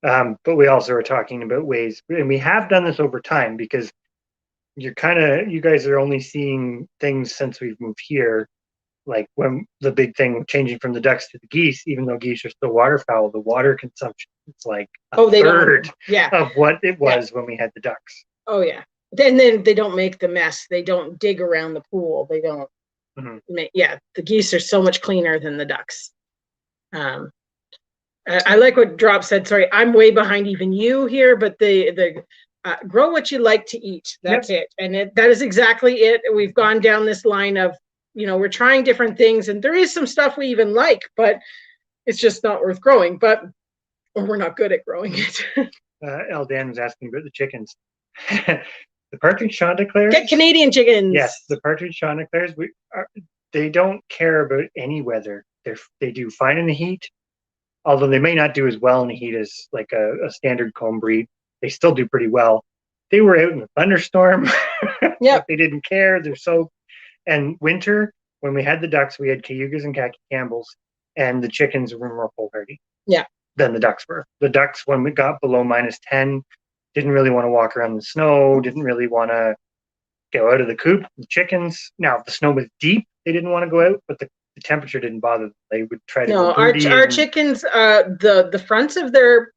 But we also are talking about ways, and we have done this over time, because you guys are only seeing things since we've moved here. Like when the big thing changing from the ducks to the geese, even though geese are still waterfowl, the water consumption is like a third of what it was when we had the ducks. Oh yeah. Then they don't make the mess. They don't dig around the pool. They don't make, the geese are so much cleaner than the ducks. I like what Drop said. Sorry, I'm way behind even you here, but the grow what you like to eat. That's it. And that is exactly it. We've gone down this line of, we're trying different things, and there is some stuff we even like, but it's just not worth growing, or we're not good at growing it. Eldan was asking about the chickens. The partridge chanticleers. Get Canadian chickens. Yes, the partridge chanticleers. They don't care about any weather. They do fine in the heat. Although they may not do as well in the heat as like a standard comb breed, they still do pretty well. They were out in a thunderstorm. Yeah, they didn't care. They're so. And winter, when we had the ducks, we had cayugas and khaki Campbells, and the chickens were more foolhardy. Yeah. Than the ducks were. The ducks, when we got below -10, didn't really want to walk around the snow. Didn't really want to go out of the coop. The chickens, now if the snow was deep, they didn't want to go out, but the temperature didn't bother them. They would try to go our chickens, the fronts of their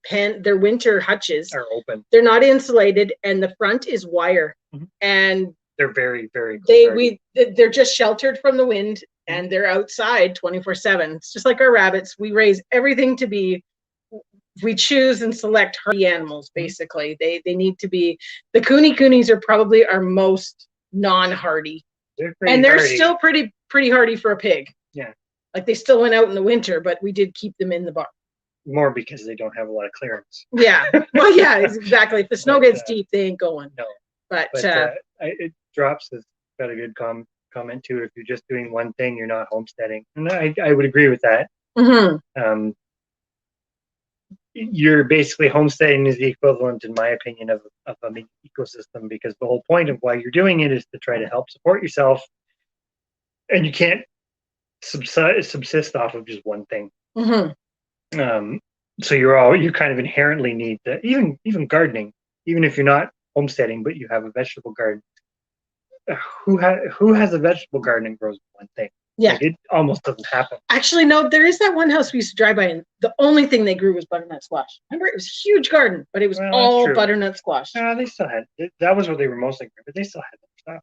winter hutches are open. They're not insulated, and the front is wire. And they're very, very they're just sheltered from the wind, and they're outside 24/7. It's just like our rabbits. We raise everything to be we choose and select hardy animals, basically. They need to be, the coonies are probably our most non-hardy. They're still pretty hardy for a pig. Yeah. Like they still went out in the winter, but we did keep them in the barn. More because they don't have a lot of clearance. Yeah. Well, yeah, exactly. If the snow gets deep, they ain't going. No. But Drops has got a good comment too. If you're just doing one thing, you're not homesteading. And I would agree with that. Mm-hmm. You're basically homesteading is the equivalent, in my opinion, of an ecosystem, because the whole point of why you're doing it is to try to help support yourself, and you can't subsist off of just one thing. Mm-hmm. So you kind of inherently need to, even gardening, even if you're not homesteading but you have a vegetable garden. Who has a vegetable garden and grows one thing? Yeah, like, it almost doesn't happen. Actually, no. There is that one house we used to drive by, and the only thing they grew was butternut squash. Remember, it was a huge garden, but it was all butternut squash. They still had that was what they were mostly grew, but they still had that stuff.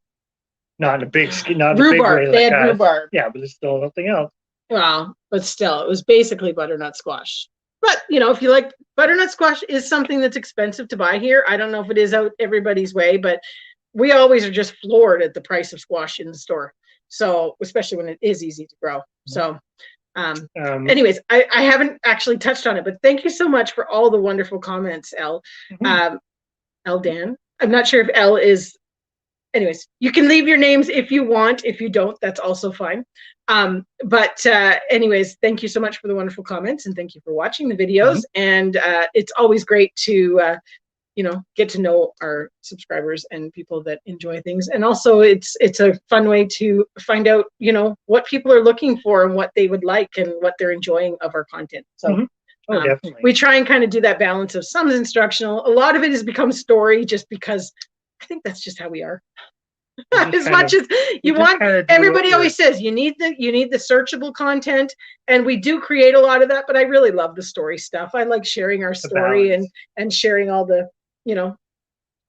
Not in a big not rhubarb. A big way. They had rhubarb. Yeah, but there's still nothing else. Well, but still, it was basically butternut squash. But if you like, butternut squash is something that's expensive to buy here. I don't know if it is out everybody's way, but we always are just floored at the price of squash in the store. So, especially when it is easy to grow. So, anyways, I haven't actually touched on it, but thank you so much for all the wonderful comments, Elle. Elle Dan. I'm not sure if Elle is. Anyways, you can leave your names if you want. If you don't, that's also fine. But anyways, thank you so much for the wonderful comments, and thank you for watching the videos. And it's always great to get to know our subscribers and people that enjoy things. And also it's a fun way to find out, what people are looking for and what they would like and what they're enjoying of our content. So definitely. We try and kind of do that balance of some is instructional. A lot of it has become story just because I think that's just how we are. As much as you want, everybody always says you need the searchable content, and we do create a lot of that, but I really love the story stuff. I like sharing our story and sharing all the,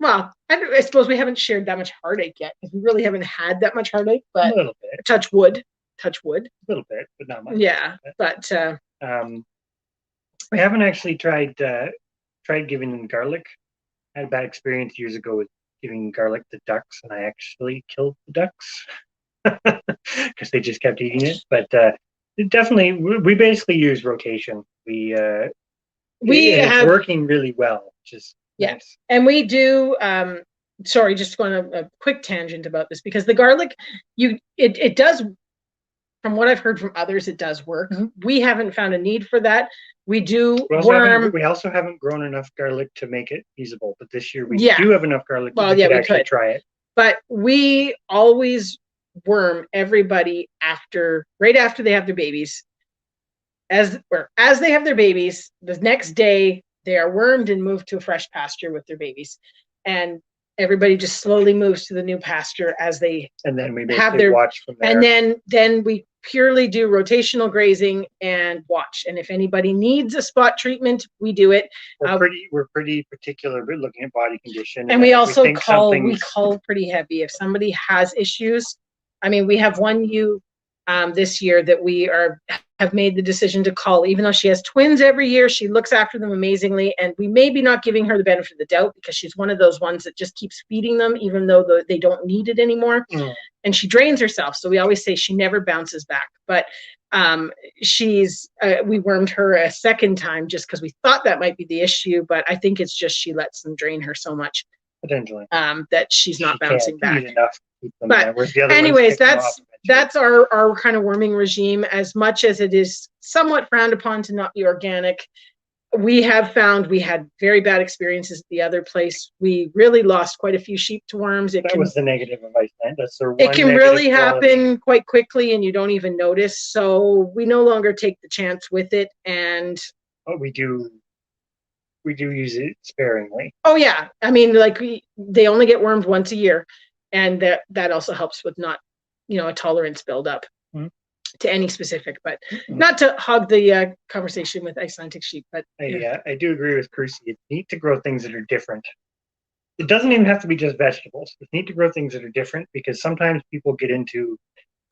well, I suppose we haven't shared that much heartache yet, because we really haven't had that much heartache, but a little bit. Touch wood. A little bit, but not much. Yeah, but we haven't actually tried giving them garlic. I had a bad experience years ago with giving garlic to ducks, and I actually killed the ducks because they just kept eating it. But definitely, we basically use rotation. It's working really well. Just nice. And we do. Sorry, just going a quick tangent about this, because the garlic, it does. From what I've heard from others, it does work. We haven't found a need for that. We do worm. We also haven't grown enough garlic to make it feasible. But this year we do have enough garlic to actually try it. But we always worm everybody right after they have their babies. As they have their babies, the next day they are wormed and moved to a fresh pasture with their babies, and everybody just slowly moves to the new pasture as they and then we basically watch from there. And then we purely do rotational grazing and watch. And if anybody needs a spot treatment, we do it. We're pretty particular with looking at body condition. And we also call pretty heavy if somebody has issues. I mean, we have one ewe this year that we have made the decision to call, even though she has twins every year. She looks after them amazingly, and we may be not giving her the benefit of the doubt because she's one of those ones that just keeps feeding them even though they don't need it anymore. And she drains herself, so we always say she never bounces back. But we wormed her a second time just because we thought that might be the issue, but I think it's just she lets them drain her so much potentially that she's not bouncing back. But anyways, that's our kind of worming regime. As much as it is somewhat frowned upon to not be organic, we have found we had very bad experiences at the other place. We really lost quite a few sheep to worms. That was the negative of Iceland. That's the one. It can really happen quite quickly, and you don't even notice. So we no longer take the chance with it, and we do use it sparingly. Oh yeah, I mean, they only get wormed once a year, and that also helps with not, a tolerance build up to any specific. But not to hog the conversation with Icelandic sheep. But I do agree with Crucy. It's neat to grow things that are different. It doesn't even have to be just vegetables. It's neat to grow things that are different, because sometimes people get into,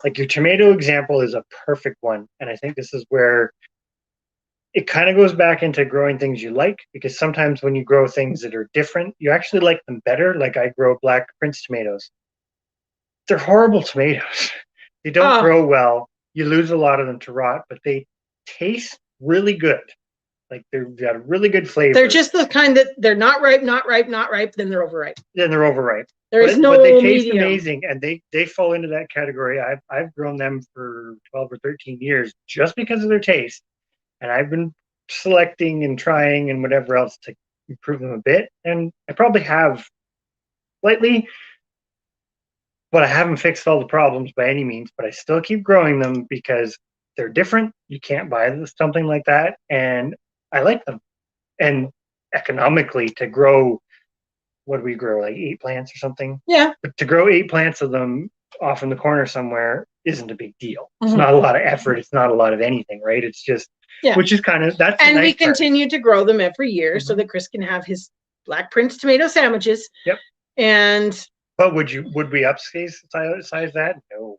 like, your tomato example is a perfect one, and I think this is where it kind of goes back into growing things you like, because sometimes when you grow things that are different, you actually like them better. Like I grow black prince tomatoes. They're horrible tomatoes. They don't grow well. You lose a lot of them to rot, but they taste really good. Like they've got a really good flavor. They're just the kind that they're not ripe, then they're overripe. Then they're overripe. There's no but they taste medium. amazing, and they fall into that category. I've grown them for 12 or 13 years just because of their taste, and I've been selecting and trying and whatever else to improve them a bit. And I probably have slightly, but I haven't fixed all the problems by any means. But I still keep growing them because they're different. You can't buy something like that, and I like them. And economically, to grow, what do we grow, like 8 plants or something? Yeah. But to grow 8 plants of them off in the corner somewhere isn't a big deal. It's not a lot of effort. It's not a lot of anything, right? It's just, which is kind of, that's and nice we continue to grow them every year so that Chris can have his Black Prince tomato sandwiches. Yep. And but would we upsize that? No.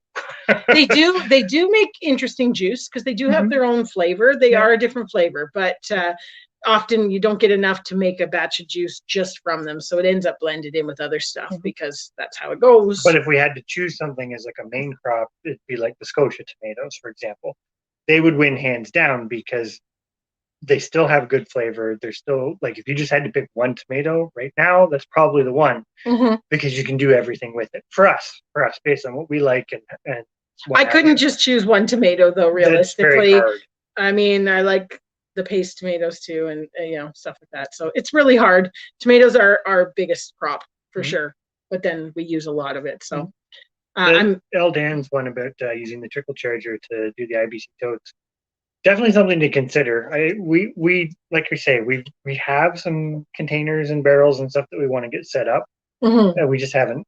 they do make interesting juice because they do have their own flavor. They are a different flavor, but often you don't get enough to make a batch of juice just from them, so it ends up blended in with other stuff because that's how it goes. But if we had to choose something as like a main crop, it'd be like the Scotia tomatoes, for example. They would win hands down because they still have good flavor. They're still, like, if you just had to pick one tomato right now, that's probably the one, because you can do everything with it. For us, based on what we like and I couldn't just choose one tomato though, realistically. I mean, I like the paste tomatoes too, and stuff like that. So it's really hard. Tomatoes are our biggest crop for sure, but then we use a lot of it. So I'm Dan's one about using the trickle charger to do the IBC totes. Definitely something to consider. We like we say, we have some containers and barrels and stuff that we want to get set up, and we just haven't.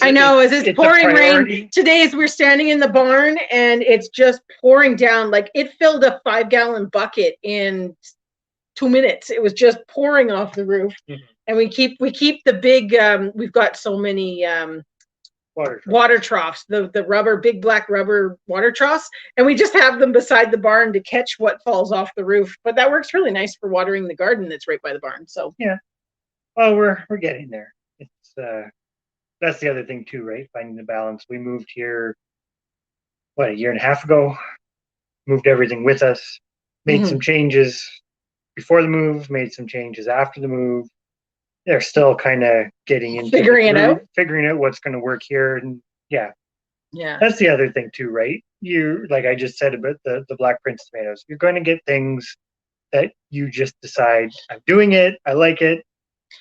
I know, as it's pouring rain today, as we're standing in the barn and it's just pouring down, like it filled a 5-gallon bucket in 2 minutes. It was just pouring off the roof, and we keep the big. We've got so many water troughs, the big black rubber water troughs, and we just have them beside the barn to catch what falls off the roof. But that works really nice for watering the garden that's right by the barn. So yeah, well, we're getting there. It's that's the other thing too, right? Finding the balance. We moved here, a year and a half ago, moved everything with us, made some changes before the move, made some changes after the move. They're still kind of getting into figuring out what's going to work here. And yeah, that's the other thing too, right? You, like I just said about the Black Prince tomatoes, you're going to get things that you just decide, I'm doing it, I like it,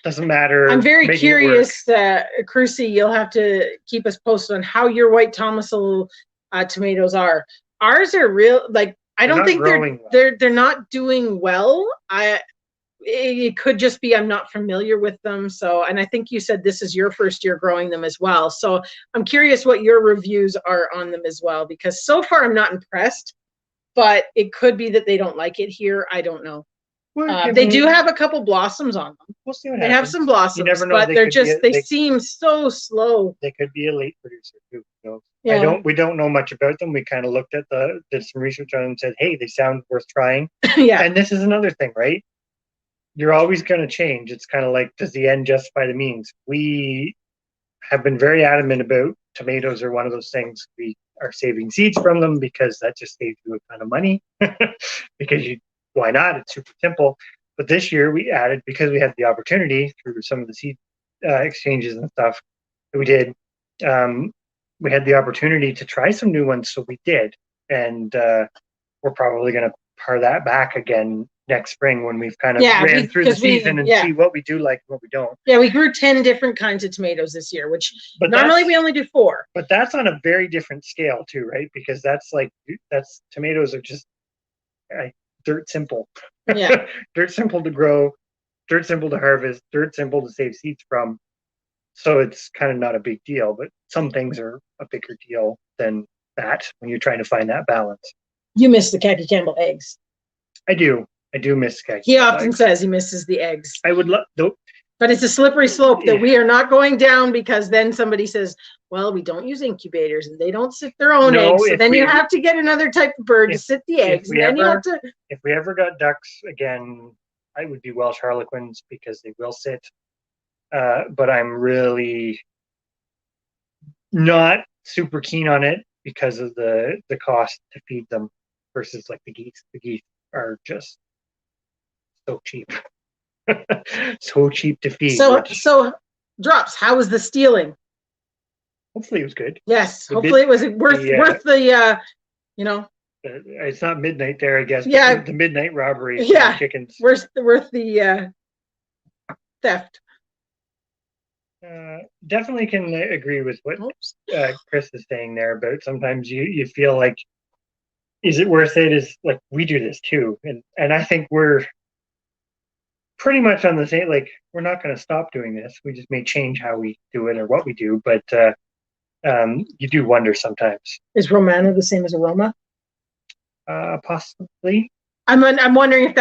doesn't matter. I'm very curious, Crucy, you'll have to keep us posted on how your white Thomasville tomatoes are. Ours are real, like, I don't think they're not doing well. It could just be I'm not familiar with them. So, and I think you said this is your first year growing them as well. So I'm curious what your reviews are on them as well, because so far I'm not impressed, but it could be that they don't like it here. I don't know. They do have a couple blossoms on them. We'll see what they happens. have some blossoms, you never know, but they seem so slow. They could be a late producer too. So we don't know much about them. We kind of looked at did some research on them and said, hey, they sound worth trying. And this is another thing, right? You're always going to change. It's kind of like, does the end justify the means? We have been very adamant about tomatoes are one of those things. We are saving seeds from them because that just saves you a ton of money. Because why not? It's super simple. But this year we added, because we had the opportunity through some of the seed exchanges and stuff that we did, we had the opportunity to try some new ones. So we did. And we're probably going to par that back again next spring when we've kind of ran through the season and see what we do like and what we don't. Yeah, we grew 10 different kinds of tomatoes this year, which normally we only do 4. But that's on a very different scale too, right? Because that's tomatoes are just dirt simple. Yeah. Dirt simple to grow, dirt simple to harvest, dirt simple to save seeds from. So it's kind of not a big deal, but some things are a bigger deal than that when you're trying to find that balance. You miss the Khaki Campbell eggs. I do miss Khaki. He often says he misses the eggs. I would love, but it's a slippery slope that we are not going down, because then somebody says, Well, we don't use incubators, and they don't sit their own eggs. So then you have to get another type of bird to sit the eggs. And then you have to. If we ever got ducks again, I would be Welsh Harlequins because they will sit. But I'm really not super keen on it because of the cost to feed them versus like the geese. The geese are just so cheap. So cheap to feed. So Drops, how was the stealing? Hopefully it was good. Yes, hopefully it was worth the it's not midnight there, I guess. Yeah, the midnight robbery. Yeah, chickens. Worth the theft. Definitely can agree with what Chris is saying there about sometimes you feel like, is it worth it? Is like we do this too, and I think we're pretty much on the same. Like we're not going to stop doing this. We just may change how we do it or what we do, but you do wonder sometimes. Is Romano the same as a Roma? Possibly. I'm wondering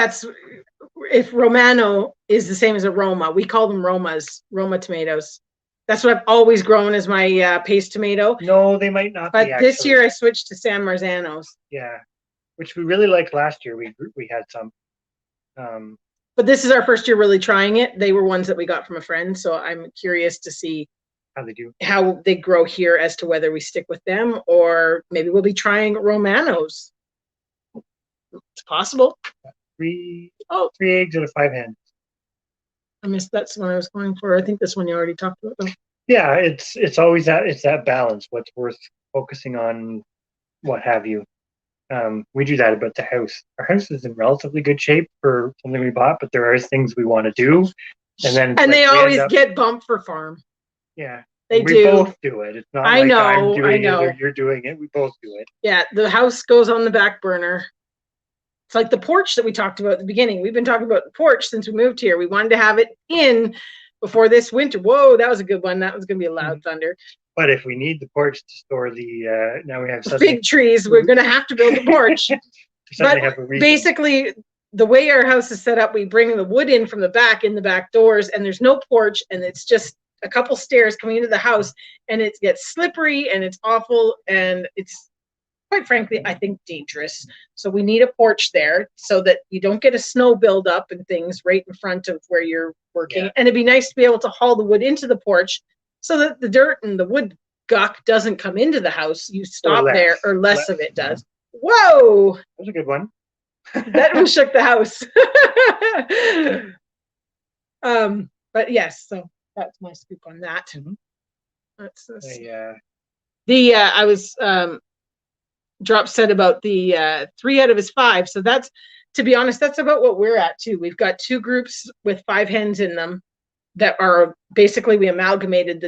if Romano is the same as a Roma. We call them Roma tomatoes. That's what I've always grown as my paste tomato. No, they might not but be. But this year I switched to San Marzanos. Yeah, which we really liked last year. We had some. But this is our first year really trying it. They were ones that we got from a friend, so I'm curious to see how they grow here as to whether we stick with them or maybe we'll be trying Romanos. It's possible. 3 eggs out of 5 hens. I missed that's what I was going for. I think this one you already talked about though. Yeah, it's always that balance. What's worth focusing on, what have you. We do that about the house. Our house is in relatively good shape for something we bought, but there are things we want to do, and they always get bumped for farm. Yeah, we both do it. It's not I'm doing it or you're doing it. We both do it. Yeah, the house goes on the back burner. It's like the porch that we talked about at the beginning. We've been talking about the porch since we moved here. We wanted to have it in before this winter. Whoa, that was a good one. That was going to be a loud thunder. But if we need the porch to store the, now we have fig trees, we're going to have to build a porch. But basically, the way our house is set up, we bring the wood in from the back doors, and there's no porch, and it's just a couple stairs coming into the house, and it gets slippery, and it's awful, and it's quite frankly, I think dangerous. So we need a porch there so that you don't get a snow buildup and things right in front of where you're working. Yeah. And it'd be nice to be able to haul the wood into the porch so that the dirt and the wood guck doesn't come into the house. You stop there, or less of it does. Whoa! That was a good one. That one shook the house. But yes, so that's my scoop on that. Mm-hmm. That's I was Drop said about the 3 out of his 5. So that's, to be honest, that's about what we're at too. We've got 2 groups with 5 hens in them that are basically, we amalgamated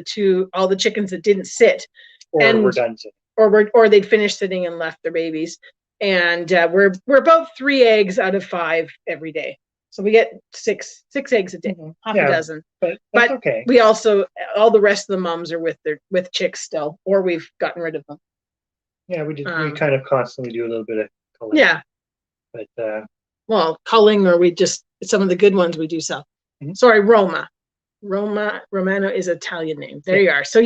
all the chickens that didn't sit, or were done sitting, or they'd finished sitting and left their babies. And we're about 3 eggs out of 5 every day. So we get 6 eggs a day, half a dozen. But that's okay. We also, all the rest of the moms are with chicks still, or we've gotten rid of them. Yeah, we kind of constantly do a little bit of culling. Yeah. But culling, or some of the good ones we do sell. Mm-hmm. Sorry, Romano is an Italian name. There you are. So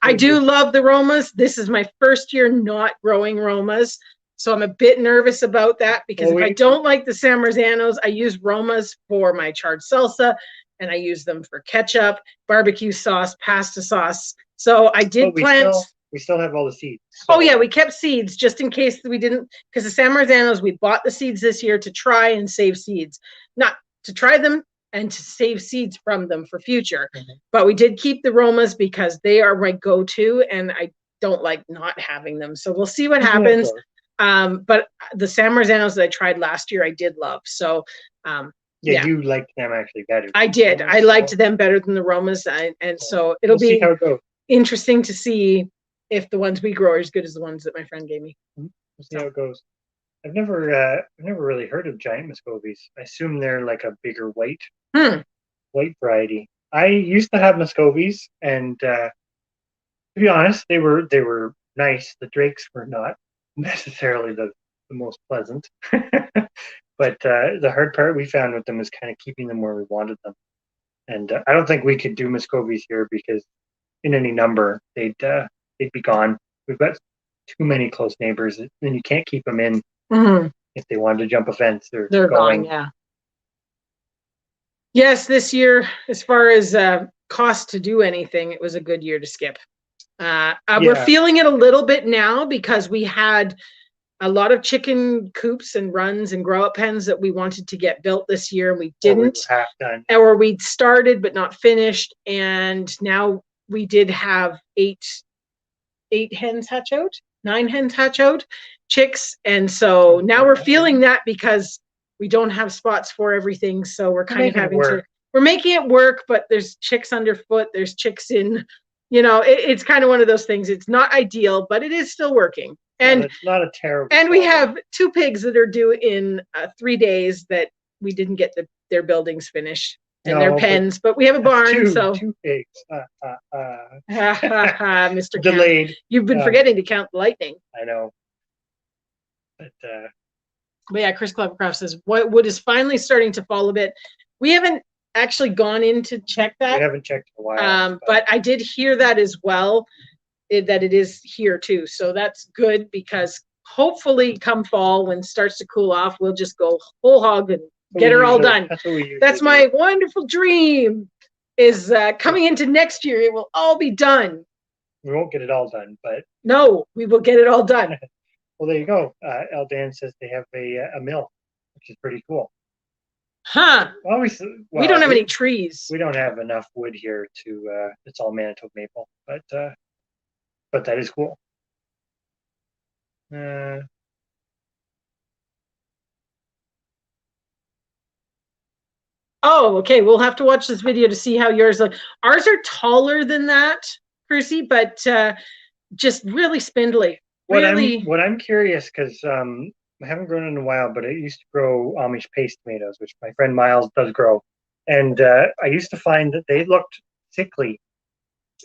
I do love the Romas. This is my first year not growing Romas. So I'm a bit nervous about that because if I don't like the San Marzanos, I use Romas for my charred salsa, and I use them for ketchup, barbecue sauce, pasta sauce. So I did plant. We still have all the seeds. So. Oh yeah, we kept seeds just in case we didn't, because the San Marzanos, we bought the seeds this year to try and save seeds, not to try them and to save seeds from them for future. Mm-hmm. But we did keep the Romas because they are my go-to, and I don't like not having them. So we'll see what happens. But the San Marzanos that I tried last year, I did love. So you liked them actually better. I did. I liked them better than the Romas, so it'll be interesting to see if the ones we grow are as good as the ones that my friend gave me. We'll see how it goes. I've never really heard of giant Muscovies. I assume they're like a bigger white variety. I used to have Muscovies, and to be honest, they were nice. The drakes were not necessarily the most pleasant. But the hard part we found with them is kind of keeping them where we wanted them. And I don't think we could do Muscovies here because in any number they'd they'd be gone. We've got too many close neighbors, and you can't keep them in. If they wanted to jump a fence, they're going. Gone. Yeah. Yes, this year, as far as cost to do anything, it was a good year to skip. We're feeling it a little bit now because we had a lot of chicken coops and runs and grow up pens that we wanted to get built this year, and we didn't. Half done. Or we'd started but not finished, and now we did have 8 hens hatch out, 9 hens hatch out, chicks, and so now we're feeling that because we don't have spots for everything, so we're kind of having to. We're making it work, but there's chicks underfoot. There's chicks in, it's kind of one of those things. It's not ideal, but it is still working. And it's not a terrible. And we have 2 pigs that are due in 3 days that we didn't get their buildings finished and their pens, but we have a barn. So 2 pigs. Mr. Delayed. Count. You've been forgetting to count the lightning. I know. But yeah, Chris Clevercroft says wood is finally starting to fall a bit. We haven't actually gone in to check that. We haven't checked in a while. But I did hear that as well. That it is here too, so that's good because hopefully come fall when it starts to cool off, we'll just go whole hog and get her all done. That's my wonderful dream. Is coming into next year, it will all be done. We won't get it all done, but no, we will get it all done. Well, there you go. Eldan says they have a mill, which is pretty cool. Huh? We don't have any trees. We don't have enough wood here to. It's all Manitoba maple, but that is cool. Oh, okay. We'll have to watch this video to see how yours look. Ours are taller than that, Percy, but just really spindly. What I'm curious, because I haven't grown in a while, but I used to grow Amish paste tomatoes, which my friend Miles does grow, and I used to find that they looked sickly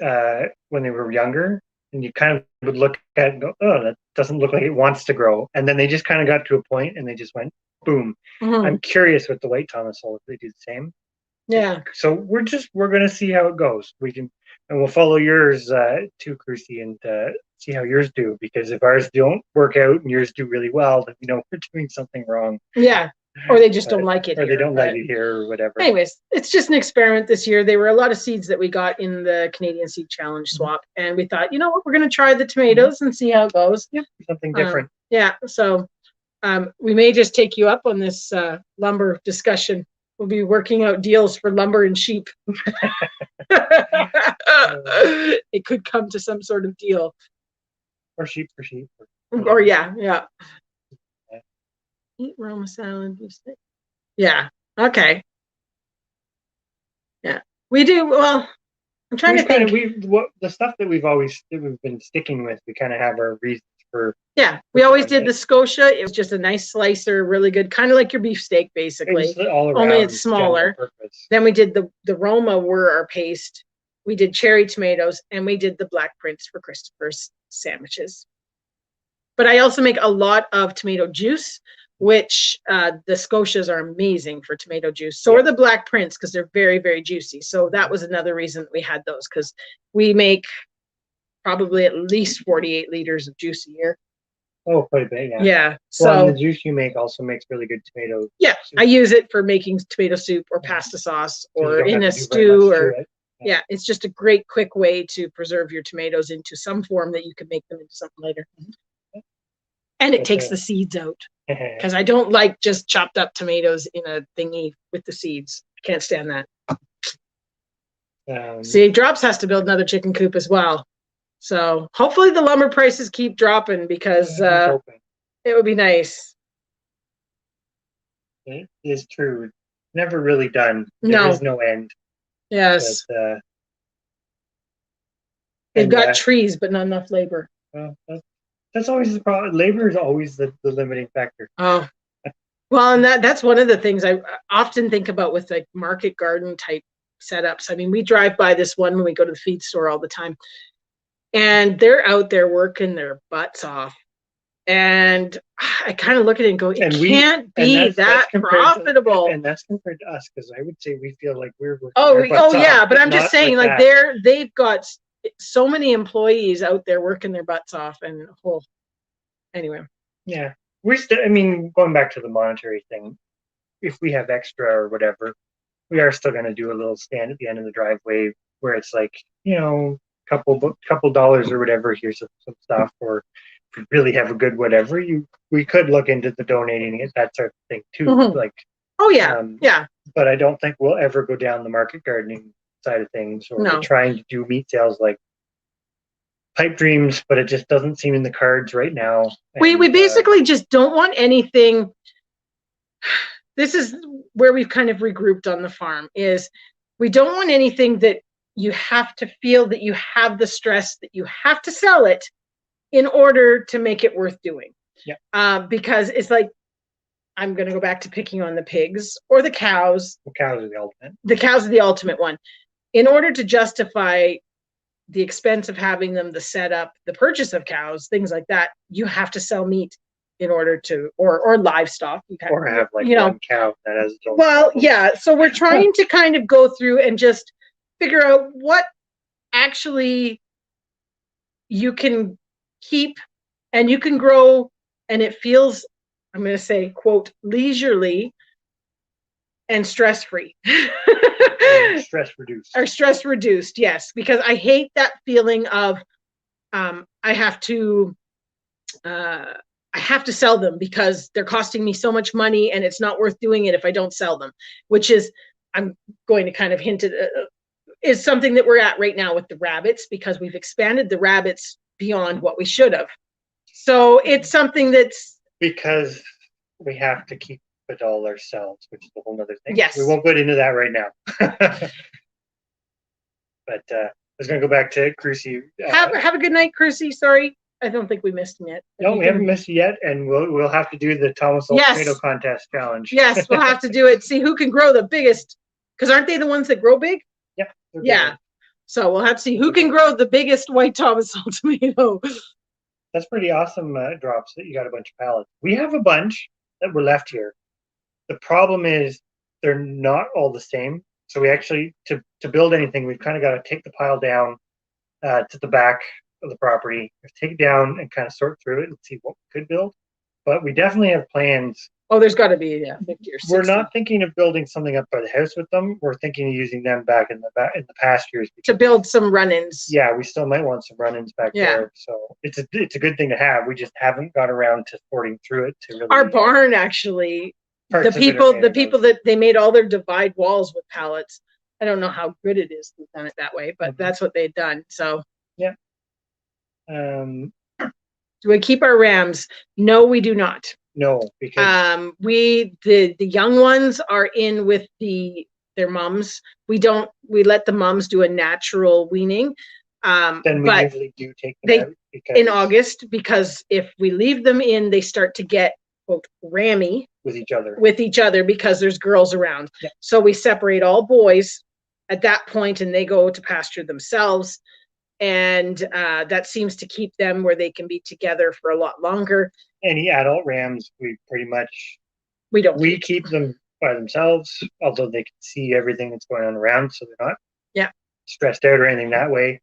when they were younger. And you kind of would look at it and go, oh, that doesn't look like it wants to grow. And then they just kind of got to a point and they just went boom. I'm curious with the white Thomas hole if they do the same. Yeah. So we're going to see how it goes. And we'll follow yours too, Crucy, and see how yours do. Because if ours don't work out and yours do really well, then we know we're doing something wrong. Yeah. Or they just don't like it. Or they don't like it here or whatever. Anyways, it's just an experiment this year. There were a lot of seeds that we got in the Canadian Seed Challenge swap. And we thought, you know what, we're going to try the tomatoes and see how it goes. Yeah, something different. Yeah. So we may just take you up on this lumber discussion. We'll be working out deals for lumber and sheep. It could come to some sort of deal. Or sheep for sheep. Or yeah. Eat Roma salad. Yeah. Okay. Yeah. We do. Well, I'm trying to think. The stuff that we've been sticking with, we kind of have our reasons for. Yeah. We always did the Scotia. It was just a nice slicer, really good, kind of like your beefsteak, basically. Only it's smaller. Then we did the Roma were our paste. We did cherry tomatoes, and we did the Black Prince for Christopher's sandwiches. But I also make a lot of tomato juice, which the Scotias are amazing for tomato juice. So are the Black Prince, because they're very, very juicy. So that was another reason that we had those, because we make probably at least 48 liters of juice a year. Oh, quite a bit, yeah. Yeah. So the juice you make also makes really good tomato soup. I use it for making tomato soup or pasta sauce or in a stew or yeah, it's just a great quick way to preserve your tomatoes into some form that you can make them into something later. And it takes the seeds out, because I don't like just chopped up tomatoes in a thingy with the seeds. Can't stand that. See, Drops has to build another chicken coop as well. So hopefully the lumber prices keep dropping, because it would be nice. It is true. Never really done. There is no end. Yes. But, they've got trees, but not enough labor. Well, that's always the problem. Labor is always the limiting factor. Oh, well, and that's one of the things I often think about with like market garden type setups. I mean, we drive by this one when we go to the feed store all the time, and they're out there working their butts off. And I kind of look at it and go, it can't be that profitable. And that's compared to us, because I would say we feel like we're working but I'm just saying, like they've got so many employees out there working their butts off, and anyway. Yeah, we're still. I mean, going back to the monetary thing, if we have extra or whatever, we are still going to do a little stand at the end of the driveway where it's like, couple dollars or whatever. Here's some stuff, or if we really have a good whatever, we could look into the donating it, that sort of thing too. Mm-hmm. Like, oh yeah, yeah. But I don't think we'll ever go down the market gardening side of things, or No. trying to do meat sales like pipe dreams, but it just doesn't seem in the cards right now. We basically just don't want anything. This is where we've kind of regrouped on the farm, is we don't want anything that you have to feel that you have the stress that you have to sell it in order to make it worth doing. Yeah. Because it's like, I'm going to go back to picking on the pigs or the cows. The cows are the ultimate. The cows are the ultimate one. In order to justify the expense of having them, the setup, the purchase of cows, things like that, you have to sell meat in order to, or livestock. Or have like one cow that has its own. Well, yeah. So we're trying to kind of go through and just figure out what actually you can keep and you can grow, and it feels, I'm going to say, quote, leisurely and stress-free. Stress reduced. Or stress reduced, yes. Because I hate that feeling of I have to sell them because they're costing me so much money and it's not worth doing it if I don't sell them, which is, I'm going to kind of hint at, is something that we're at right now with the rabbits, because we've expanded the rabbits beyond what we should have. So it's something that's... Because we have to keep it all ourselves, which is a whole other thing. Yes. We won't get into that right now. But I was going to go back to Crucy. Have a good night, Crucy. Sorry, I don't think we missed him yet. No, we haven't missed it yet, and we'll have to do the Thomas Tomato Contest challenge. Yes, we'll have to do it. See who can grow the biggest, because aren't they the ones that grow big? Yeah. Yeah. So we'll have to see who can grow the biggest white Thomas tomato. That's pretty awesome, Drops, that you got a bunch of pallets. We have a bunch that were left here. The problem is they're not all the same. So we actually, to build anything, we've kind of got to take the pile down to the back of the property, take it down and kind of sort through it and see what we could build. But we definitely have plans. Oh, there's got to be 50 or 60. We're not thinking of building something up by the house with them. We're thinking of using them back in the pastures to build some run-ins. Yeah, we still might want some run-ins back there. So it's a good thing to have. We just haven't got around to sorting through it to really. Our barn actually. The people that they made all their divide walls with pallets. I don't know how good it is they've done it that way, but that's what they've done. So yeah. Do we keep our rams? No, we do not. No, because the young ones are in with their mums. We let the mums do a natural weaning. Then we usually do take them out in August, because if we leave them in, they start to get, quote, rammy with each other because there's girls around. Yeah. So we separate all boys at that point and they go to pasture themselves. And that seems to keep them where they can be together for a lot longer. Any adult rams, we pretty much we keep them by themselves, although they can see everything that's going on around, so they're not stressed out or anything that way.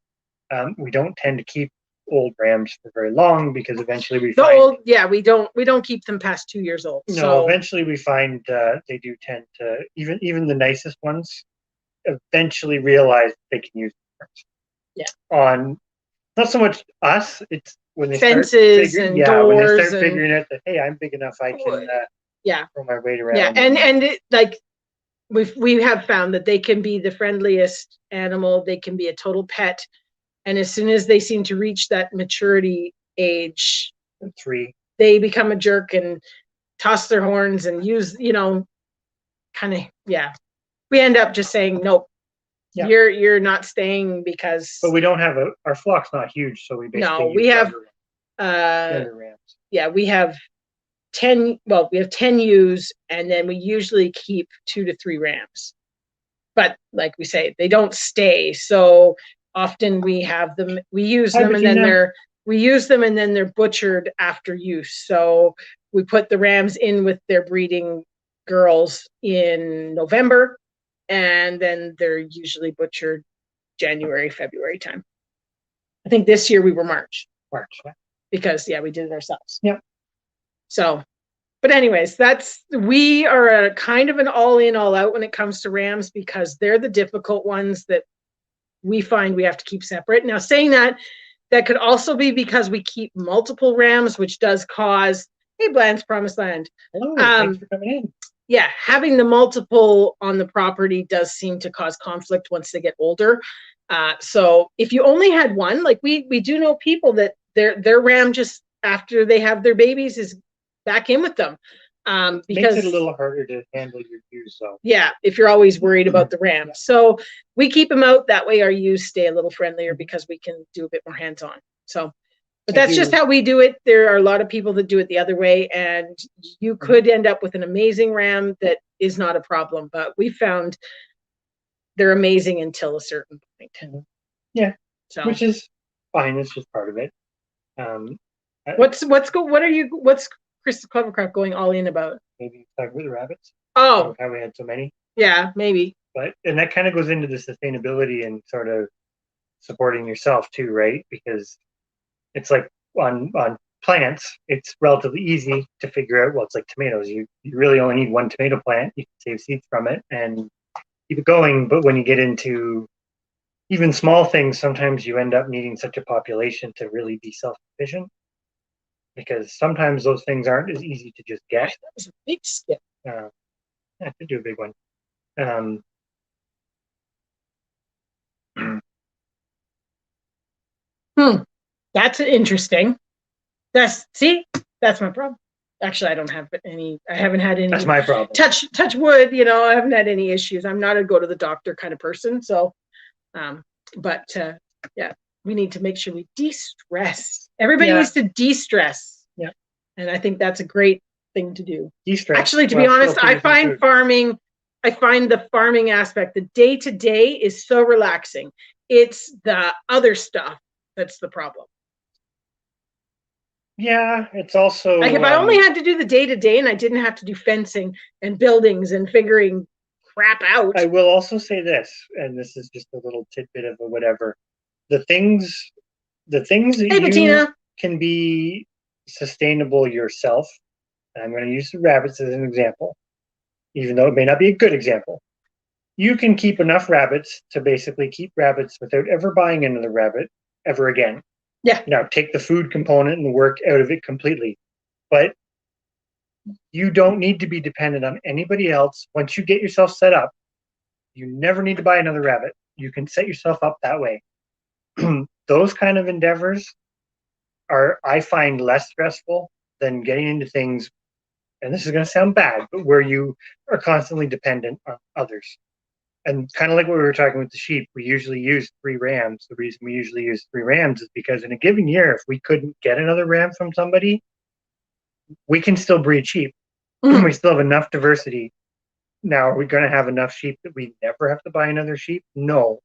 We don't tend to keep old rams for very long, because eventually we don't keep them past 2 years old. Eventually we find they do tend to, even the nicest ones eventually realize they can use them. Yeah. On not so much us, it's when they fences start and doors, when they start figuring out that, hey, I'm big enough, I can throw my weight around. Yeah, and it, like we have found that they can be the friendliest animal. They can be a total pet, and as soon as they seem to reach that maturity age, 3, they become a jerk and toss their horns and use, kind of We end up just saying nope. Yeah. You're not staying because. But we don't have our flock's not huge, so we basically we have rams. Yeah, we have 10. Well, we have 10 ewes, and then we usually keep 2 to 3 rams. But like we say, they don't stay. So often we have them. We use them, and then they're butchered after use. So we put the rams in with their breeding girls in November. And then they're usually butchered January, February time. I think this year we were March. March. Because we did it ourselves. Yep. So, but anyways, we are a kind of an all in, all out when it comes to rams, because they're the difficult ones that we find we have to keep separate. Now, saying that could also be because we keep multiple rams, which does cause, hey, Bland's Promised Land. Hello, thanks for coming in. Yeah, having the multiple on the property does seem to cause conflict once they get older. So if you only had one, like we do know people that their ram just after they have their babies is back in with them. Because makes it a little harder to handle your ewes, though. Yeah, if you're always worried about the ram. So we keep them out. That way our ewes stay a little friendlier because we can do a bit more hands-on. So, but that's just how we do it. There are a lot of people that do it the other way, and you could end up with an amazing ram that is not a problem. But we found they're amazing until a certain point. Yeah, so which is fine. It's just part of it. What's Chris Clevercraft going all in about? Maybe talk about the rabbits. Oh, how we had so many. Yeah, maybe. And that kind of goes into the sustainability and sort of supporting yourself too, right? Because it's like on plants, it's relatively easy to figure out. Well, it's like tomatoes. You really only need one tomato plant. You can save seeds from it and keep it going. But when you get into even small things, sometimes you end up needing such a population to really be self-sufficient. Because sometimes those things aren't as easy to just get. That was a big skip. I could do a big one. That's interesting. That's my problem. Actually, I don't have any. I haven't had any. That's my problem. Touch wood. I haven't had any issues. I'm not a go to the doctor kind of person. So, we need to make sure we de-stress. Everybody needs to de-stress. Yeah. And I think that's a great thing to do. De-stress. Actually, to be honest, I find the farming aspect, the day-to-day is so relaxing. It's the other stuff that's the problem. Yeah, it's also like if I only had to do the day-to-day and I didn't have to do fencing and buildings and figuring crap out. I will also say this, and this is just a little tidbit of a whatever. The things that you can be sustainable yourself, and I'm going to use the rabbits as an example, even though it may not be a good example. You can keep enough rabbits to basically keep rabbits without ever buying another rabbit ever again. Yeah. Now, take the food component and work out of it completely. But you don't need to be dependent on anybody else. Once you get yourself set up, you never need to buy another rabbit. You can set yourself up that way. Those kind of endeavors are, I find, less stressful than getting into things, and this is going to sound bad, but where you are constantly dependent on others. And kind of like what we were talking with the sheep, we usually use 3 rams. The reason we usually use 3 rams is because in a given year, if we couldn't get another ram from somebody, we can still breed sheep. We still have enough diversity. Now, are we going to have enough sheep that we never have to buy another sheep? No.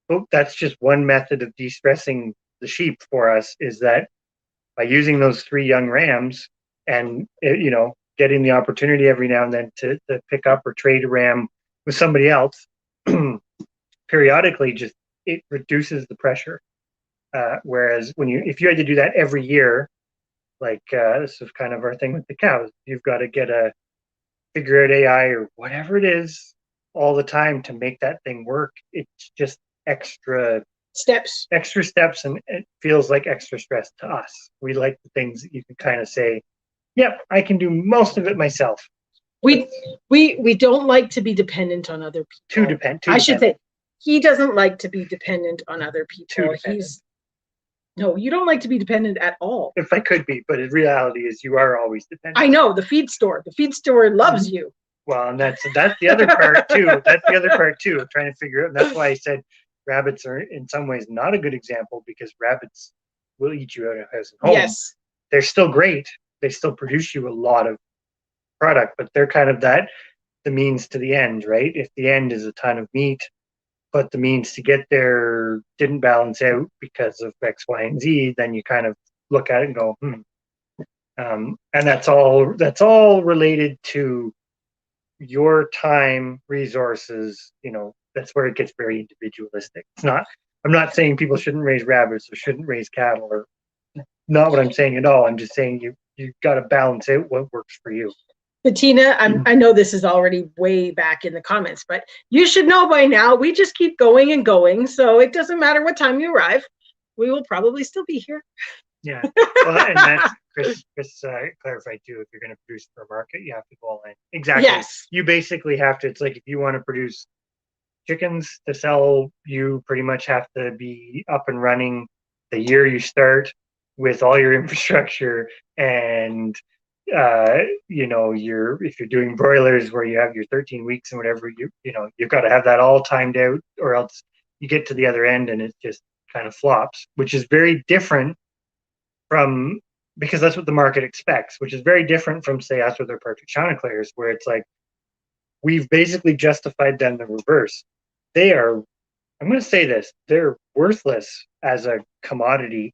But that's just one method of de-stressing the sheep for us, is that by using those 3 young rams and, getting the opportunity every now and then to pick up or trade a ram with somebody else, periodically, just it reduces the pressure. Whereas if you had to do that every year, like this is kind of our thing with the cows, you've got to figure out AI or whatever it is all the time to make that thing work. It's just extra steps, and it feels like extra stress to us. We like the things that you can kind of say, yep, I can do most of it myself. We don't like to be dependent on other people. I should say he doesn't like to be dependent on other people. No, you don't like to be dependent at all. If I could be, but in reality is you are always dependent. I know, the feed store loves you. Well, and that's the other part too. That's the other part too, of trying to figure out. And that's why I said rabbits are in some ways not a good example, because rabbits will eat you out of house and home. Yes. They're still great. They still produce you a lot of product, but they're kind of the means to the end, right? If the end is a ton of meat, but the means to get there didn't balance out because of X, Y, and Z, then you kind of look at it and go, and that's all related to your time, resources. That's where it gets very individualistic. It's not I'm not saying people shouldn't raise rabbits or shouldn't raise cattle, or not what I'm saying at all. I'm just saying you've got to balance out what works for you. Bettina, I know this is already way back in the comments, but you should know by now, we just keep going and going. So it doesn't matter what time you arrive. We will probably still be here. Yeah. Well, and that's Chris clarified too. If you're going to produce for a market, you have to go all in. Exactly. Yes. You basically have to. It's like if you want to produce chickens to sell, you pretty much have to be up and running the year you start with all your infrastructure. And if you're doing broilers where you have your 13 weeks and whatever, you've got to have that all timed out, or else you get to the other end and it just kind of flops, which is very different from, because that's what the market expects, which is very different from, say, us with our Partridge Chanticleers, where it's like we've basically justified them the reverse. They are, I'm going to say this, they're worthless as a commodity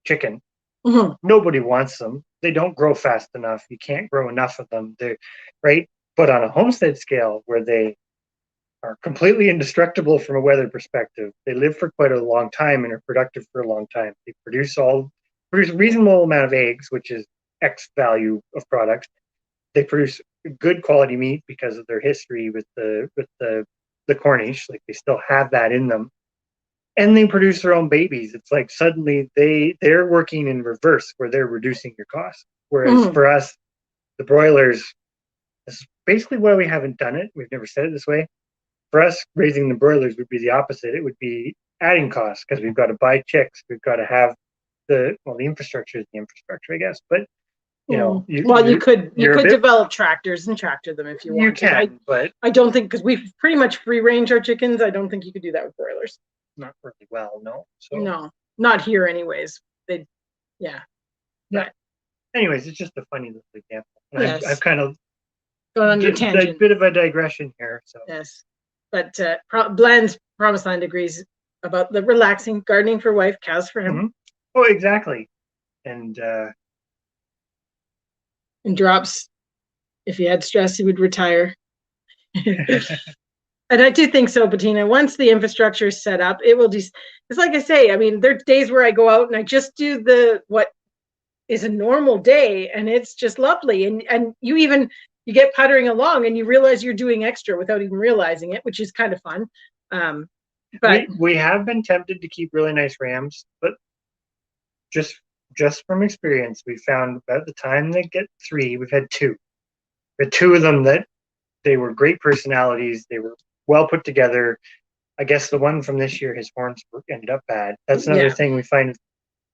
chicken. Mm-hmm. Nobody wants them. They don't grow fast enough. You can't grow enough of them. They're right. But on a homestead scale, where they are completely indestructible from a weather perspective, they live for quite a long time and are productive for a long time. They produce a reasonable amount of eggs, which is X value of product. They produce good quality meat because of their history with the Cornish. Like, they still have that in them. And they produce their own babies. It's like suddenly they're working in reverse, where they're reducing your costs. Whereas for us, the broilers, this is basically why we haven't done it. We've never said it this way. For us, raising the broilers would be the opposite. It would be adding costs, because we've got to buy chicks. We've got to have the infrastructure is the infrastructure, I guess. But you could develop tractors and tractor them if you want. You can, but I don't think, because we've pretty much free range our chickens. I don't think you could do that with broilers. Not really well, no. So no, not here, anyways. Yeah. But anyways, it's just a funny little example. And yes. I've kind of gone on a tangent. A bit of a digression here. So yes, but Bland's Promised Land agrees about the relaxing gardening for wife, cows for him. Mm-hmm. Oh, exactly. And Drops, if he had stress, he would retire. And I do think so, Bettina. Once the infrastructure is set up, it will just, it's like I say, I mean, there's days where I go out and I just do what is a normal day, and it's just lovely. And you get puttering along and you realize you're doing extra without even realizing it, which is kind of fun. But we have been tempted to keep really nice rams, but just from experience, we found about the time they get 3, we've had 2. We had 2 of them that they were great personalities. They were well put together. I guess the one from this year, his horns ended up bad. That's another thing we find.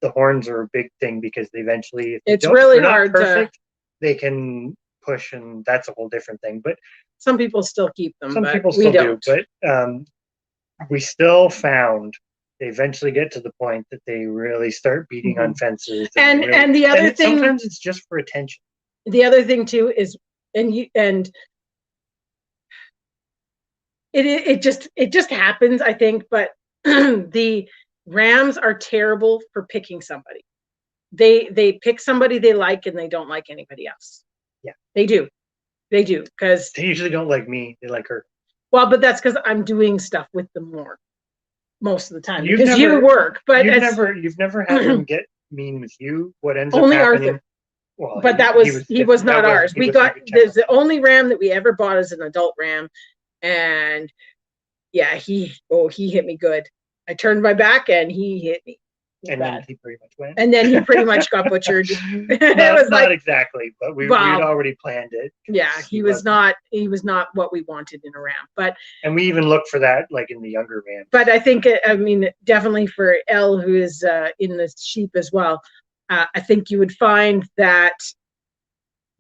The horns are a big thing, because they eventually, it's really hard perfect, they can push, and that's a whole different thing. But some people still keep them. Some people still do. But we still found they eventually get to the point that they really start beating on fences. And the other thing, sometimes it's just for attention. The other thing too is, it just happens, I think. But the rams are terrible for picking somebody. They pick somebody they like, and they don't like anybody else. Yeah, they do, because they usually don't like me. They like her. Well, but that's because I'm doing stuff with them more most of the time, because you work. But you've never had them get mean with you. What ends up happening? Arthur. Well, but he was not ours. We got there's the only ram that we ever bought as an adult ram, and yeah, he hit me good. I turned my back and he hit me. And then he pretty much went. And then he pretty much got butchered. It was not exactly, but we'd already planned it. Yeah, he was not what we wanted in a ram. And we even looked for that, like, in the younger rams. But I think, definitely for Elle, who is in the sheep as well, I think you would find that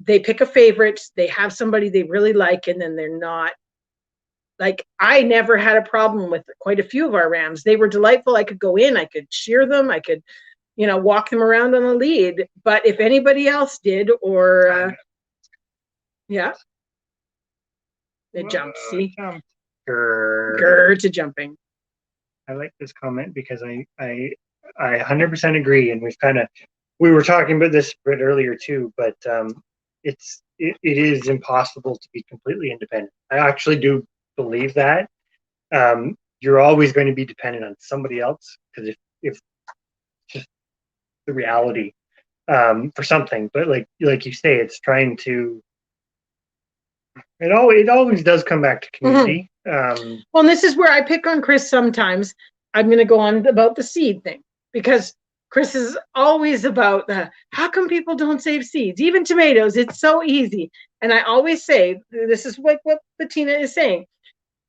they pick a favorite, they have somebody they really like, and then they're not. Like, I never had a problem with quite a few of our rams. They were delightful. I could go in, I could shear them, I could, walk them around on a lead. But if anybody else did, or it jumped. See, grr to jumping. I like this comment because I 100% agree, and we were talking about this a bit earlier too. But it is impossible to be completely independent. I actually do believe that. you're always going to be dependent on somebody else, because if just the reality for something. But like you say, it's trying to. It always does come back to community. Well, and this is where I pick on Chris sometimes. I'm going to go on about the seed thing, because Chris is always about how come people don't save seeds? Even tomatoes, it's so easy. And I always say, this is what Bettina is saying.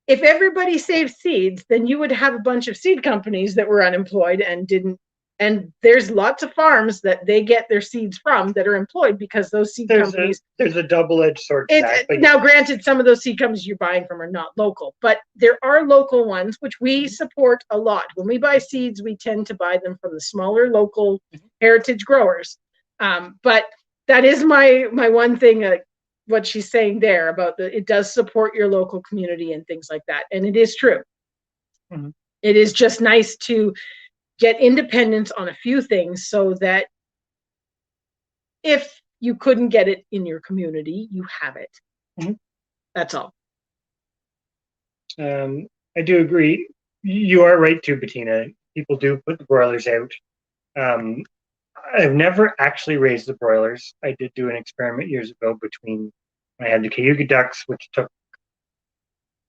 If everybody saved seeds, then you would have a bunch of seed companies that were unemployed and didn't. And there's lots of farms that they get their seeds from that are employed because those seed companies. There's a double-edged sword. Now, granted, some of those seed companies you're buying from are not local, but there are local ones which we support a lot. When we buy seeds, we tend to buy them from the smaller local heritage growers. But that is my one thing. What she's saying there about it does support your local community and things like that, and it is true. It is just nice to get independence on a few things, so that if you couldn't get it in your community, you have it. That's all. I do agree. You are right too, Bettina. People do put the broilers out. I've never actually raised the broilers. I did do an experiment years ago between I had the Cayuga ducks, which took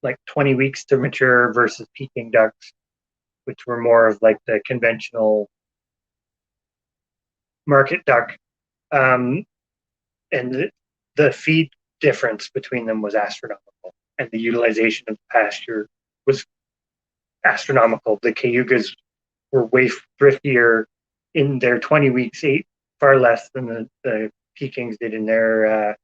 like 20 weeks to mature, versus Peking ducks, which were more of like the conventional market duck. And the feed difference between them was astronomical, and the utilization of the pasture was astronomical. The Cayugas were way thriftier in their 20 weeks, ate far less than the Pekings did in their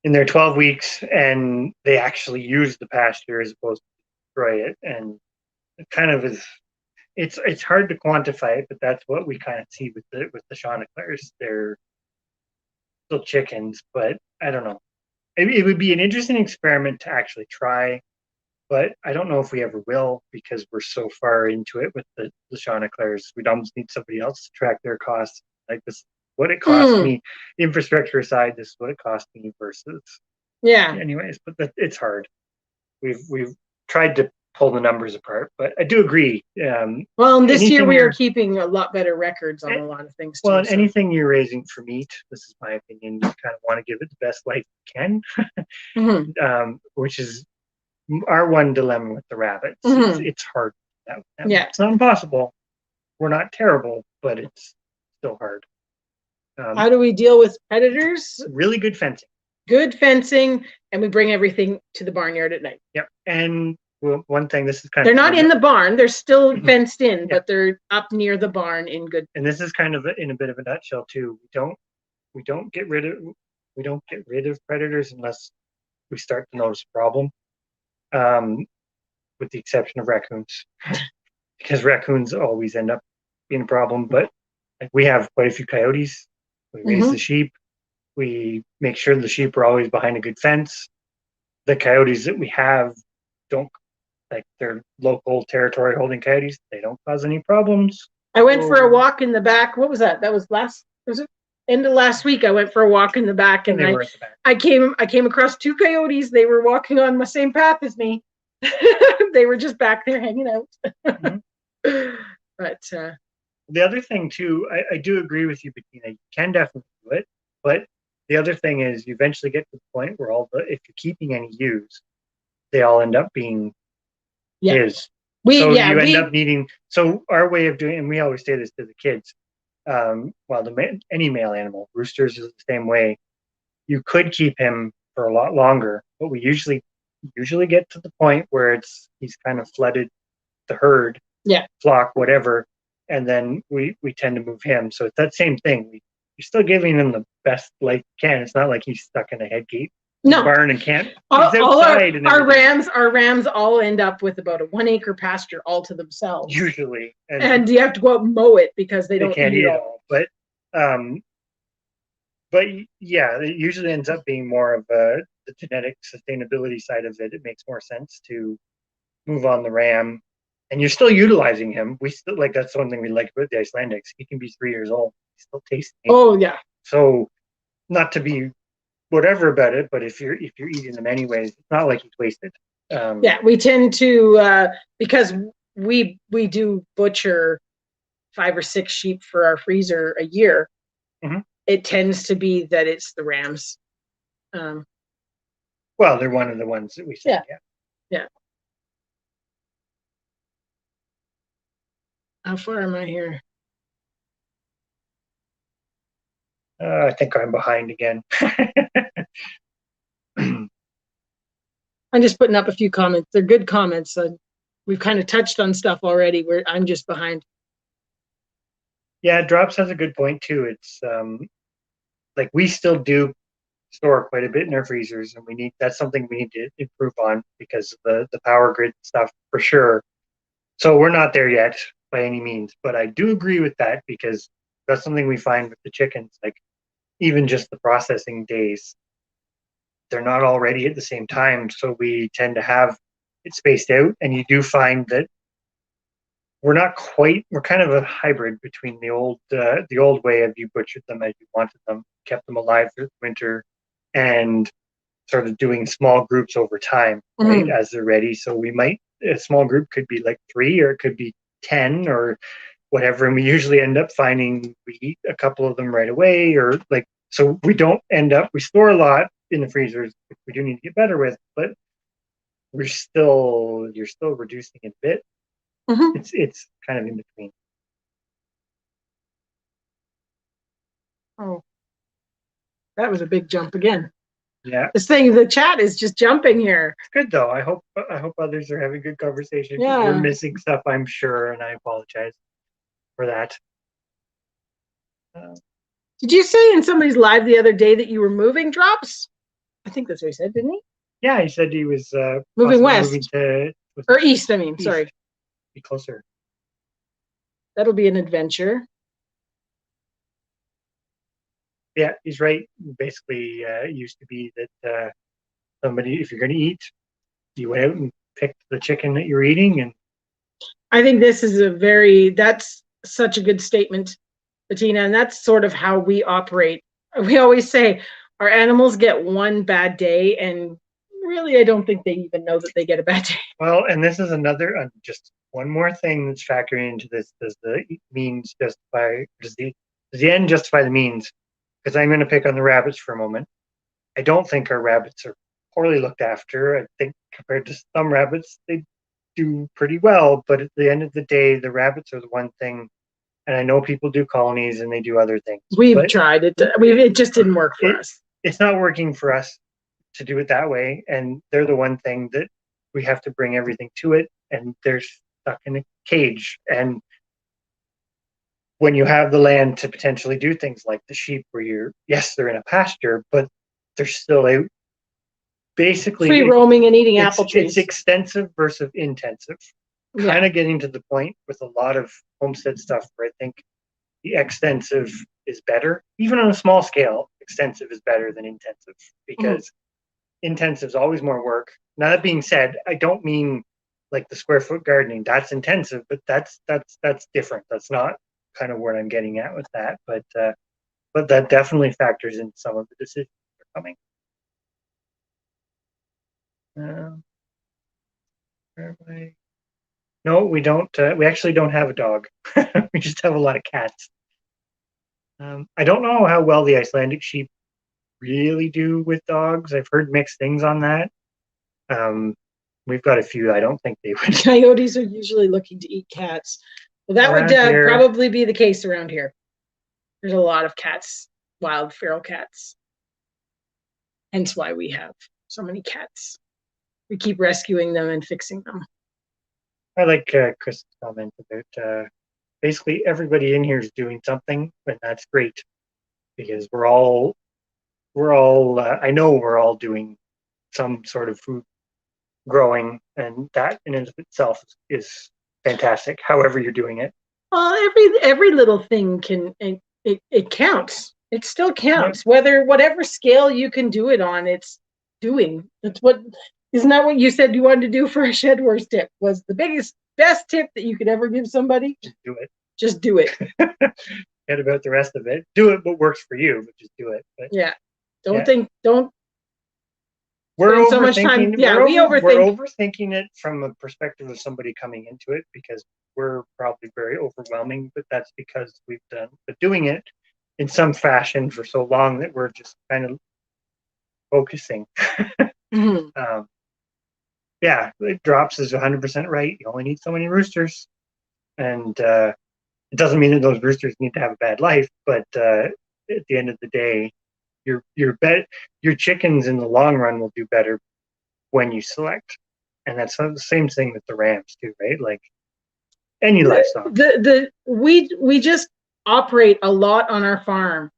12 weeks, and they actually used the pasture as opposed to destroy it. And it kind of is, it's hard to quantify it, but that's what we kind of see with the Chanticleers. They're still chickens, but I don't know. It would be an interesting experiment to actually try, but I don't know if we ever will, because we're so far into it with the Chanticleers. We'd almost need somebody else to track their costs. Like, this, what it cost me, infrastructure aside, this is what it cost me versus. Yeah. Anyways, but it's hard. We've tried to pull the numbers apart, but I do agree. Well, and this year we are keeping a lot better records on a lot of things too. Well, and anything you're raising for meat, this is my opinion, you kind of want to give it the best life you can, which is our one dilemma with the rabbits. It's hard. Yeah, it's not impossible. We're not terrible, but it's still hard. How do we deal with predators? Really good fencing. Good fencing, and we bring everything to the barnyard at night. Yep. And well, one thing, this is kind they're not in the barn, they're still fenced in, but they're up near the barn in good. And this is kind of in a bit of a nutshell too. We don't get rid of predators unless we start to notice a problem. With the exception of raccoons, because raccoons always end up being a problem. But like, we have quite a few coyotes. We raise the sheep. We make sure the sheep are always behind a good fence. The coyotes that we have don't, like, they're local territory holding coyotes. They don't cause any problems. I went for a walk in the back. What was that? That was end of last week. I went for a walk in the back, and I came across two coyotes. They were walking on the same path as me. They were just back there hanging out. But the other thing too, I do agree with you, Bettina. You can definitely do it, but the other thing is, you eventually get to the point where if you're keeping any ewes, they all end up being his. You end up needing. So our way of doing, and we always say this to the kids. Any male animal, roosters is the same way. You could keep him for a lot longer, but we usually get to the point where he's kind of flooded the herd, flock, whatever, and then we tend to move him. So it's that same thing. You're still giving him the best life you can. It's not like he's stuck in a head gate barn and can't. All our rams all end up with about a 1 acre pasture all to themselves usually, and you have to go out and mow it because they don't can't eat it all. But yeah, it usually ends up being more of the genetic sustainability side of it. It makes more sense to move on the ram, and you're still utilizing him. We still, like, that's one thing we like about the Icelandics. He can be 3 years old, he's still tasting. Oh yeah. So, not to be whatever about it, but if you're eating them anyways, it's not like he's wasted. Yeah, we tend to because we do butcher 5 or 6 sheep for our freezer a year. It tends to be that it's the rams. Well, they're one of the ones that we said. Yeah. How far am I here? I think I'm behind again. I'm just putting up a few comments. They're good comments. We've kind of touched on stuff already where I'm just behind. Yeah, Drops has a good point too. It's like we still do store quite a bit in our freezers, and that's something we need to improve on because of the power grid stuff for sure. So we're not there yet by any means, but I do agree with that because that's something we find with the chickens. Like even just the processing days, they're not all ready at the same time, so we tend to have it spaced out. And you do find that we're kind of a hybrid between the old way of you butchered them as you wanted them, kept them alive through the winter, and sort of doing small groups over time, right, as they're ready. So a small group could be like 3 or it could be 10 or whatever, and we usually end up finding we eat a couple of them right away, or like, so we don't end up, we store a lot in the freezers, which we do need to get better with, but you're still reducing it a bit. It's kind of in between. Oh, that was a big jump again. Yeah, the chat is just jumping here. It's good though. I hope others are having good conversation. Yeah, we're missing stuff, I'm sure, and I apologize for that. Did you say in somebody's live the other day that you were moving Drops? I think that's what he said, didn't he? Yeah, he said he was moving west, or east. East, sorry, be closer. That'll be an adventure. Yeah, he's right. Basically, it used to be that somebody, if you're going to eat, you went out and picked the chicken that you're eating. And I think this is that's such a good statement, Bettina, and that's sort of how we operate. We always say our animals get one bad day, and really, I don't think they even know that they get a bad day. Well, and this is another, just one more thing that's factoring into this. Does the means justify, does the end justify the means? Because I'm going to pick on the rabbits for a moment. I don't think our rabbits are poorly looked after. I think compared to some rabbits, they do pretty well. But at the end of the day, the rabbits are the one thing. And I know people do colonies and they do other things. We've tried it. It just didn't work for us. It's not working for us to do it that way. And they're the one thing that we have to bring everything to it. And they're stuck in a cage. And when you have the land to potentially do things like the sheep, where they're in a pasture, but they're still out basically free roaming and eating apple trees. It's extensive versus intensive. Kind of getting to the point with a lot of homestead stuff where I think the extensive is better. Even on a small scale, extensive is better than intensive because intensive is always more work. Now, that being said, I don't mean like the square foot gardening. That's intensive, but that's different. That's not kind of what I'm getting at with that. But that definitely factors in some of the decisions that are coming. Where am I? No, we don't. We actually don't have a dog. We just have a lot of cats. I don't know how well the Icelandic sheep really do with dogs. I've heard mixed things on that. We've got a few. I don't think they would. Coyotes are usually looking to eat cats. Well, that would probably be the case around here. There's a lot of cats, wild feral cats. Hence why we have so many cats. We keep rescuing them and fixing them. I like Chris' comment about basically everybody in here is doing something, and that's great because we're all I know we're all doing some sort of food growing, and that in and of itself is fantastic. However you're doing it. Well, every little thing can it counts. It still counts. Yeah. Whatever scale you can do it on, it's doing. Isn't that what you said you wanted to do for a shed wars tip? Was the best tip that you could ever give somebody? Just do it. Just do it. Forget about the rest of it. Do it what works for you, but just do it. But, yeah. we're so much time. overthinking. Yeah, we We're overthink. overthinking it from a perspective of somebody coming into it because we're probably very overwhelming, but that's because we've been doing it in some fashion for so long that we're just kind of focusing. Mhm. Yeah, it drops is 100% right. You only need so many roosters, and it doesn't mean that those roosters need to have a bad life, but at the end of the day, your chickens in the long run will do better when you select, and that's the same thing with the rams too, right? Like any livestock. We just operate a lot on our farm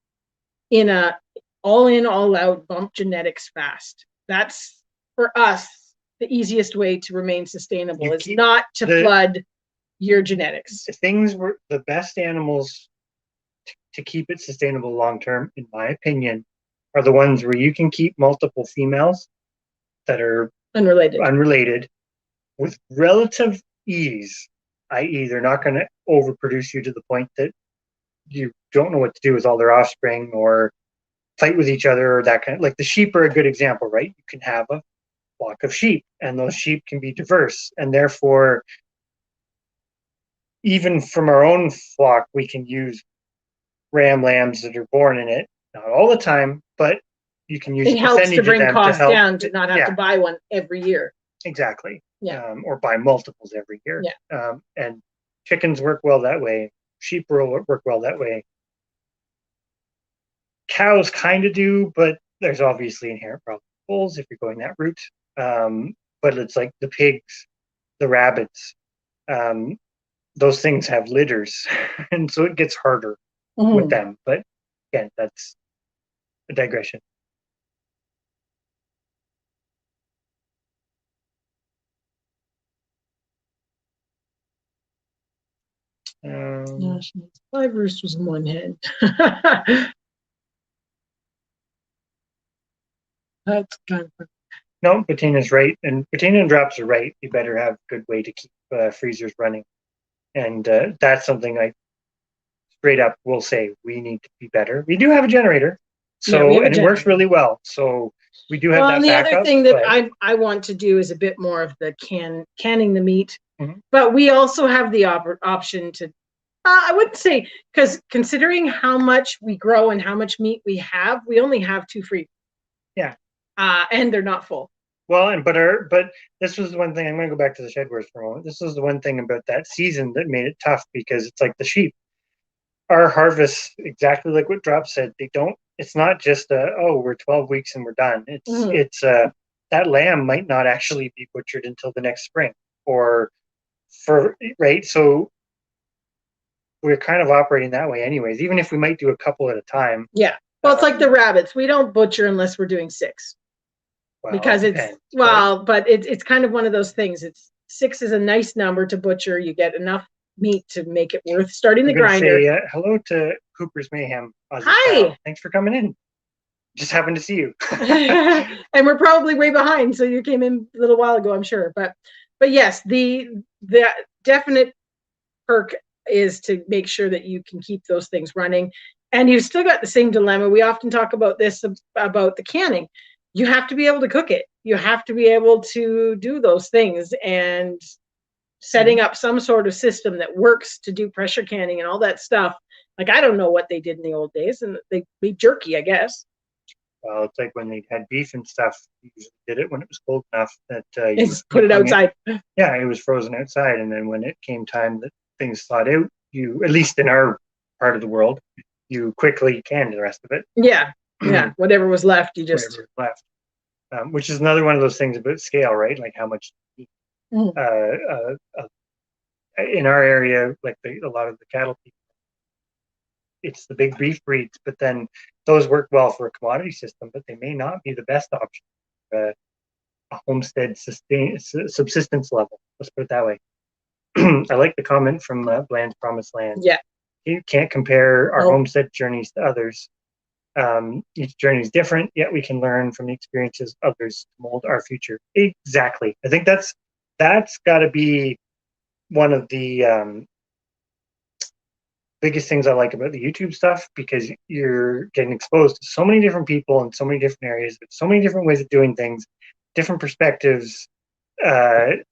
in a all in, all out bump genetics fast. That's for us the easiest way to remain sustainable is not to flood your genetics. Things were the best animals to keep it sustainable long term, in my opinion, are the ones where you can keep multiple females that are unrelated with relative ease, i.e., they're not going to overproduce you to the point that you don't know what to do with all their offspring or fight with each other or that kind of, like the sheep are a good example, right? You can have a flock of sheep and those sheep can be diverse, and therefore even from our own flock we can use ram lambs that are born in it, not all the time, but you can use it helps to bring costs down to not have to buy one every year. Exactly. Yeah. Or buy multiples every year. Yeah. And chickens work well that way. Sheep will work well that way. Cows kind of do, but there's obviously inherent problems with bulls if you're going that route. But it's like the pigs, the rabbits, those things have litters, and so it gets harder with them. But again, that's a digression. Yeah, 5 roosters in one hen. That's kind of no, Bettina's right, and Bettina and Drops are right. You better have a good way to keep freezers running, and that's something I straight up will say we need to be better. We do have a generator, so and it works really well. So we do have that and the backup, other thing that I want to do is a bit more of the canning the meat, but we also have the option to. I wouldn't say, because considering how much we grow and how much meat we have, we only have 2 free. Yeah. And they're not full. Well, but this was the one thing. I'm going to go back to the shed wars for a moment. This was the one thing about that season that made it tough because it's like the sheep. Our harvests, exactly like what Drop said, they don't. It's not just we're 12 weeks and we're done. It's that lamb might not actually be butchered until the next spring, right. So we're kind of operating that way, anyways. Even if we might do a couple at a time. Yeah. Well, it's like the rabbits. We don't butcher unless we're doing 6. Well, because but it's kind of one of those things. 6 is a nice number to butcher. You get enough meat to make it worth starting the grinder. Say, hello to Cooper's Mayhem. Hi. Thanks for coming in. Just happened to see you. And we're probably way behind, so you came in a little while ago, I'm sure. But yes, the definite perk is to make sure that you can keep those things running. And you've still got the same dilemma. We often talk about this, about the canning. You have to be able to cook it. You have to be able to do those things, and setting up some sort of system that works to do pressure canning and all that stuff. Like, I don't know what they did in the old days, and they made jerky, I guess. Well, it's like when they had beef and stuff, you usually did it when it was cold enough that you put it outside. It was frozen outside, and then when it came time that things thawed out, you, at least in our part of the world, you quickly canned the rest of it. Yeah, whatever was left, you just left. Which is another one of those things about scale, right? Like how much. In our area, like a lot of the cattle people, it's the big beef breeds, but then those work well for a commodity system, but they may not be the best option. A homestead subsistence level. Let's put it that way. I like the comment from Bland's Promised Land. Yeah. You can't compare our homestead journeys to others. Each journey is different, yet we can learn from the experiences of others to mold our future. Exactly. I think that's got to be one of the biggest things I like about the YouTube stuff, because you're getting exposed to so many different people in so many different areas with so many different ways of doing things, different perspectives,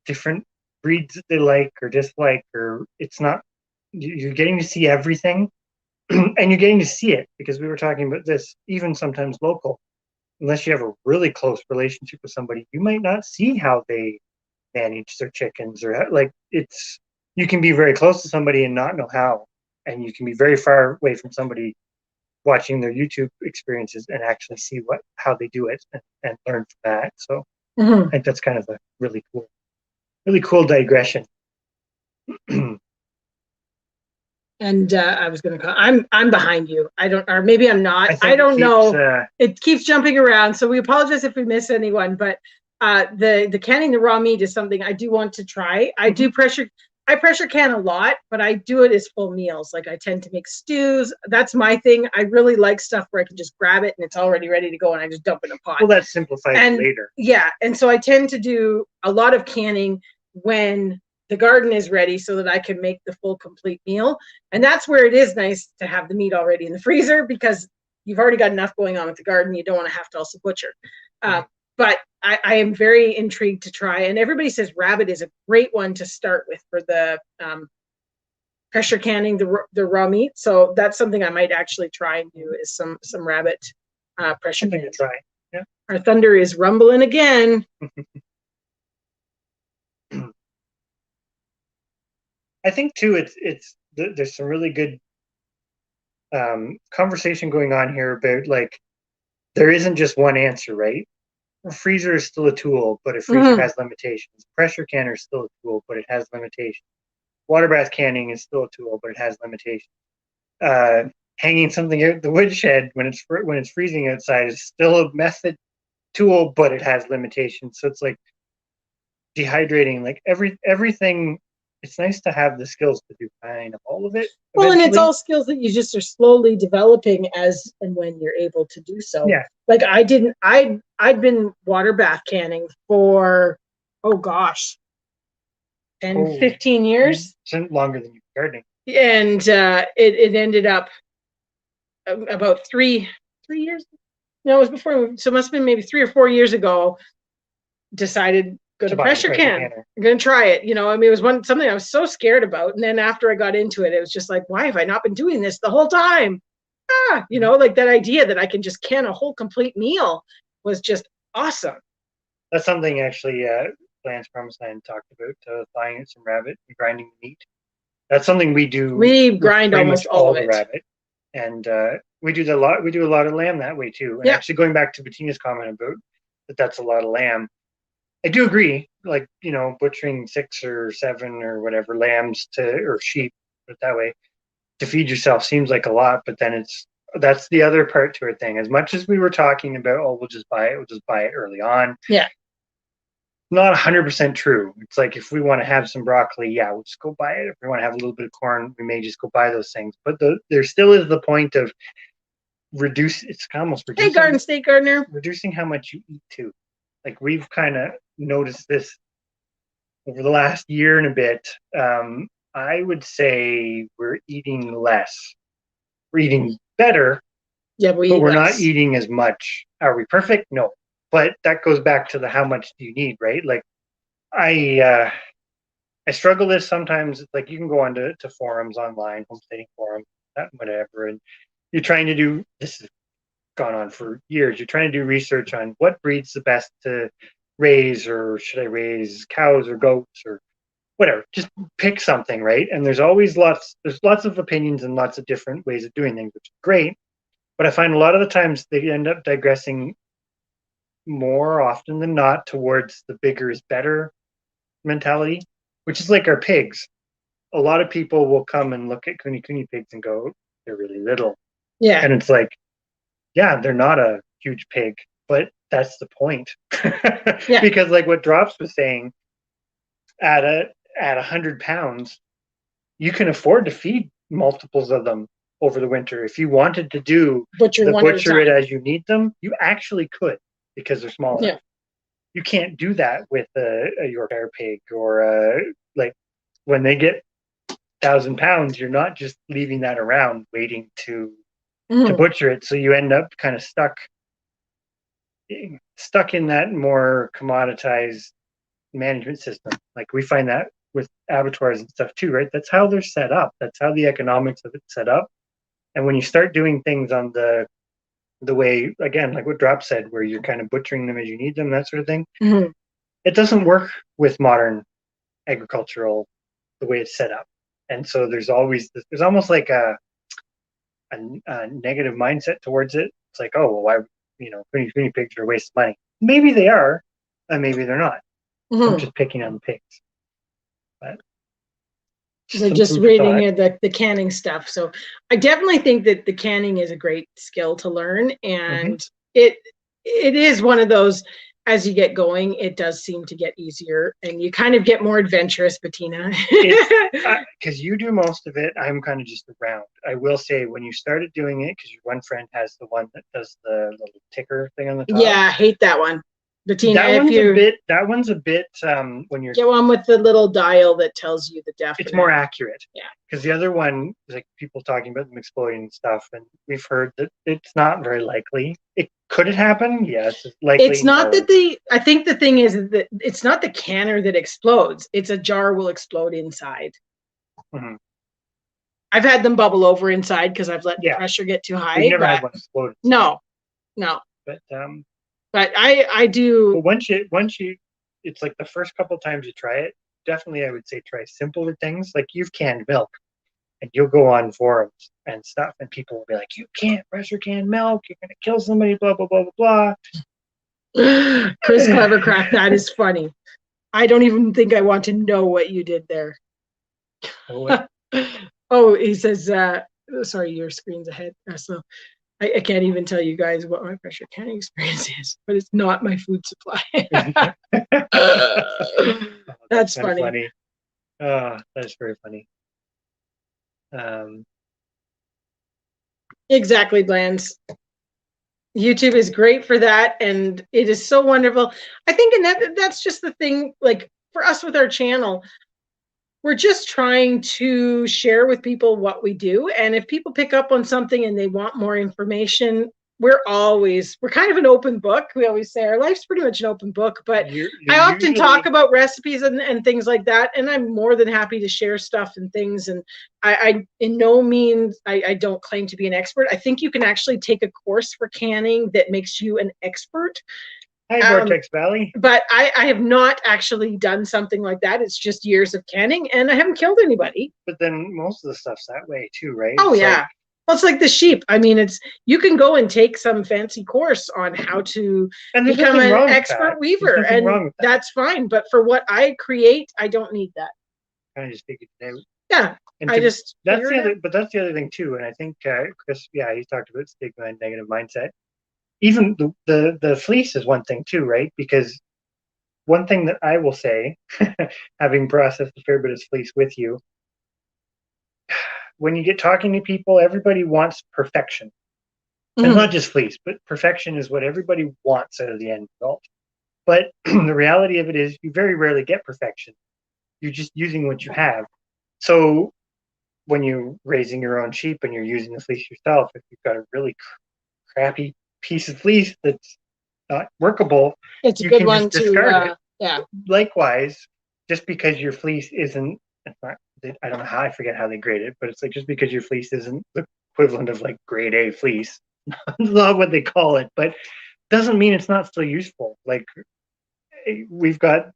different breeds that they like or dislike, or it's not, you're getting to see everything. And you're getting to see it, because we were talking about this, even sometimes local, unless you have a really close relationship with somebody, you might not see how they manage their chickens, or like, it's, you can be very close to somebody and not know how, and you can be very far away from somebody watching their YouTube experiences and actually see how they do it, and learn from that. So I think that's kind of a really cool digression. And I was going to call. I'm behind you. I don't, or maybe I'm not. I don't know. It keeps jumping around, so we apologize if we miss anyone. But the canning the raw meat is something I do want to try. I do pressure can a lot, but I do it as full meals. Like I tend to make stews. That's my thing. I really like stuff where I can just grab it and it's already ready to go, and I just dump it in a pot. Well, that's simplified later. Yeah, and so I tend to do a lot of canning when the garden is ready, so that I can make the full complete meal. And that's where it is nice to have the meat already in the freezer, because you've already got enough going on with the garden. You don't want to have to also butcher. But I am very intrigued to try. And everybody says rabbit is a great one to start with for the pressure canning the raw meat. So that's something I might actually try and do, is some rabbit pressure canning. To try. Yeah. Our thunder is rumbling again. I think too, there's some really good conversation going on here about, like, there isn't just one answer, right? A freezer is still a tool, but a freezer has limitations. Pressure canner is still a tool, but it has limitations. Water bath canning is still a tool, but it has limitations. Hanging something out the woodshed when it's freezing outside is still a method tool, but it has limitations. So it's like dehydrating, like everything. It's nice to have the skills to do kind of all of it. Well, eventually. And it's all skills that you just are slowly developing as and when you're able to do so. Yeah. Like I'd been water bath canning for, 15 years. Longer than you gardening. And it ended up about 3 years. No, it was before. So it must have been maybe 3 or 4 years ago. Decided go to pressure can. I'm gonna try it. You know, I mean, it was something I was so scared about. And then after I got into it, it was just like, why have I not been doing this the whole time? You know, like that idea that I can just can a whole complete meal was just awesome. That's something actually Lance Promisline talked about, thawing some rabbit and grinding the meat. That's something we do. We grind almost all of it. Rabbit. And we do a lot of lamb that way too. And actually, going back to Bettina's comment about that's a lot of lamb, I do agree. Like, you know, butchering 6 or 7 or whatever lambs or sheep, put it that way, to feed yourself seems like a lot, but then that's the other part to our thing. As much as we were talking about, we'll just buy it early on. Yeah. Not 100% true. It's like, if we want to have some broccoli, we'll just go buy it. If we want to have a little bit of corn, we may just go buy those things. But there still is the point of it's almost reducing. Hey, Garden State Gardener. Reducing how much you eat too. Like, we've kind of noticed this over the last year and a bit. I would say we're eating less. We're eating better, but we're not eating as much. Are we perfect? No. But that goes back to the how much do you need, right? Like, I struggle with sometimes. Like, you can go on to forums online, homesteading forums, whatever, and you're trying to do, this has gone on for years, you're trying to do research on what breed's the best to raise, or should I raise cows or goats or whatever. Just pick something, right? And there's lots of opinions and lots of different ways of doing things, which is great. But I find a lot of the times they end up digressing more often than not towards the bigger is better mentality, which is like our pigs. A lot of people will come and look at Kuni pigs and go, they're really little. Yeah. And it's like, yeah, they're not a huge pig, but that's the point. Yeah. Because, like what Drops was saying, at 100 pounds, you can afford to feed multiples of them over the winter. If you wanted to do butcher it as you need them, you actually could, because they're small enough. You can't do that with a Yorkshire pig, or like when they get 1,000 pounds, you're not just leaving that around waiting to butcher it. So you end up kind of stuck stuck in that more commoditized management system. Like we find that with abattoirs and stuff too, right? That's how they're set up. That's how the economics of it's set up. And when you start doing things on the way, again, like what Drop said, where you're kind of butchering them as you need them, that sort of thing, it doesn't work with modern agricultural the way it's set up. And so there's almost like a negative mindset towards it. It's like, oh, well, why, guinea pigs are a waste of money. Maybe they are, and maybe they're not. I'm just picking on the pigs. But so just reading the canning stuff. So I definitely think that the canning is a great skill to learn, and it is one of those, as you get going, it does seem to get easier and you kind of get more adventurous, Bettina. Because you do most of it, I'm kind of just around. I will say when you started doing it, because your one friend has the one that does the little ticker thing on the top. Yeah, I hate that one. Bettina, that one's a bit when you're get one with the little dial that tells you the definite. It's more accurate. Yeah. Because the other one, like people talking about them exploding and stuff, and we've heard that it's not very likely. Could it happen? Yes, it's likely. It's not that I think the thing is that it's not the canner that explodes. It's a jar will explode inside. I've had them bubble over inside because I've let the pressure get too high. You've never had one explode. No. But I do. But once you, it's like the first couple times you try it, definitely I would say try simpler things. Like you've canned milk, and you'll go on forums and stuff, and people will be like, "You can't pressure can milk. You're gonna kill somebody." Blah blah blah blah blah. Chris Clevercraft, that is funny. I don't even think I want to know what you did there. Oh, he says, sorry, your screen's ahead. So I can't even tell you guys what my pressure canning experience is, but it's not my food supply. That's funny. Oh, that's very funny. Exactly, Blans. YouTube is great for that, and it is so wonderful. I think, and that's just the thing, like for us with our channel, we're just trying to share with people what we do. And if people pick up on something and they want more information, we're kind of an open book. We always say our life's pretty much an open book, but I often talk about recipes and things like that. And I'm more than happy to share stuff and things. And I in no means, I don't claim to be an expert. I think you can actually take a course for canning that makes you an expert. Hi, Vortex Valley. But I have not actually done something like that. It's just years of canning, and I haven't killed anybody. But then most of the stuff's that way too, right? Oh, yeah. Well, it's like the sheep. I mean, you can go and take some fancy course on how to become an expert weaver, and that's fine. But for what I create, I don't need that. Kind of just figured it out. Yeah. That's the other thing too. And I think Chris, he talked about stigma and negative mindset. Even the fleece is one thing too, right? Because one thing that I will say, having processed a fair bit of fleece with you, when you get talking to people, everybody wants perfection. And not just fleece, but perfection is what everybody wants out of the end result. But the reality of it is you very rarely get perfection. You're just using what you have. So when you're raising your own sheep and you're using the fleece yourself, if you've got a really crappy piece of fleece that's not workable, it's a good one to discard it. Likewise, just because your fleece isn't, I don't know how, I forget how they grade it, but it's like just because your fleece isn't the equivalent of like grade A fleece, that's not what they call it, but doesn't mean it's not still useful. Like we've got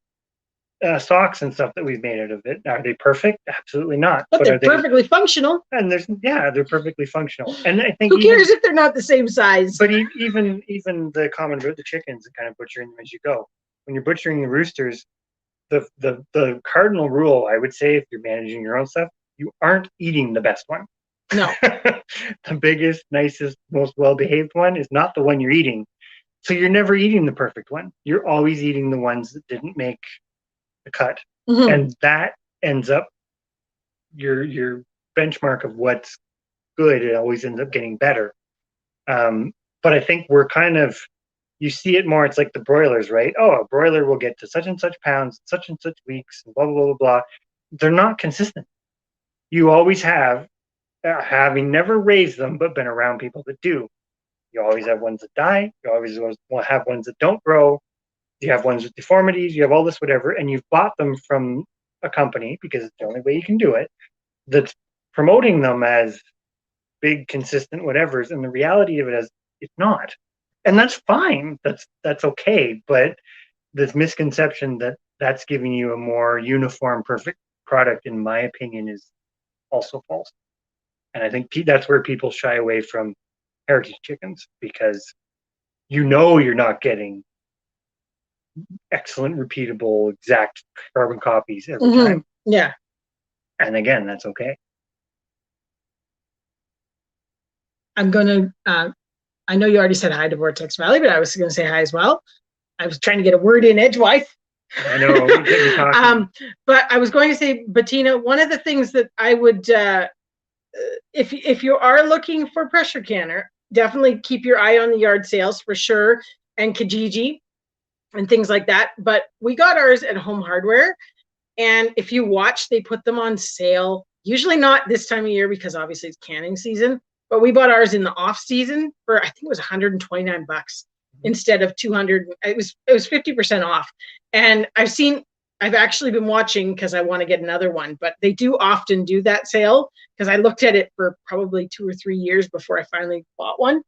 socks and stuff that we've made out of it. Are they perfect? Absolutely not. But they're perfectly functional. And they're perfectly functional. And I think who cares if they're not the same size? But even the common the chickens, and kind of butchering them as you go. When you're butchering the roosters, the cardinal rule, I would say, if you're managing your own stuff, you aren't eating the best one. No. The biggest, nicest, most well-behaved one is not the one you're eating. So you're never eating the perfect one. You're always eating the ones that didn't make the cut. And that ends up your benchmark of what's good. It always ends up getting better. But I think we're kind of, you see it more, it's like the broilers, right? Oh, a broiler will get to such and such pounds, such and such weeks, and blah, blah, blah, blah. They're not consistent. You always have, having never raised them, but been around people that do, You always have ones that die. You always will have ones that don't grow. You have ones with deformities. You have all this whatever, and you've bought them from a company because it's the only way you can do it. That's promoting them as big, consistent whatevers, and the reality of it is it's not, and that's fine. That's okay. But this misconception that that's giving you a more uniform, perfect product, in my opinion, is also false. And I think that's where people shy away from heritage chickens, because you're not getting excellent, repeatable, exact carbon copies every time. Yeah. And again, that's okay. I'm going to, I know you already said hi to Vortex Valley, but I was going to say hi as well. I was trying to get a word in edgewise. I know. But I was going to say, Bettina, one of the things that I would, if you are looking for pressure canner, definitely keep your eye on the yard sales for sure, and Kijiji and things like that. But we got ours at Home Hardware, and if you watch, they put them on sale. Usually not this time of year because obviously it's canning season. But we bought ours in the off season for, I think it was $129 instead of 200. It was 50% off. And I've actually been watching because I want to get another one, but they do often do that sale because I looked at it for probably 2 or 3 years before I finally bought one.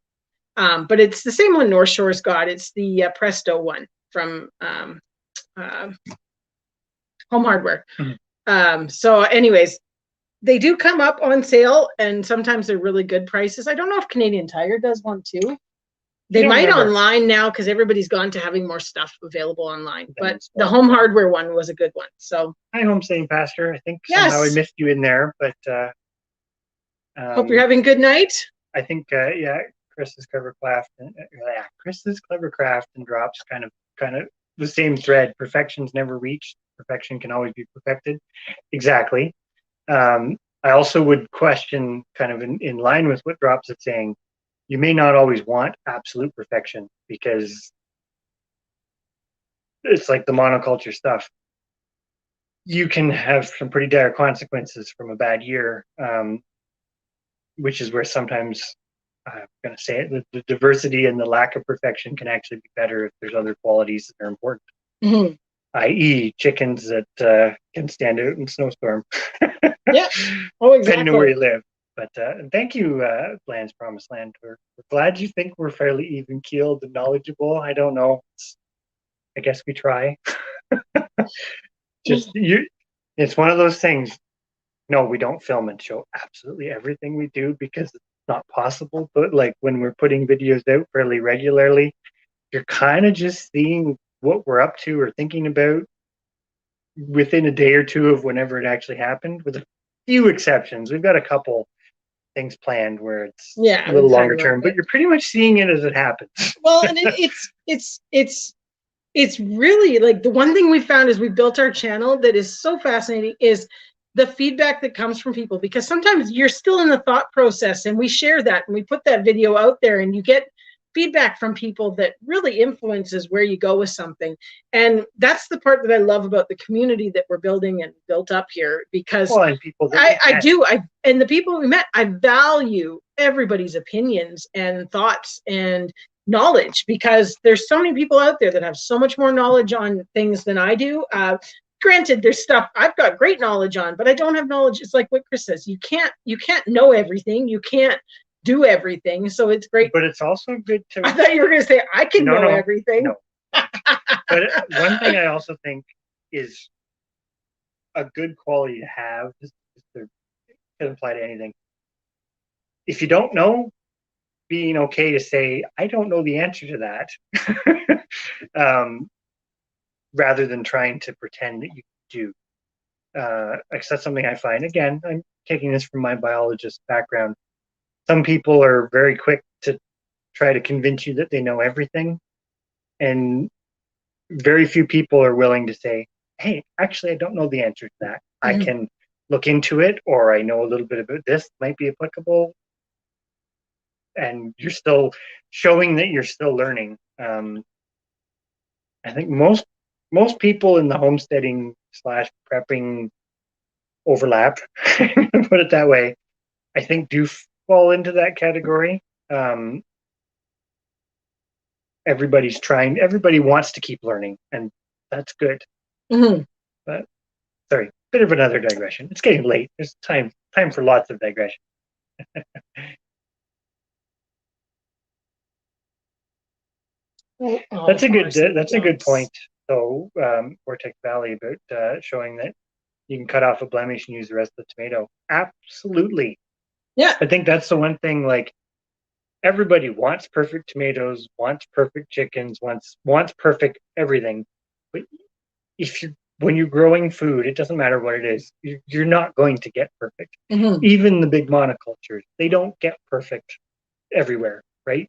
But it's the same one North Shore's got. It's the Presto one from Home Hardware. So anyways, they do come up on sale, and sometimes they're really good prices. I don't know if Canadian Tire does one too. They might online now because everybody's gone to having more stuff available online. But the Home Hardware one was a good one. So hi, Homesteading Pastor. I think somehow I missed you in there, but hope you're having a good night. I think Chris's Clevercraft and Drops kind of the same thread. Perfection's never reached. Perfection can always be perfected. Exactly. I also would question, kind of in line with what Drops is saying, you may not always want absolute perfection, because it's like the monoculture stuff. You can have some pretty dire consequences from a bad year, which is where sometimes, I'm going to say it, the diversity and the lack of perfection can actually be better if there's other qualities that are important. Mm-hmm. I.e. chickens that can stand out in snowstorm. Yeah. Oh, exactly. Depending on where you live. But thank you, Land's Promised Land. We're glad you think we're fairly even-keeled and knowledgeable. I don't know. I guess we try. It's one of those things. No, we don't film and show absolutely everything we do because it's not possible. But like when we're putting videos out fairly regularly, you're kind of just seeing what we're up to or thinking about within a day or two of whenever it actually happened, with a few exceptions. We've got a couple things planned where it's a little longer term, but you're pretty much seeing it as it happens. Well, and it's really like the one thing we found as we built our channel that is so fascinating is the feedback that comes from people, because sometimes you're still in the thought process, and we share that and we put that video out there, and you get feedback from people that really influences where you go with something. And that's the part that I love about the community that we're building and built up here, because and people that and the people we met, I value everybody's opinions and thoughts and knowledge, because there's so many people out there that have so much more knowledge on things than I do. Granted, there's stuff I've got great knowledge on, but I don't have knowledge. It's like what Chris says, you can't know everything, you can't do everything. So it's great, but it's also good to, I thought you were going to say I can know everything. No. But one thing I also think is a good quality to have, just to apply to anything. If you don't know, being okay to say, I don't know the answer to that, rather than trying to pretend that you do. That's something I find. Again, I'm taking this from my biologist background. Some people are very quick to try to convince you that they know everything, and very few people are willing to say, hey, actually, I don't know the answer to that. Mm-hmm. I can look into it, or I know a little bit about this, might be applicable. And you're still showing that you're still learning. I think most people in the homesteading / prepping overlap, put it that way, I think do fall into that category. everybody wants to keep learning, and that's good. Mm-hmm. But sorry, bit of another digression. It's getting late. There's time for lots of digression. That's a good point. So Vortex Valley about showing that you can cut off a blemish and use the rest of the tomato. Absolutely. Yeah. I think that's the one thing, like, everybody wants perfect tomatoes, wants perfect chickens, wants perfect everything. But when you're growing food, it doesn't matter what it is, you're not going to get perfect. Mm-hmm. Even the big monocultures, they don't get perfect everywhere, right?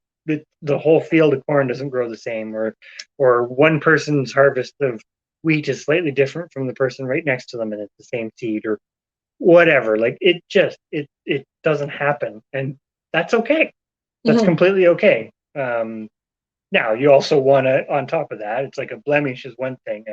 The whole field of corn doesn't grow the same, or one person's harvest of wheat is slightly different from the person right next to them, and it's the same seed or whatever. Like, it doesn't happen, and that's okay. That's completely okay. Now, you also want to, on top of that, it's like a blemish is one thing.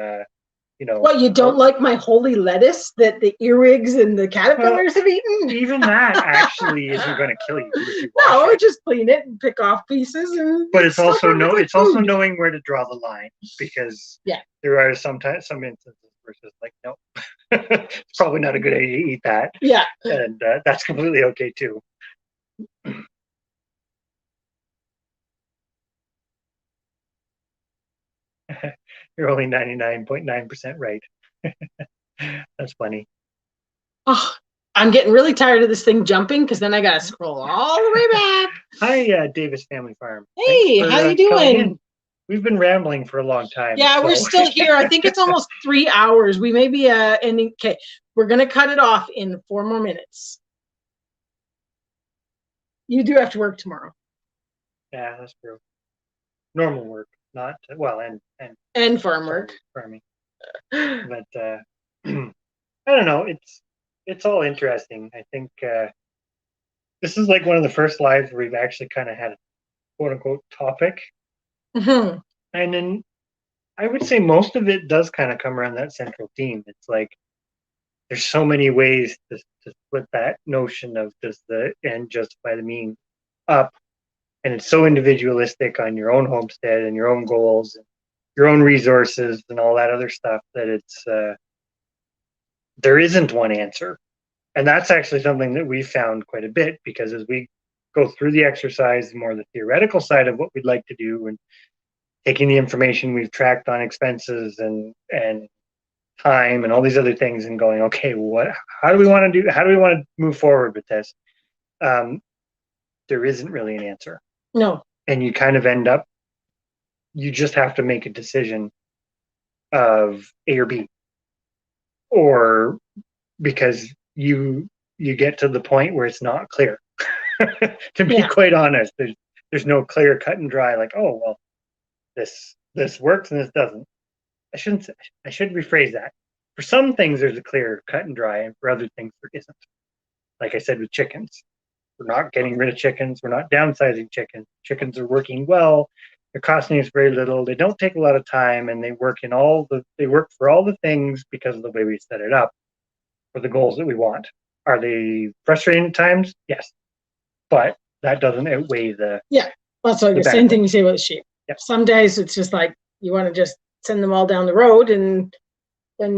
What, you don't like my holy lettuce that the earwigs and the caterpillars have eaten? Even that actually isn't going to kill you if you wash it. Just clean it and pick off pieces. But it's also knowing where to draw the line, because there are some instances where it's just like, no, it's probably not a good idea to eat that. Yeah, and that's completely okay too. You're only 99.9% right. That's funny. Oh, I'm getting really tired of this thing jumping, because then I got to scroll all the way back. Hi, Davis Family Farm. Hey, how you doing? We've been rambling for a long time. Yeah, so. We're still here. I think it's almost 3 hours. We may be ending. Okay, we're going to cut it off in 4 more minutes. You do have to work tomorrow. Yeah, that's true. Normal work, not well, and farm work. Farming. But I don't know. It's all interesting. I think this is like one of the first lives where we've actually kind of had a quote unquote topic. Mm-hmm. And then I would say most of it does kind of come around that central theme. It's like there's so many ways to split that notion of does the end justify the means up. And it's so individualistic on your own homestead and your own goals and your own resources and all that other stuff that it's there isn't one answer. And that's actually something that we found quite a bit, because as we go through the exercise, more the theoretical side of what we'd like to do, and taking the information we've tracked on expenses and time and all these other things and going, okay, how do we want to move forward with this? There isn't really an answer. No. And you kind of end up, you just have to make a decision of A or B, or because you get to the point where it's not clear. To be quite honest, there's no clear cut and dry, like, oh, well, this works and this doesn't. I should rephrase that. For some things there's a clear cut and dry, and for other things there isn't. Like I said with chickens, we're not getting rid of chickens, we're not downsizing chickens. Chickens are working well, they're costing us very little, they don't take a lot of time, and they work for all the things because of the way we set it up for the goals that we want. Are they frustrating at times? Yes. But that doesn't outweigh the That's like the same thing you say about sheep. Yep. Some days it's just like you want to just send them all down the road, and then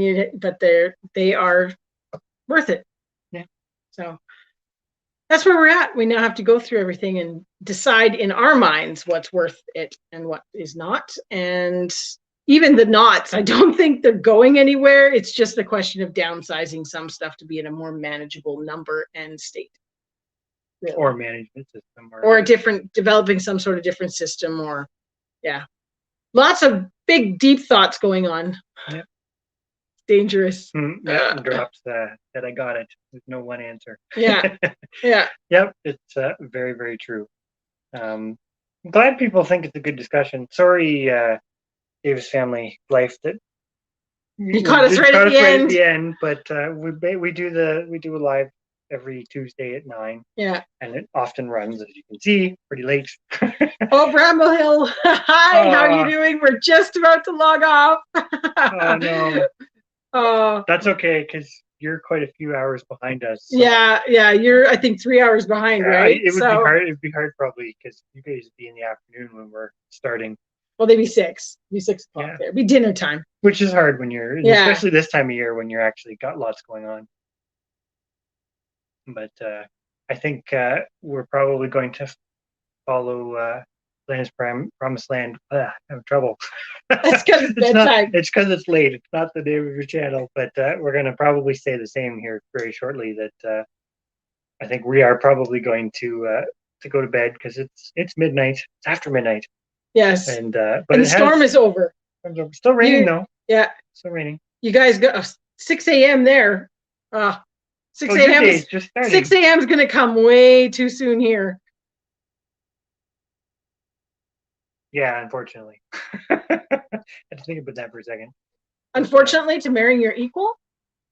they are worth it. Yeah. So that's where we're at. We now have to go through everything and decide in our minds what's worth it and what is not. And even the nots, I don't think they're going anywhere. It's just a question of downsizing some stuff to be in a more manageable number and state. Really. Or management system. Or developing some sort of different system, or lots of big, deep thoughts going on. Yep. Dangerous. Drops that I got it. There's no one answer. Yeah. Yep, it's very, very true. I'm glad people think it's a good discussion. Sorry, Davis Family Life, that you caught us right at the end. But we do a live every Tuesday at 9. Yeah. And it often runs, as you can see, pretty late. Oh, Bramble Hill. Hi, how are you doing? We're just about to log off. Oh, no. Oh. That's okay, because you're quite a few hours behind us. So. Yeah, you're, I think, 3 hours behind, right? It would be hard. It'd be hard probably, because you guys would be in the afternoon when we're starting. Well, they'd be 6. It'd be 6 o'clock there. It'd be dinner time. Which is hard when you're, especially this time of year when you're actually got lots going on. But I think we're probably going to follow Atlantis Promised Land. I have trouble. That's because it's bedtime. It's because it's late. It's not the name of your channel, but we're going to probably say the same here very shortly. That I think we are probably going to go to bed because it's midnight. It's after midnight. Yes. And but the storm is over. It's still raining though. Yeah. Still raining. You guys got 6 a.m. there. 6 a.m. 6 a.m. is going to come way too soon here. Yeah, unfortunately. I had to think about that for a second. Unfortunately, to marrying your equal?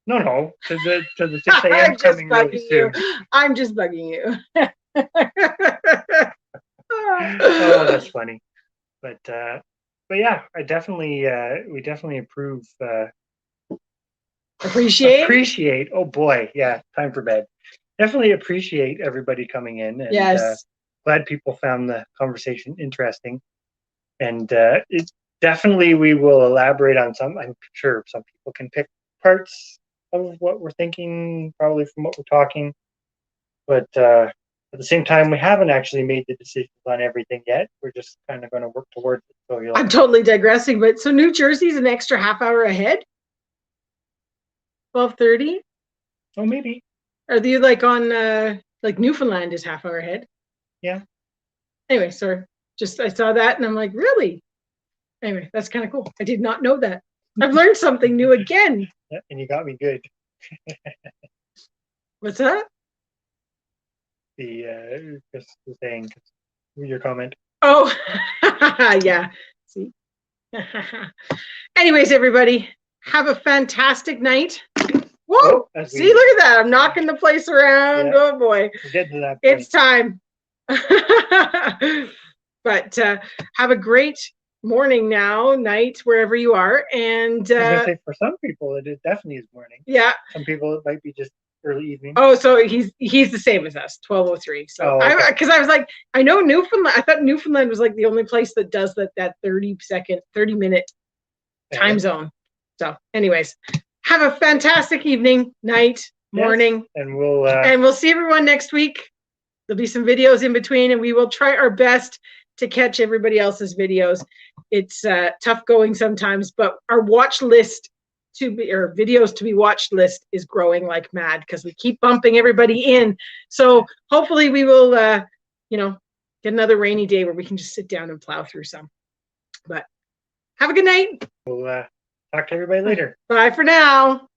No. To the 6 a.m. coming really soon. I'm just bugging you. Oh, that's funny. But yeah, we definitely approve. Appreciate. Oh boy, yeah, time for bed. Definitely appreciate everybody coming in, and glad people found the conversation interesting. And it definitely we will elaborate on some. I'm sure some people can pick parts of what we're thinking, probably from what we're talking. But at the same time, we haven't actually made the decisions on everything yet. We're just kind of going to work towards it. So I'm totally digressing, but so New Jersey's an extra half hour ahead. 12:30. Oh, maybe. Are they like on like Newfoundland is half hour ahead? Yeah. Anyway, sorry. Just I saw that and I'm like, really? Anyway, that's kind of cool. I did not know that. I've learned something new again. Yeah, and you got me good. What's that? Just the saying, your comment. Oh, yeah. See. Anyways, everybody, have a fantastic night. Whoa! See, look at that. I'm knocking the place around. Yeah. Oh boy. We're getting to that point. It's time. But have a great morning now, night, wherever you are. And I was gonna say, for some people, it definitely is morning. Yeah. Some people, it might be just early evening. Oh, so he's the same as us, 12:03. So because I was like, I know Newfoundland. I thought Newfoundland was like the only place that does that 30-minute time zone. So, anyways, have a fantastic evening, night, morning, and we'll see everyone next week. There'll be some videos in between, and we will try our best to catch everybody else's videos. It's tough going sometimes, but our watch list videos to be watched list is growing like mad because we keep bumping everybody in. So hopefully we will, get another rainy day where we can just sit down and plow through some. But have a good night. We'll talk to everybody later. Bye for now.